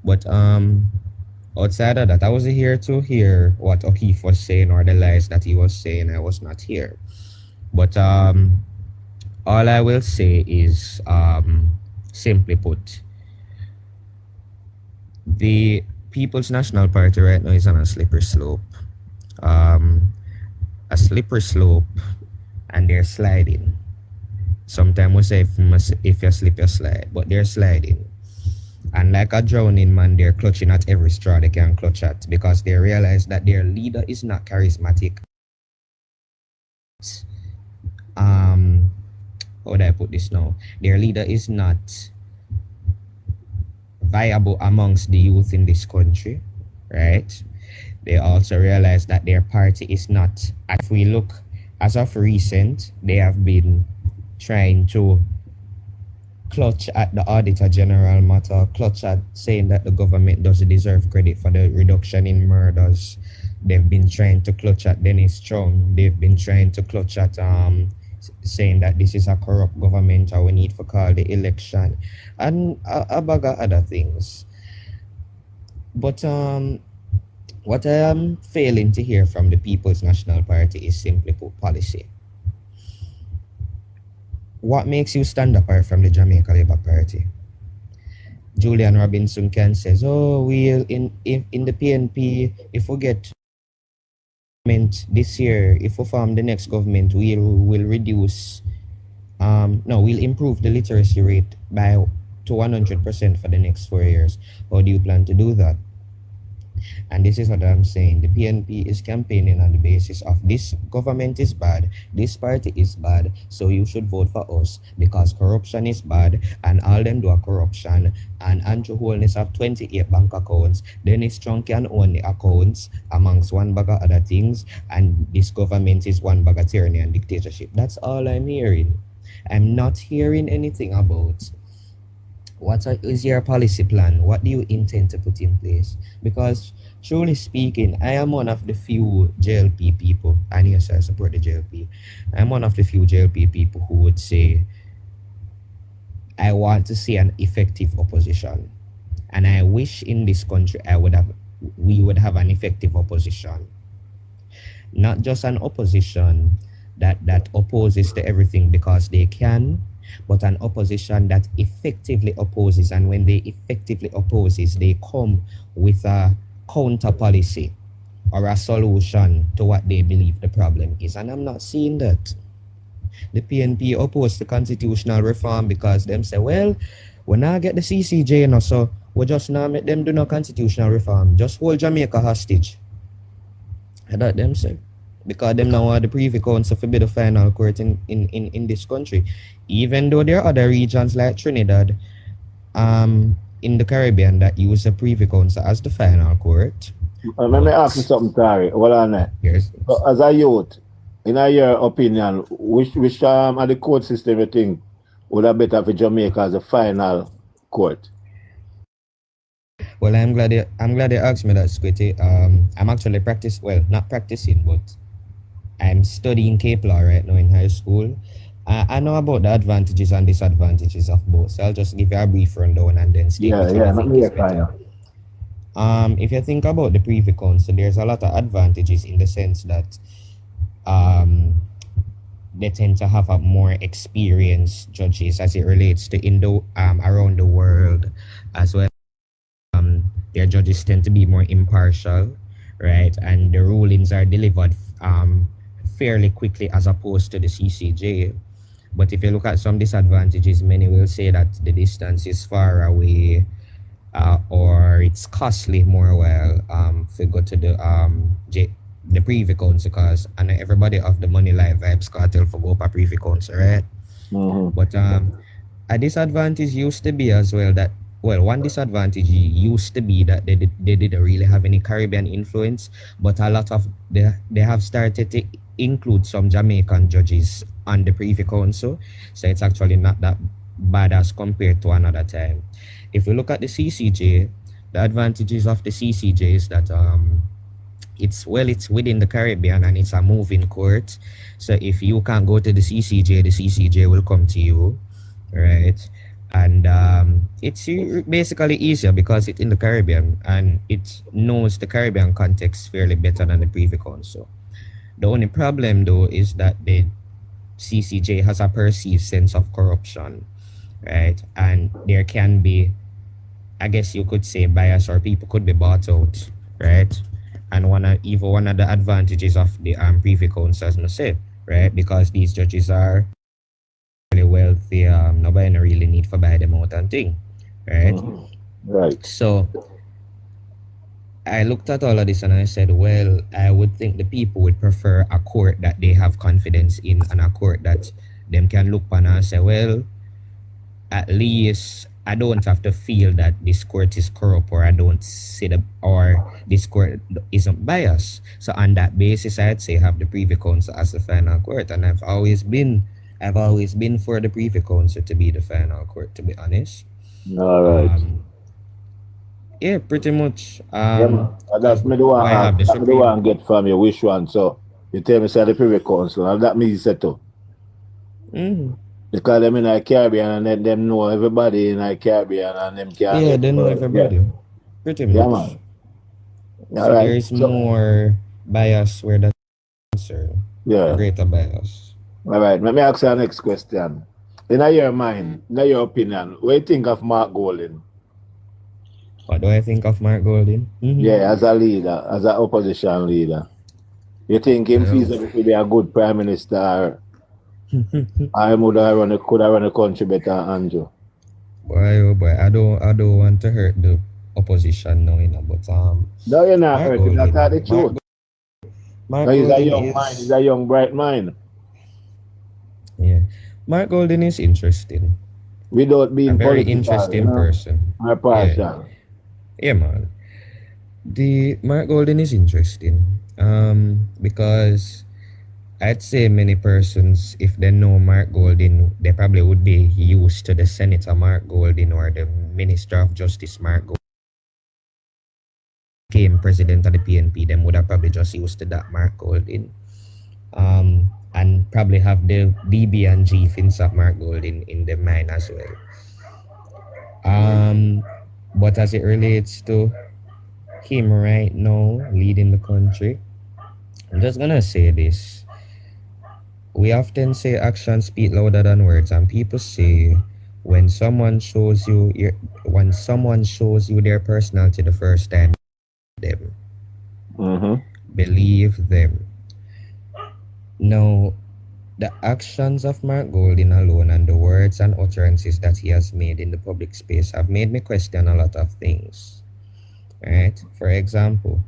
But outside of that, I wasn't here to hear what O'Keefe was saying or the lies that he was saying. I was not here. But all I will say is, simply put, the People's National Party right now is on a slippery slope. A slippery slope, and they're sliding. Sometimes we say if you slip, you slide, but they're sliding. And like a drowning man, they're clutching at every straw they can clutch at because they realize that their leader is not charismatic. How do I put this now? Their leader is not viable amongst the youth in this country, right? They also realize that their party is not, if we look as of recent, they have been trying to clutch at the Auditor General matter, clutch at saying that the government doesn't deserve credit for the reduction in murders. They've been trying to clutch at Dennis Chung. They've been trying to clutch at saying that this is a corrupt government or we need to call the election and a bag of other things. But what I am failing to hear from the People's National Party is simply put policy. What makes you stand apart from the Jamaica Labour Party? Julian Robinson can says, oh, we'll in the PNP, if we get government this year, if we form the next government, we'll reduce, we'll improve the literacy rate to 100% for the next 4 years. How do you plan to do that? And this is what I'm saying. The PNP is campaigning on the basis of this government is bad, this party is bad, so you should vote for us because corruption is bad and all them do a corruption. And Andrew Holness have 28 bank accounts. Dennis Trump can own the accounts amongst one bag of other things. And this government is one bag of tyranny and dictatorship. That's all I'm hearing. I'm not hearing anything about what is your policy plan? What do you intend to put in place? Because truly speaking, I am one of the few JLP people, and yes, I support the JLP. I'm one of the few JLP people who would say, I want to see an effective opposition. And I wish in this country we would have an effective opposition. Not just an opposition that opposes to everything because they can, but an opposition that effectively opposes, and when they effectively opposes, they come with a counter policy or a solution to what they believe the problem is. And I'm not seeing that. The PNP oppose the constitutional reform because them say, well, we now get the CCJ now, so we just now make them do no constitutional reform. Just hold Jamaica hostage. That them say. Because them now are the Privy Council for be the final court in this country. Even though there are other regions like Trinidad in the Caribbean that use the Privy Council as the final court. Let me ask you something, Tari. Hold on there. Yes. So as a youth, in your opinion, which of the court system you think would have better for Jamaica as a final court? Well, I'm glad you asked me that, Squitty. I'm actually not practicing, but I'm studying Cape Law right now in high school. I know about the advantages and disadvantages of both, so I'll just give you a brief rundown and then state which one I think is better. If you think about the Privy Council, there's a lot of advantages in the sense that they tend to have a more experienced judges as it relates to around the world as well. Their judges tend to be more impartial, right? And the rulings are delivered fairly quickly as opposed to the CCJ. But if you look at some disadvantages, many will say that the distance is far away, or it's costly more while to go to the Privy Council, because I know everybody of the money like vibes cartel for go up a Privy Council, right? But a disadvantage used to be as well that, well, one disadvantage used to be that they didn't really have any Caribbean influence, but a lot of they have started to include some Jamaican judges on the Privy Council, so it's actually not that bad as compared to another time. If we look at the CCJ, the advantages of the CCJ is that it's within the Caribbean and it's a moving court. So if you can't go to the CCJ will come to you, right? And it's basically easier because it's in the Caribbean and it knows the Caribbean context fairly better than the Privy Council. The only problem though is that the CCJ has a perceived sense of corruption, right? And there can be, I guess you could say, bias, or people could be bought out, right? And one of the advantages of the Privy Council, as I say, right? Because these judges are really wealthy, nobody really need for buy them out and thing, right? Right. So I looked at all of this and I said, well, I would think the people would prefer a court that they have confidence in and a court that them can look on and say, well, at least I don't have to feel that this court is corrupt, or I don't see or this court isn't biased. So on that basis, I'd say have the Privy Council as the final court, and I've always been for the Privy Council to be the final court, to be honest. All right. Yeah, pretty much. That's me the one get from you which one. So you tell me say the Privy Council, and that means you too. Because them in the Caribbean and then them know everybody in the Caribbean and them can. Yeah, they know everybody. Yeah. Pretty much. Yeah, man. So there is more bias where that's concerned. Yeah. Greater bias. All right. Let me ask you the next question. In your mind, in your opinion, what do you think of Mark Golding? What do I think of Mark Golding? Yeah, as a leader, as an opposition leader. You think him feasible to be a good prime minister? I could have run the country better than Andrew. Boy, I don't want to hurt the opposition now, but no, you're not hurting. That's not the truth. He's a young mind. He's a young, bright mind. Yeah, Mark Golding is interesting. Without being a very interesting person. Yeah, man. The Mark Golding is interesting. Because I'd say many persons, if they know Mark Golding, they probably would be used to the Senator Mark Golding or the Minister of Justice Mark Golding. Became president of the PNP, them would have probably just used to that Mark Golding. And probably have the DB and G fins of Mark Golding in their mind as well. But as it relates to him right now leading the country, I'm just gonna say this. We often say actions speak louder than words, and people say when someone shows you their personality the first time, believe them. Now, the actions of Mark Golding alone and the words and utterances that he has made in the public space have made me question a lot of things. Right? For example,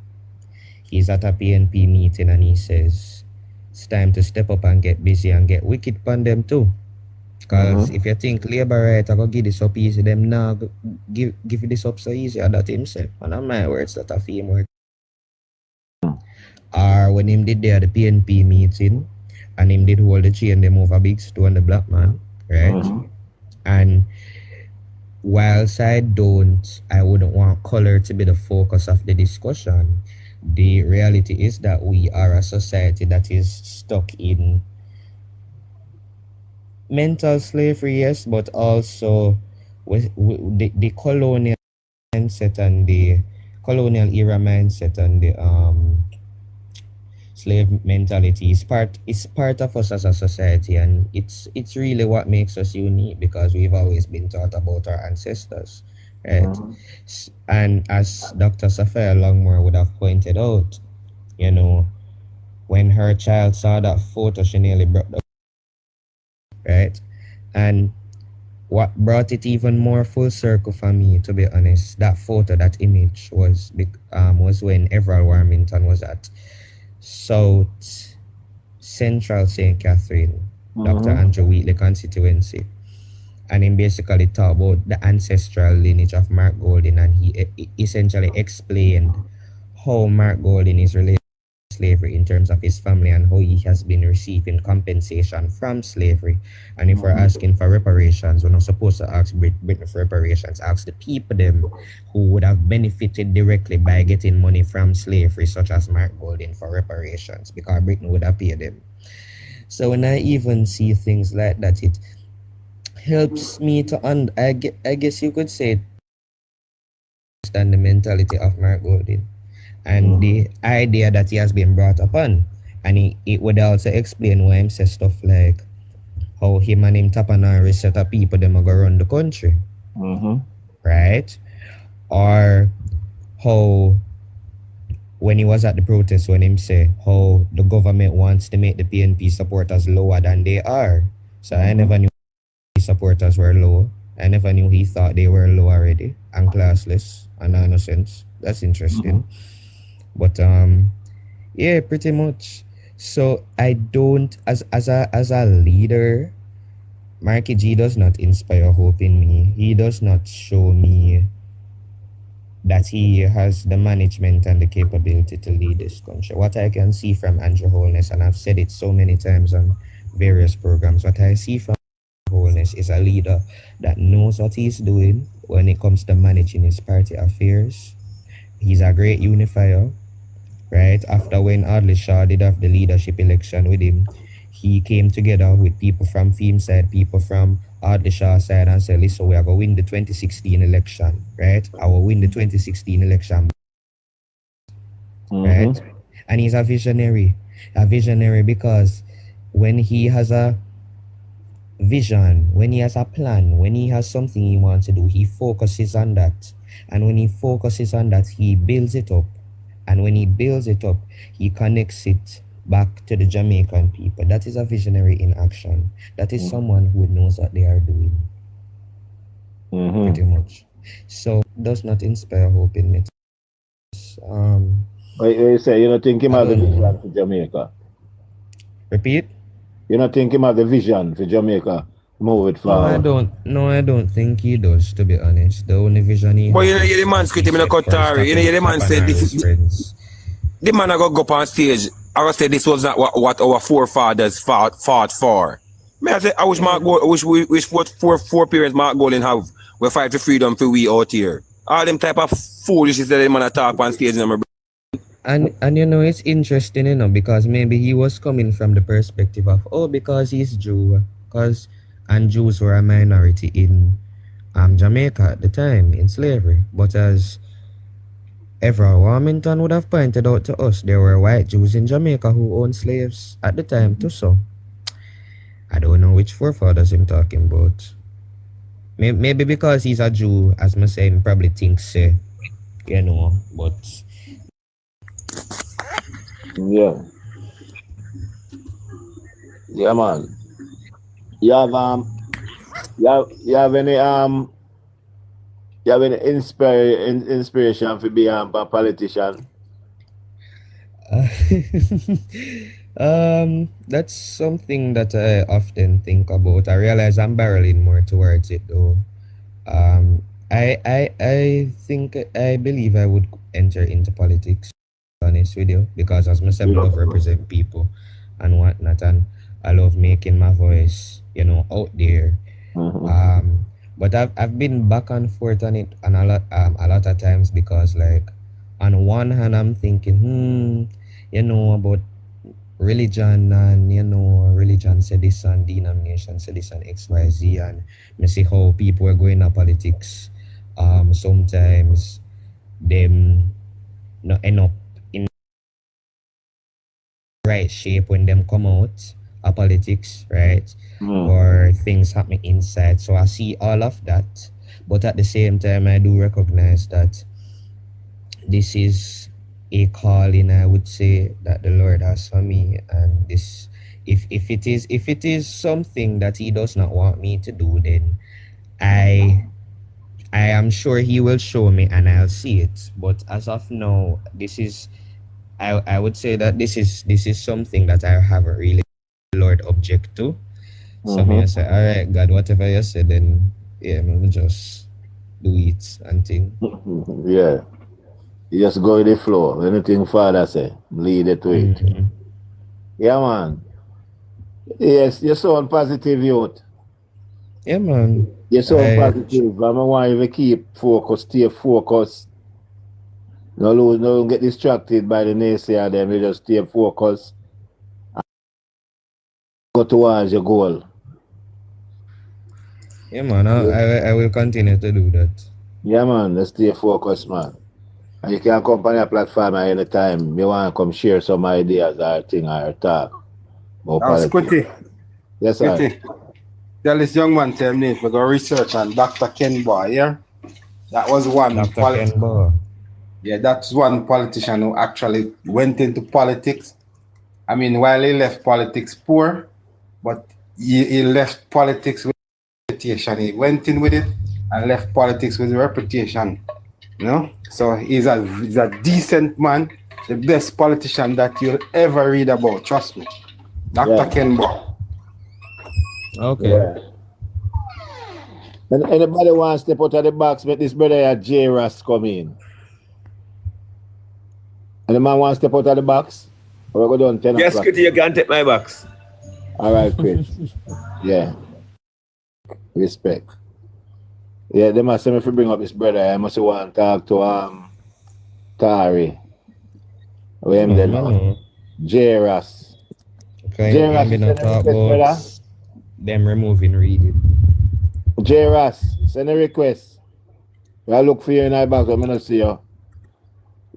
he's at a PNP meeting and he says, it's time to step up and get busy and get wicked upon them too. Because if you think labor right, I go give this up easy, them now give this up so easy, that himself. And on my words, that a fame work. Or when him did there at the PNP meeting, and him did hold the chain, them over big stone, the black man, right? And whilst I wouldn't want color to be the focus of the discussion, the reality is that we are a society that is stuck in mental slavery, yes, but also with the colonial mindset and the colonial era mindset and the slave mentality is part of us as a society, and it's really what makes us unique because we've always been taught about our ancestors, right? And as Dr. Sophia Longmore would have pointed out, you know, when her child saw that photo, she nearly broke the right. And what brought it even more full circle for me, to be honest, that photo, that image was when Everall Warmington was at South Central St. Catherine, Dr. Andrew Wheatley constituency. And he basically talked about the ancestral lineage of Mark Golding, and he essentially explained how Mark Golding is related to slavery in terms of his family and how he has been receiving compensation from slavery. And if we're asking for reparations, we're not supposed to ask Britain for reparations, ask the people them who would have benefited directly by getting money from slavery, such as Mark Golding, for reparations, because Britain would have paid them. So when I even see things like that, it helps me to I guess you could say, understand the mentality of Mark Golding and the idea that he has been brought upon. And it would also explain why him say stuff like how him and him Tapanari set up people them go run the country. Right? Or how when he was at the protest, when him say how the government wants to make the PNP supporters lower than they are. So I never knew supporters were low. I never knew he thought they were low already and classless and innocent. That's interesting. But yeah, pretty much. So I don't as a leader, Marky G does not inspire hope in me. He does not show me that he has the management and the capability to lead this country. What I can see from Andrew Holness, and I've said it so many times on various programs, what I see from Holness is a leader that knows what he's doing when it comes to managing his party affairs. He's a great unifier, right? After when Audley Shaw did have the leadership election with him, he came together with people from Theme side, people from Audley Shaw side, and said, listen, we are going to win the 2016 election, right? I will win the 2016 election, right? And he's a visionary because when he has a vision, when he has a plan, when he has something he wants to do, he focuses on that. And when he focuses on that, he builds it up. And when he builds it up, he connects it back to the Jamaican people. That is a visionary in action. That is someone who knows what they are doing. Pretty much. So does not inspire hope in me. You say you don't think him have the vision for Jamaica? Repeat? You don't think him have the vision for Jamaica? Move it forward. No, I don't think he does, to be honest. The only vision he has. But you know, the man script him in a Qatari. You know, the man said this. The man I go up on stage. I say this was not what our forefathers fought for. I say I wish four parents Mark Golding have. We fight for freedom for we out here. All them type of foolishness that the man talk on stage. And you know, it's interesting, you know, because maybe he was coming from the perspective of, because he's Jew, and Jews were a minority in Jamaica at the time in slavery. But as Everall Warmington would have pointed out to us, there were white Jews in Jamaica who owned slaves at the time too. So I don't know which forefathers I'm talking about. Maybe because he's a Jew, as I say, he probably thinks, you know, but yeah, man. You have any inspiration for being a politician? That's something that I often think about. I realize I'm barreling more towards it though. I think I believe I would enter into politics, to be honest with you, because as myself I love represent people and whatnot, and I love making my voice, you know, out there. But I've been back and forth on it and a lot of times because like on one hand I'm thinking, about religion and religion said this and denomination said this and XYZ and me see how people are going to politics. Sometimes them not end up in the right shape when them come out of politics, right? Or things happening inside. So I see all of that. But at the same time I do recognize that this is a calling, I would say, that the Lord has for me, and this if it is something that he does not want me to do, then I am sure he will show me and I'll see it. But as of now, this is I would say that this is something that I haven't really Lord object to. So me I say, all right, God, whatever you said, then yeah, me just do it and thing. Yeah. You just go with the flow. Anything Father say, lead it to it. Yeah, man. Yes, you're so positive, youth. Yeah, man. You're so positive. I want you to keep focused, stay focused. No lose, no get distracted by the naysayer. Them you just stay focused. Go towards your goal. Yeah, man. I will continue to do that. Yeah, man. Let's stay focused, man. And you can come on your platform at any time. You want to come share some ideas or thing or talk about politics. Scotty. Yes, sir. Scotty. Tell this young man tell me if we go research on Dr. Ken Boy, yeah? That was one Ken Boy. Yeah, that's one politician who actually went into politics. I mean, while he left politics poor, but he left politics with reputation. He went in with it and left politics with reputation. You know? So he's a decent man, the best politician that you'll ever read about, trust me. Dr. Ken Boy. Okay. Yeah. And anybody want to step out of the box, make this brother here, J. Ross, come in. And the man want to step out of the box? Or we go down 10 yes, o'clock? Chris, you can take my box. All right, Chris. Yeah. Respect. Yeah, they must say me if you bring up this brother, I must want to talk to Tari. Where him there now? J. Ross. Okay, J. Ross, been send a talk request, brother. about them removing reading. J. Ross, send a request. I look for you in my box, I'm going to see you.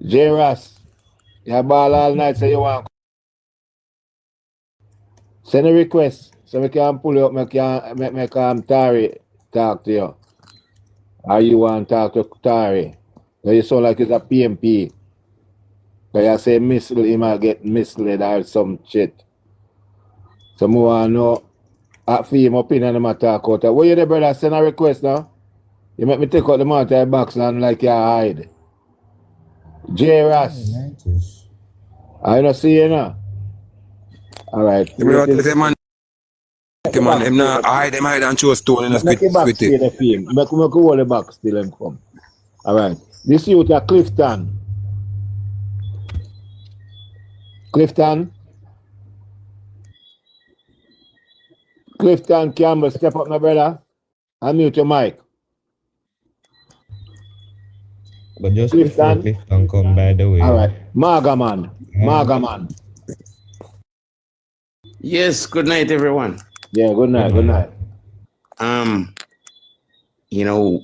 J. Ross, you ball all night, say you want. Send a request so we can pull you up, make Tari talk to you. Or you want to talk to Tari. So you sound like it's a PMP. So you say mislead, he might get misled or some shit. So I want to know for him opinion of my talk out. What you there, brother? Send a request now. You make me take out the mountain box and like you hide. J. Ross. I don't see you now. All right. Man, him not hide them hide and show stone in the Make the box stay the film. Make hold the box till him come. All right. This youth are Clifton. Clifton Campbell, step up, my brother. Unmute your mic. But just before Clifton come, by the way. All right. Margaman. Margaman. Yes, good night, everyone. Yeah, good night, good night. You know,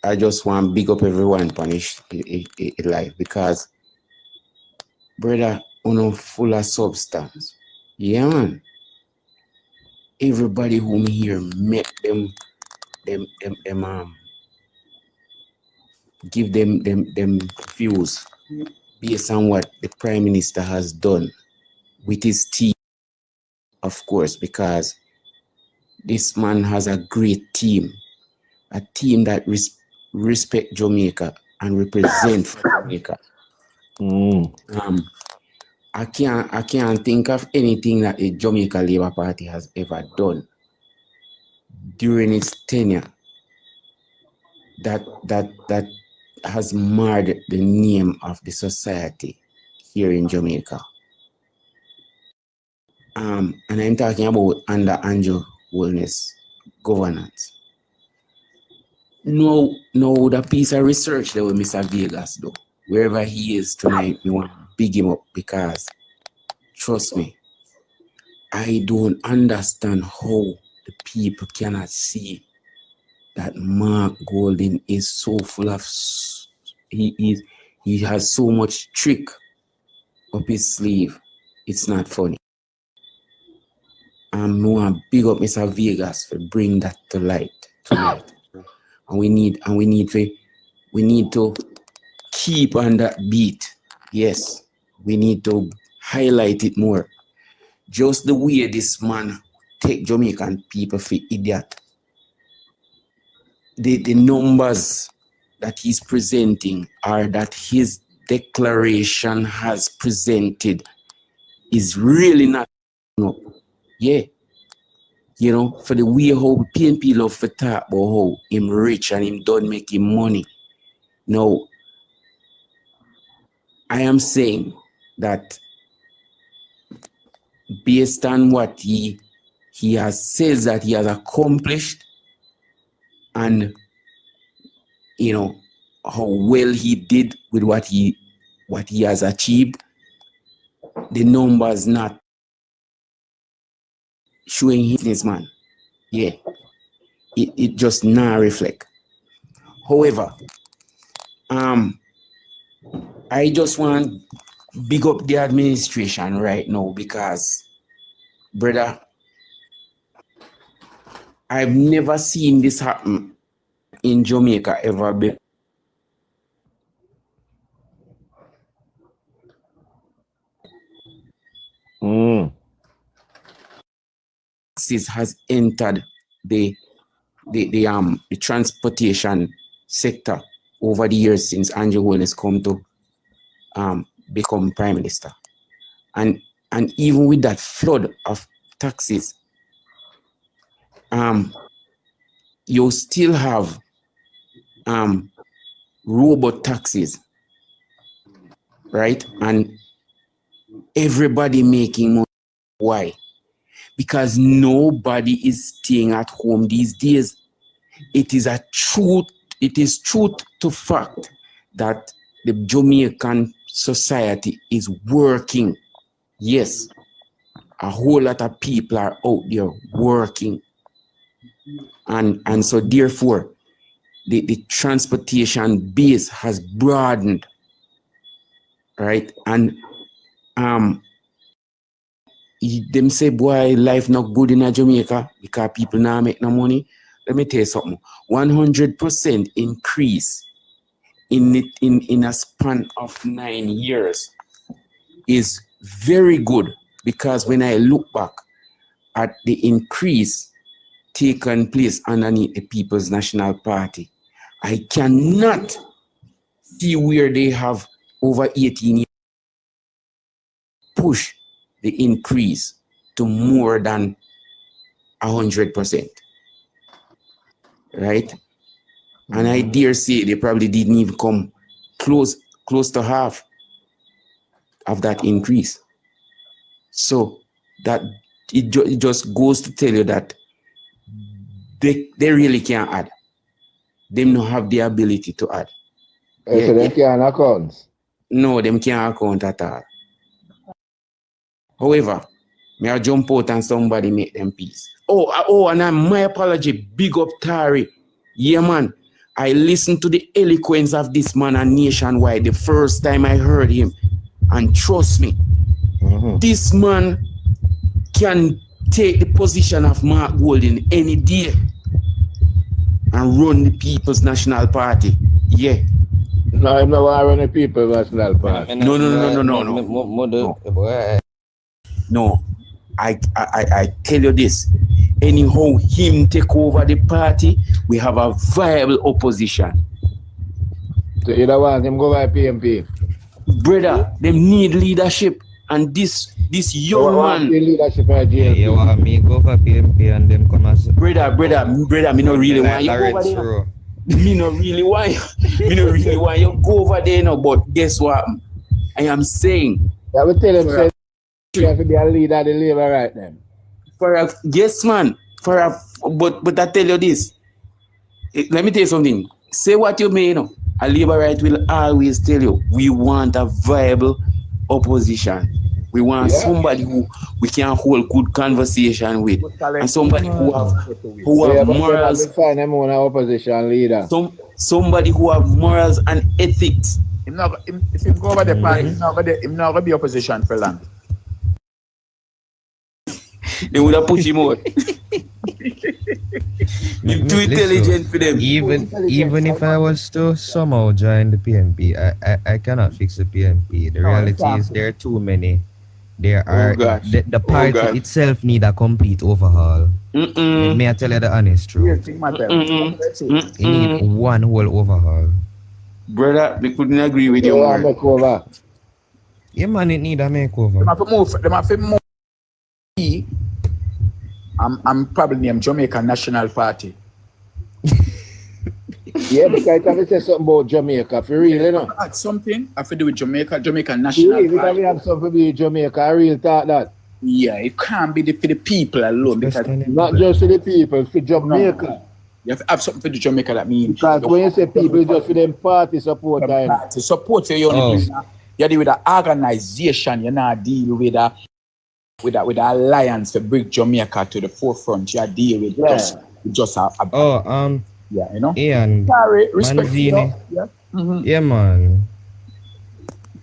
I just want to big up everyone punish life because brother, full of substance. Yeah, man. Everybody whom here met them give them views based on what the Prime Minister has done with his team, of course, because this man has a great team, a team that respect Jamaica and represent Jamaica. I can't think of anything that the Jamaica Labour Party has ever done during its tenure that has marred the name of the society here in Jamaica. And I'm talking about under Andrew Holness governance. No, that piece of research there with Mr. Vegas though. Wherever he is tonight, we want to big him up because trust me, I don't understand how the people cannot see that Mark Golding is so full of he has so much trick up his sleeve. It's not funny. I want to big up Mr. Vegas for bring that to light tonight. And we need to keep on that beat. Yes, we need to highlight it more. Just the way this man take Jamaican people for idiot. The numbers that he's presenting are that his declaration has presented is really not up. Yeah. You know, for the way how PNP love to talk about how him rich and him done making money. Now, I am saying that based on what he has says that he has accomplished and you know how well he did with what he has achieved, the numbers not showing his man. Yeah. It just not reflect. However, I just want to big up the administration right now because, brother, I've never seen this happen in Jamaica ever before. Taxes has entered the transportation sector over the years since Andrew Holness come to become Prime Minister. And even with that flood of taxes, you still have robot taxes, right? And everybody making money. Why? Because nobody is staying at home these days. It is truth to fact that the Jamaican society is working. Yes, a whole lot of people are out there working. And so therefore, the transportation base has broadened, right? And them say, boy, life not good in Jamaica because people now make no money. Let me tell you something. 100% increase in a span of 9 years is very good because when I look back at the increase taken place underneath the People's National Party, I cannot see where they have over 18 years push the increase to more than 100%, right? And I dare say they probably didn't even come close to half of that increase. So that it just goes to tell you that they really can't add. They don't have the ability to add. So they can't account? No, them can't account at all. However, may I jump out and somebody make them peace. Oh, and my apology, big up Tari. Yeah, man. I listened to the eloquence of this man and nationwide the first time I heard him. And trust me, this man can take the position of Mark Golding any day and run the People's National Party. Yeah. No, I'm not running the People's National Party. No. No, I tell you this. Anyhow, him take over the party, we have a viable opposition. So you don't want him go by PMP? Brother, they need leadership. And this young man. Leadership by JLP. You want me go for PMP and them come as brother, me no really want you go over there. Me no really want you go over there now, but guess what? I am saying. I will tell him you have to be a leader of the Labour right then. Yes, man. But I tell you this. Let me tell you something. Say what you may, a labor right will always tell you, we want a viable opposition. We want somebody who we can hold good conversation with, and somebody who have morals. Find them on our opposition leader. Somebody who have morals and ethics. If him go over the party, him not gonna be opposition for long. They would have pushed him out. You're too intelligent for them. Even if I was to somehow join the PNP, I cannot fix the PNP. The reality is there are too many. There are the party itself need a complete overhaul. May I tell you the honest truth? It need one whole overhaul. Brother, we couldn't agree with you more. Makeover. Yeah, man, it need a makeover. Them have to move. I'm probably named Jamaican National Party. Yeah, because I can say something about Jamaica. For real, you know. Add something I have to do with Jamaican National Party. We have something to do with Jamaica. I really thought that. Yeah, it can't be for the people alone. Because not just for the people, for Jamaica. No. You have to have something for the Jamaica that means. Because when you say people, just for them party support. Party support, so you only you deal with an organization. You not deal with a alliance to bring Jamaica to the forefront. You deal with just a yeah, you know. Ian, sorry, respect. Yeah, man.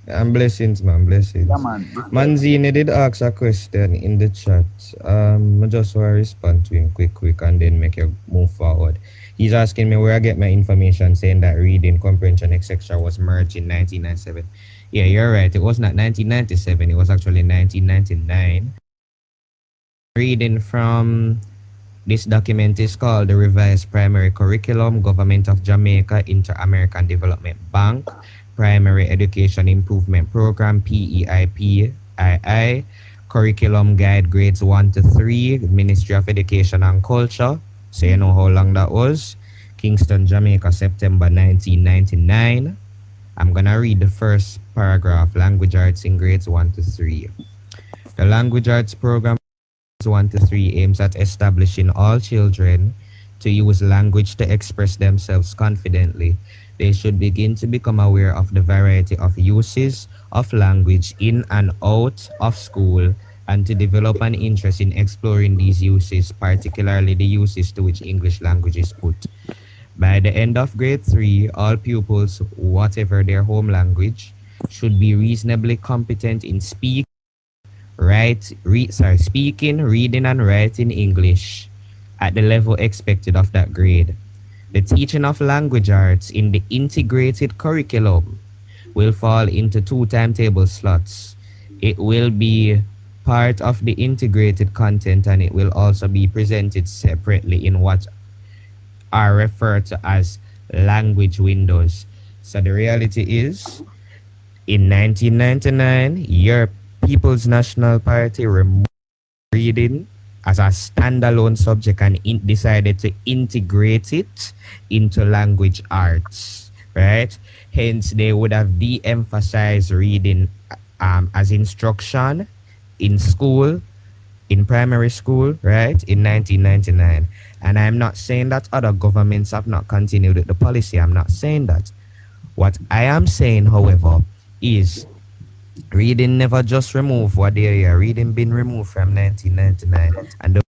And blessings, man. Blessings. Yeah, man. Manzini did ask a question in the chat. I just want to respond to him quick, and then make you move forward. He's asking me where I get my information saying that reading, comprehension, etc. was merged in 1997. Yeah, you're right. It was not 1997. It was actually 1999. Reading from this document is called the Revised Primary Curriculum, Government of Jamaica, Inter-American Development Bank, Primary Education Improvement Program, PEIP, Curriculum Guide Grades 1 to 3, Ministry of Education and Culture. So you know how long that was. Kingston, Jamaica, September 1999. I'm going to read the first paragraph, Language Arts in Grades 1 to 3. The Language Arts Program 1 to 3 aims at establishing all children to use language to express themselves confidently. They should begin to become aware of the variety of uses of language in and out of school, and to develop an interest in exploring these uses, particularly the uses to which English language is put. By the end of grade 3, all pupils, whatever their home language, should be reasonably competent in speaking, reading, and writing English at the level expected of that grade. The teaching of language arts in the integrated curriculum will fall into 2 timetable slots. It will be part of the integrated content, and it will also be presented separately in what are referred to as language windows. So the reality is, in 1999, your People's National Party removed reading as a standalone subject and decided to integrate it into language arts, right? Hence, they would have de-emphasized reading as instruction in school, in primary school, right, in 1999. And I'm not saying that other governments have not continued with the policy. I'm not saying that. What I am saying, however, is reading never just removed what they are. Reading been removed from 1999. And the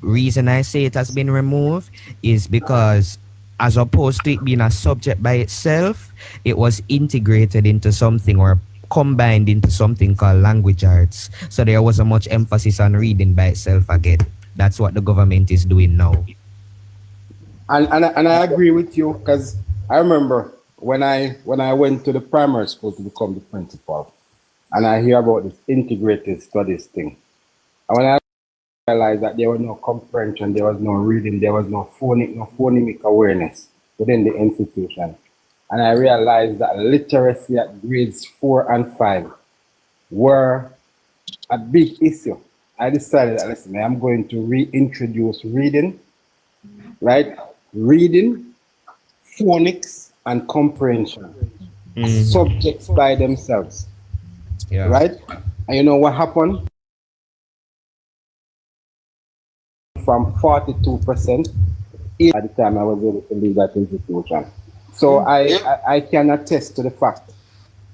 reason I say it has been removed is because, as opposed to it being a subject by itself, it was integrated into something or combined into something called language arts. So there wasn't much emphasis on reading by itself again. That's what the government is doing now. And I agree with you, because I remember when I went to the primary school to become the principal, and I hear about this integrated studies thing. And when I realized that there was no comprehension, there was no reading, there was no phonemic awareness within the institution. And I realized that literacy at grades 4 and 5 were a big issue. I decided that, listen, I'm going to reintroduce reading, right? Reading, phonics, and comprehension. Subjects by themselves. Yeah. Right? And you know what happened? From 42% at the time I was able to leave that institution. So I can attest to the fact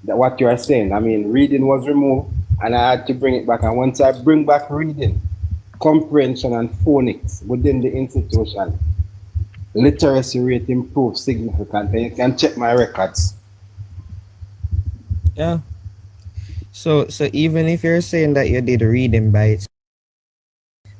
that what you are saying. I mean, reading was removed and I had to bring it back. And once I bring back reading, comprehension and phonics within the institution, literacy rate improved significantly. You can check my records. Yeah. So even if you're saying that you did reading by itself,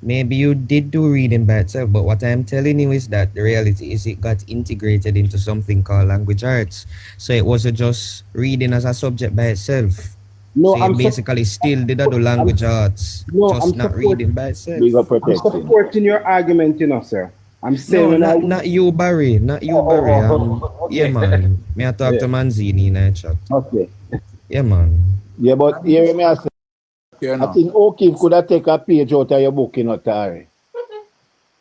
maybe you did do reading by itself, but what I'm telling you is that the reality is it got integrated into something called language arts. So it wasn't just reading as a subject by itself. No, so you basically still did do language arts, just not reading by itself. I'm supporting your argument, you know, sir. I'm saying No, not you, Barry. Not you, Barry. Yeah, man. May I talk to Manzini in that chat? Okay. Yeah, man. Yeah, but hear me, I say, I think O'Keefe could have taken a page out of your book, you know, Tari.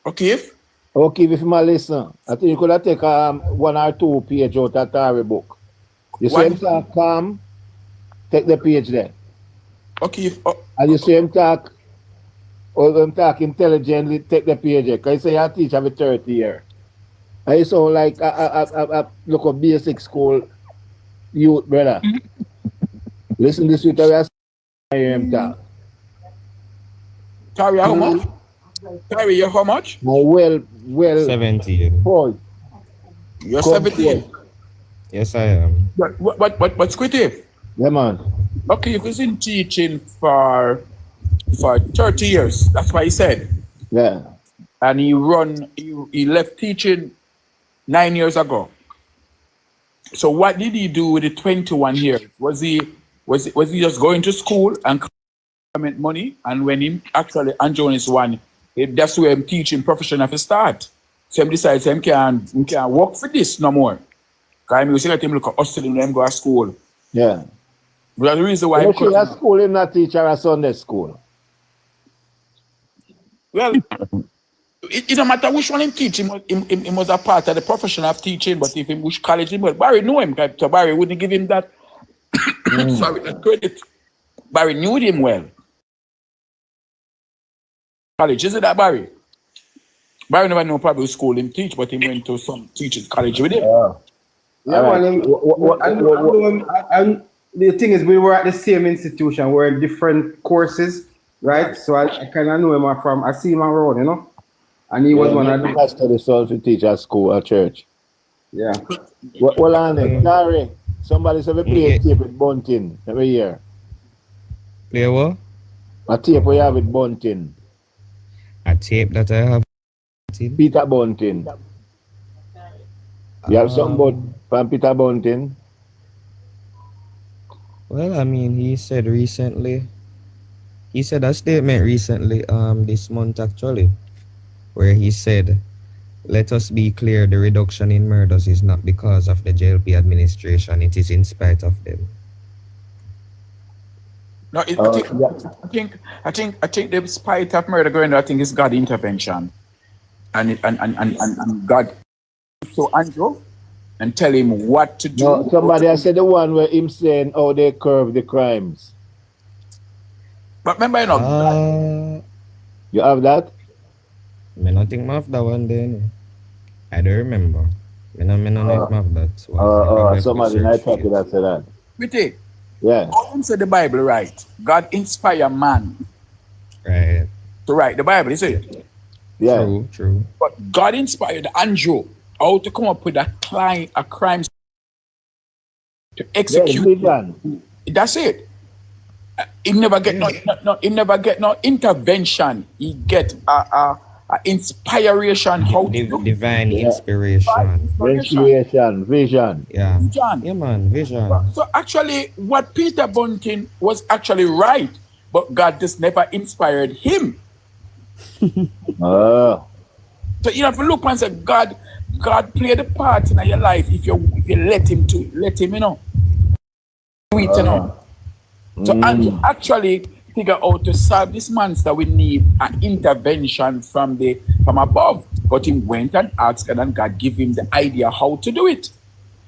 O'Keefe? O'Keefe, if you listen, I think you could have taken 1 or 2 pages out of Tari book. You see him talk calm, take the page there. O'Keefe. And you see him talk, or him talk intelligently, take the page there. Because you say you teach every 30 year. And you sound like a look at basic school youth, brother. Listen to this with the him talk. Tari, how much? Tari, you're how much? Well. 17. Boy. You're 17. Yes, I am. But Squitty? Yeah, man. Okay, you've been teaching for 30 years. That's what he said. Yeah. And he left teaching 9 years ago. So what did he do with the 21 years? Was he just going to school and government money? And when he actually Andrew is one, that's where I'm teaching profession at the start. So he decides he can't work for this no more. Because I'm using him look at hustling when go to school. Yeah. But the reason why I'm at school in not teacher at Sunday school. Well, it don't matter which one him teach. He was a part of the profession of teaching, but if he which college him, well, Barry knew him, so Barry wouldn't give him that. Sorry, that credit. Barry knew him well. College, is it that Barry? Barry never know probably which school him teach, but he went to some teachers college with him. Yeah, man. And the thing is, we were at the same institution, we're in different courses, right? So I kind of know him from, I see him around, you know? And he was one of the pastor the sons to teach at school, at church. Yeah. Well, Andy, Tari, somebody said we play a tape with Bunting every year. Play what? A tape we have with Bunting. A tape that I have. Peter Bunting. You have something from Peter Bunting? Well, I mean, he said a statement recently, this month actually, where he said, "Let us be clear, the reduction in murders is not because of the JLP administration, it is in spite of them." No, I think the spite of murder going on, I think it's God's intervention. And God so Andrew and tell him what to do. No, somebody has said the one where him saying how they curve the crimes. But remember, you know, you have that? I don't think I have that one then. I don't remember. I don't know if I have that. Somebody I thought that said that. Wait, yeah. God said the Bible right. God inspire man. Right. To write the Bible, is it? Yeah. True. But God inspired Andrew how to come up with a crime to execute. Yeah, that's it. He never get no intervention. He get a inspiration. Divine inspiration. Vision. Yeah. Yeah, man, vision. So actually, what Peter Bunting was actually right, but God just never inspired him. So you have to look and say, God played a part in your life if you let him, you know. Do it, you know. So Andrew actually figure out to solve this monster, we need an intervention from above. But he went and asked God, and God give him the idea how to do it.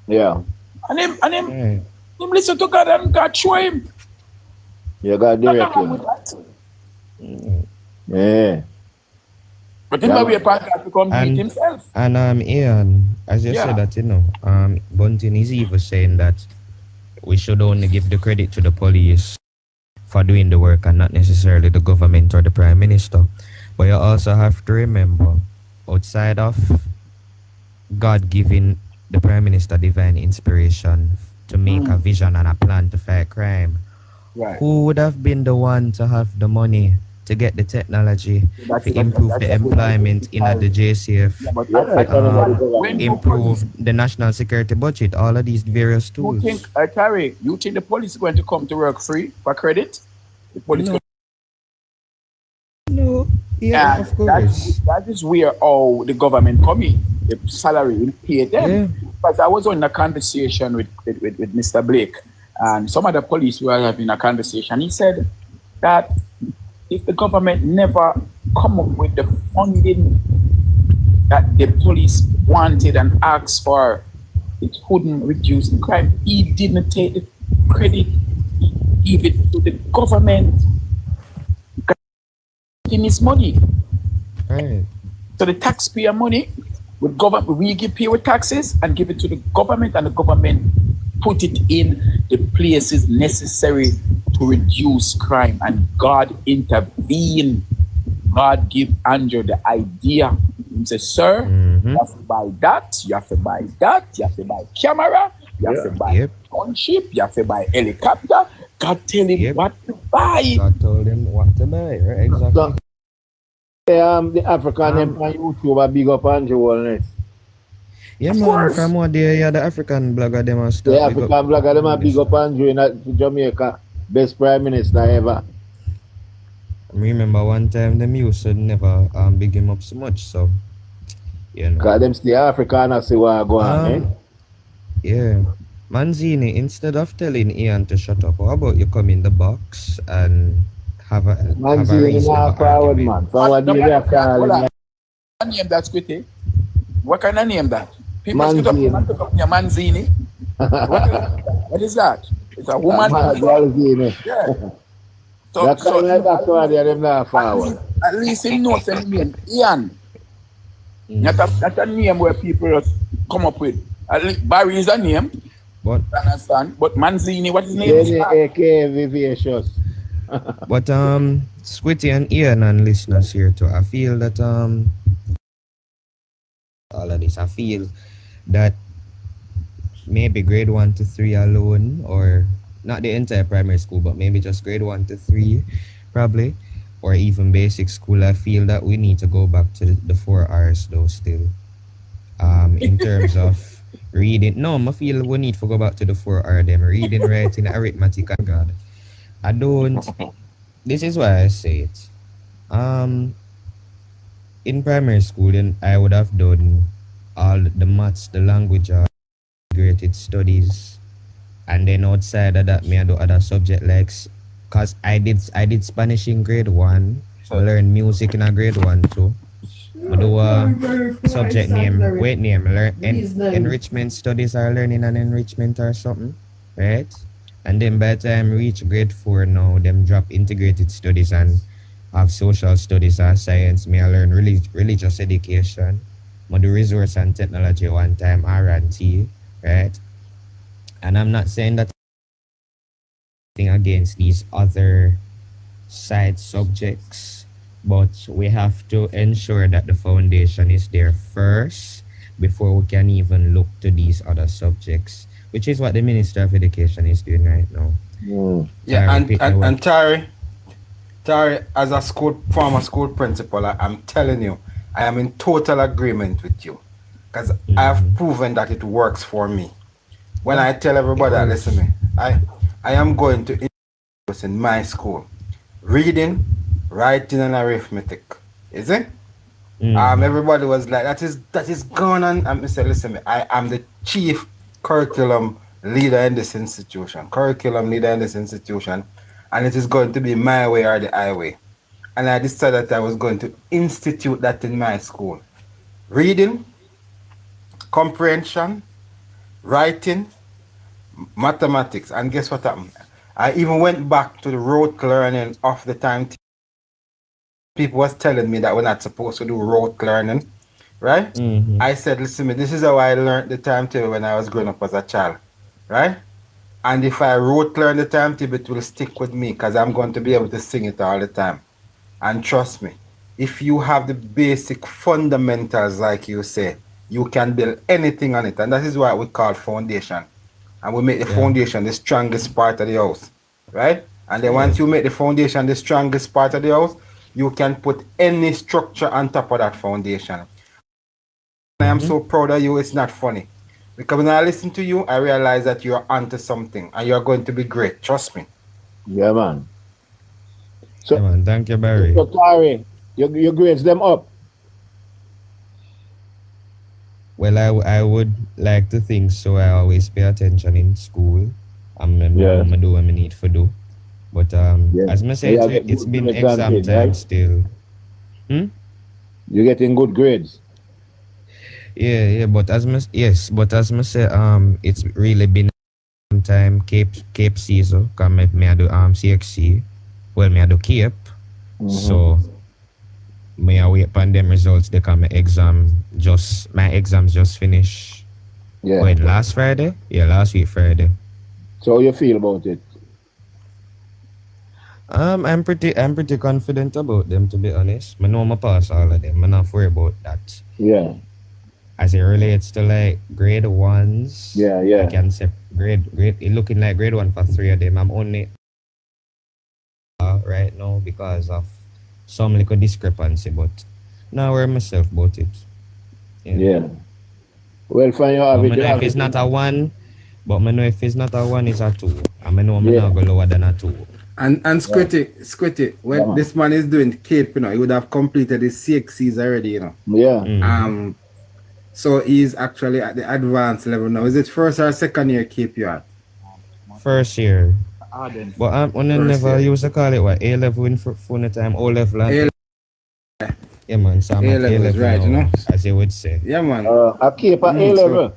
Yeah. And him listen to God, and God show him. Yeah, God direct him. Yeah. But him we to compete himself. And Ian, as you said that, Bunting is even saying that we should only give the credit to the police for doing the work and not necessarily the government or the prime minister. But you also have to remember, outside of God giving the prime minister divine inspiration to make a vision and a plan to fight crime, who would have been the one to have the money to get the technology to improve the employment in the JCF, improve the national security budget, all of these various tools? You think the police is going to come to work free for credit? The police No. Yeah, of course. That is where all the government come in. The salary will pay them. Yeah. But I was on a conversation with Mr. Blake, and some of the police were having a conversation. He said that if the government never come up with the funding that the police wanted and asked for, it couldn't reduce the crime. He didn't take the credit, he gave it to the government. In his money. Right. So the taxpayer money with government, we pay with taxes and give it to the government, and the government put it in the places necessary to reduce crime. And God intervened. God give Andrew the idea. He said, sir, you have to buy that, you have to buy that, you have to buy camera, you have to buy gunship, you have to buy helicopter. God tell him what to buy. God told him what to buy, right? Exactly. The African Empire YouTuber big up Andrew Wellness. Yeah, man, from what day, the African blogger them are stuff. The African blogger them are big up Andrew in Jamaica. Best prime minister ever. I remember one time them used to never big him up so much, so you know. Cause them stay African and see what go on, eh? Yeah. Manzini, instead of telling Ian to shut up, how about you come in the box and have a reasonable argument? What name that's Quitty? What kind of name that? People spit up Manzini. What is that? It's a woman. Yeah. At least he knows the name. Ian. That's a name where people come up with. At least Barry is a name. What? Understand? But Manzini, what his name is? Vivacious. But Squitty and Ian and listeners here too, I feel that all of this, I feel that maybe grade 1 to 3 alone, or not the entire primary school, but maybe just grade 1 to 3 probably, or even basic school, I feel that we need to go back to the 4 R's though still. In terms of reading, no, I feel we need to go back to the 4 R them, reading, writing, arithmetic, and God. I don't, this is why I say it. In primary school, then I would have done all the maths, the language, integrated studies, and then outside of that, me I do other subject like, cause I did Spanish in grade 1, I learned music in a grade 1 too. I do a subject name, enrichment studies or learning and enrichment or something, right? And then by the time I reach grade 4 now, them drop integrated studies and have social studies and science. I learn religious education. I do resource and technology one time, R&T, right? And I'm not saying that against these other side subjects, but we have to ensure that the foundation is there first before we can even look to these other subjects, which is what the Minister of Education is doing right now. Yeah, and Tari, as a former school principal, I'm telling you, I am in total agreement with you, because I have proven that it works for me. When I tell everybody, listen to me, I am going to in my school, reading, writing, and arithmetic. Is it? Everybody was like, that is gone on. And I said, listen, I am the chief curriculum leader in this institution, and it is going to be my way or the highway. And I decided that I was going to institute that in my school. Reading, comprehension, writing, mathematics. And guess what happened? I even went back to the rote learning of the time people was telling me that we're not supposed to do rote learning, right? I said, listen, this is how I learned the timetable when I was growing up as a child, right? And if I rote learn the timetable, it will stick with me because I'm going to be able to sing it all the time. And trust me, if you have the basic fundamentals, like you say, you can build anything on it. And that is what we call foundation. And we make the foundation the strongest part of the house, right? And then once you make the foundation the strongest part of the house, you can put any structure on top of that foundation. I am so proud of you, it's not funny. Because when I listen to you, I realize that you're onto something and you're going to be great. Trust me. Yeah, man. So, yeah, man. Thank you, Barry. So, Tari, your grades them up? Well, I would like to think so. I always pay attention in school. I'm do what I need to do. But as I said, it's been exam time right? Still. You're getting good grades. Yeah. But as I say, it's really been time Cape season. Cause me I do CXC. Well, me I do Cape. So me I wait upon them results. They come my exams just finished. Yeah. When last Friday? Yeah, last week Friday. So how you feel about it? I'm pretty confident about them, to be honest. I know I pass all of them. I'm not worried about that. Yeah. As it relates to like grade ones, I can say grade it looking like grade 1 for 3 of them. I'm only right now because of some little discrepancy, but now worry myself about it. Yeah. Well, fine, you have it. If it's not a 1, but I know if it's not a 1, it's a 2. I know I'm not go lower than a 2. And Squitty, when this man is doing Cape, he would have completed his CXCs already, Yeah. So he's actually at the advanced level now. Is it first or second year Cape you at? First year. But I never used to call it what A-level in full time, O-level. Yeah, man. So I'm at A-level right, now, as you would say. Yeah, man. I keep at A-level.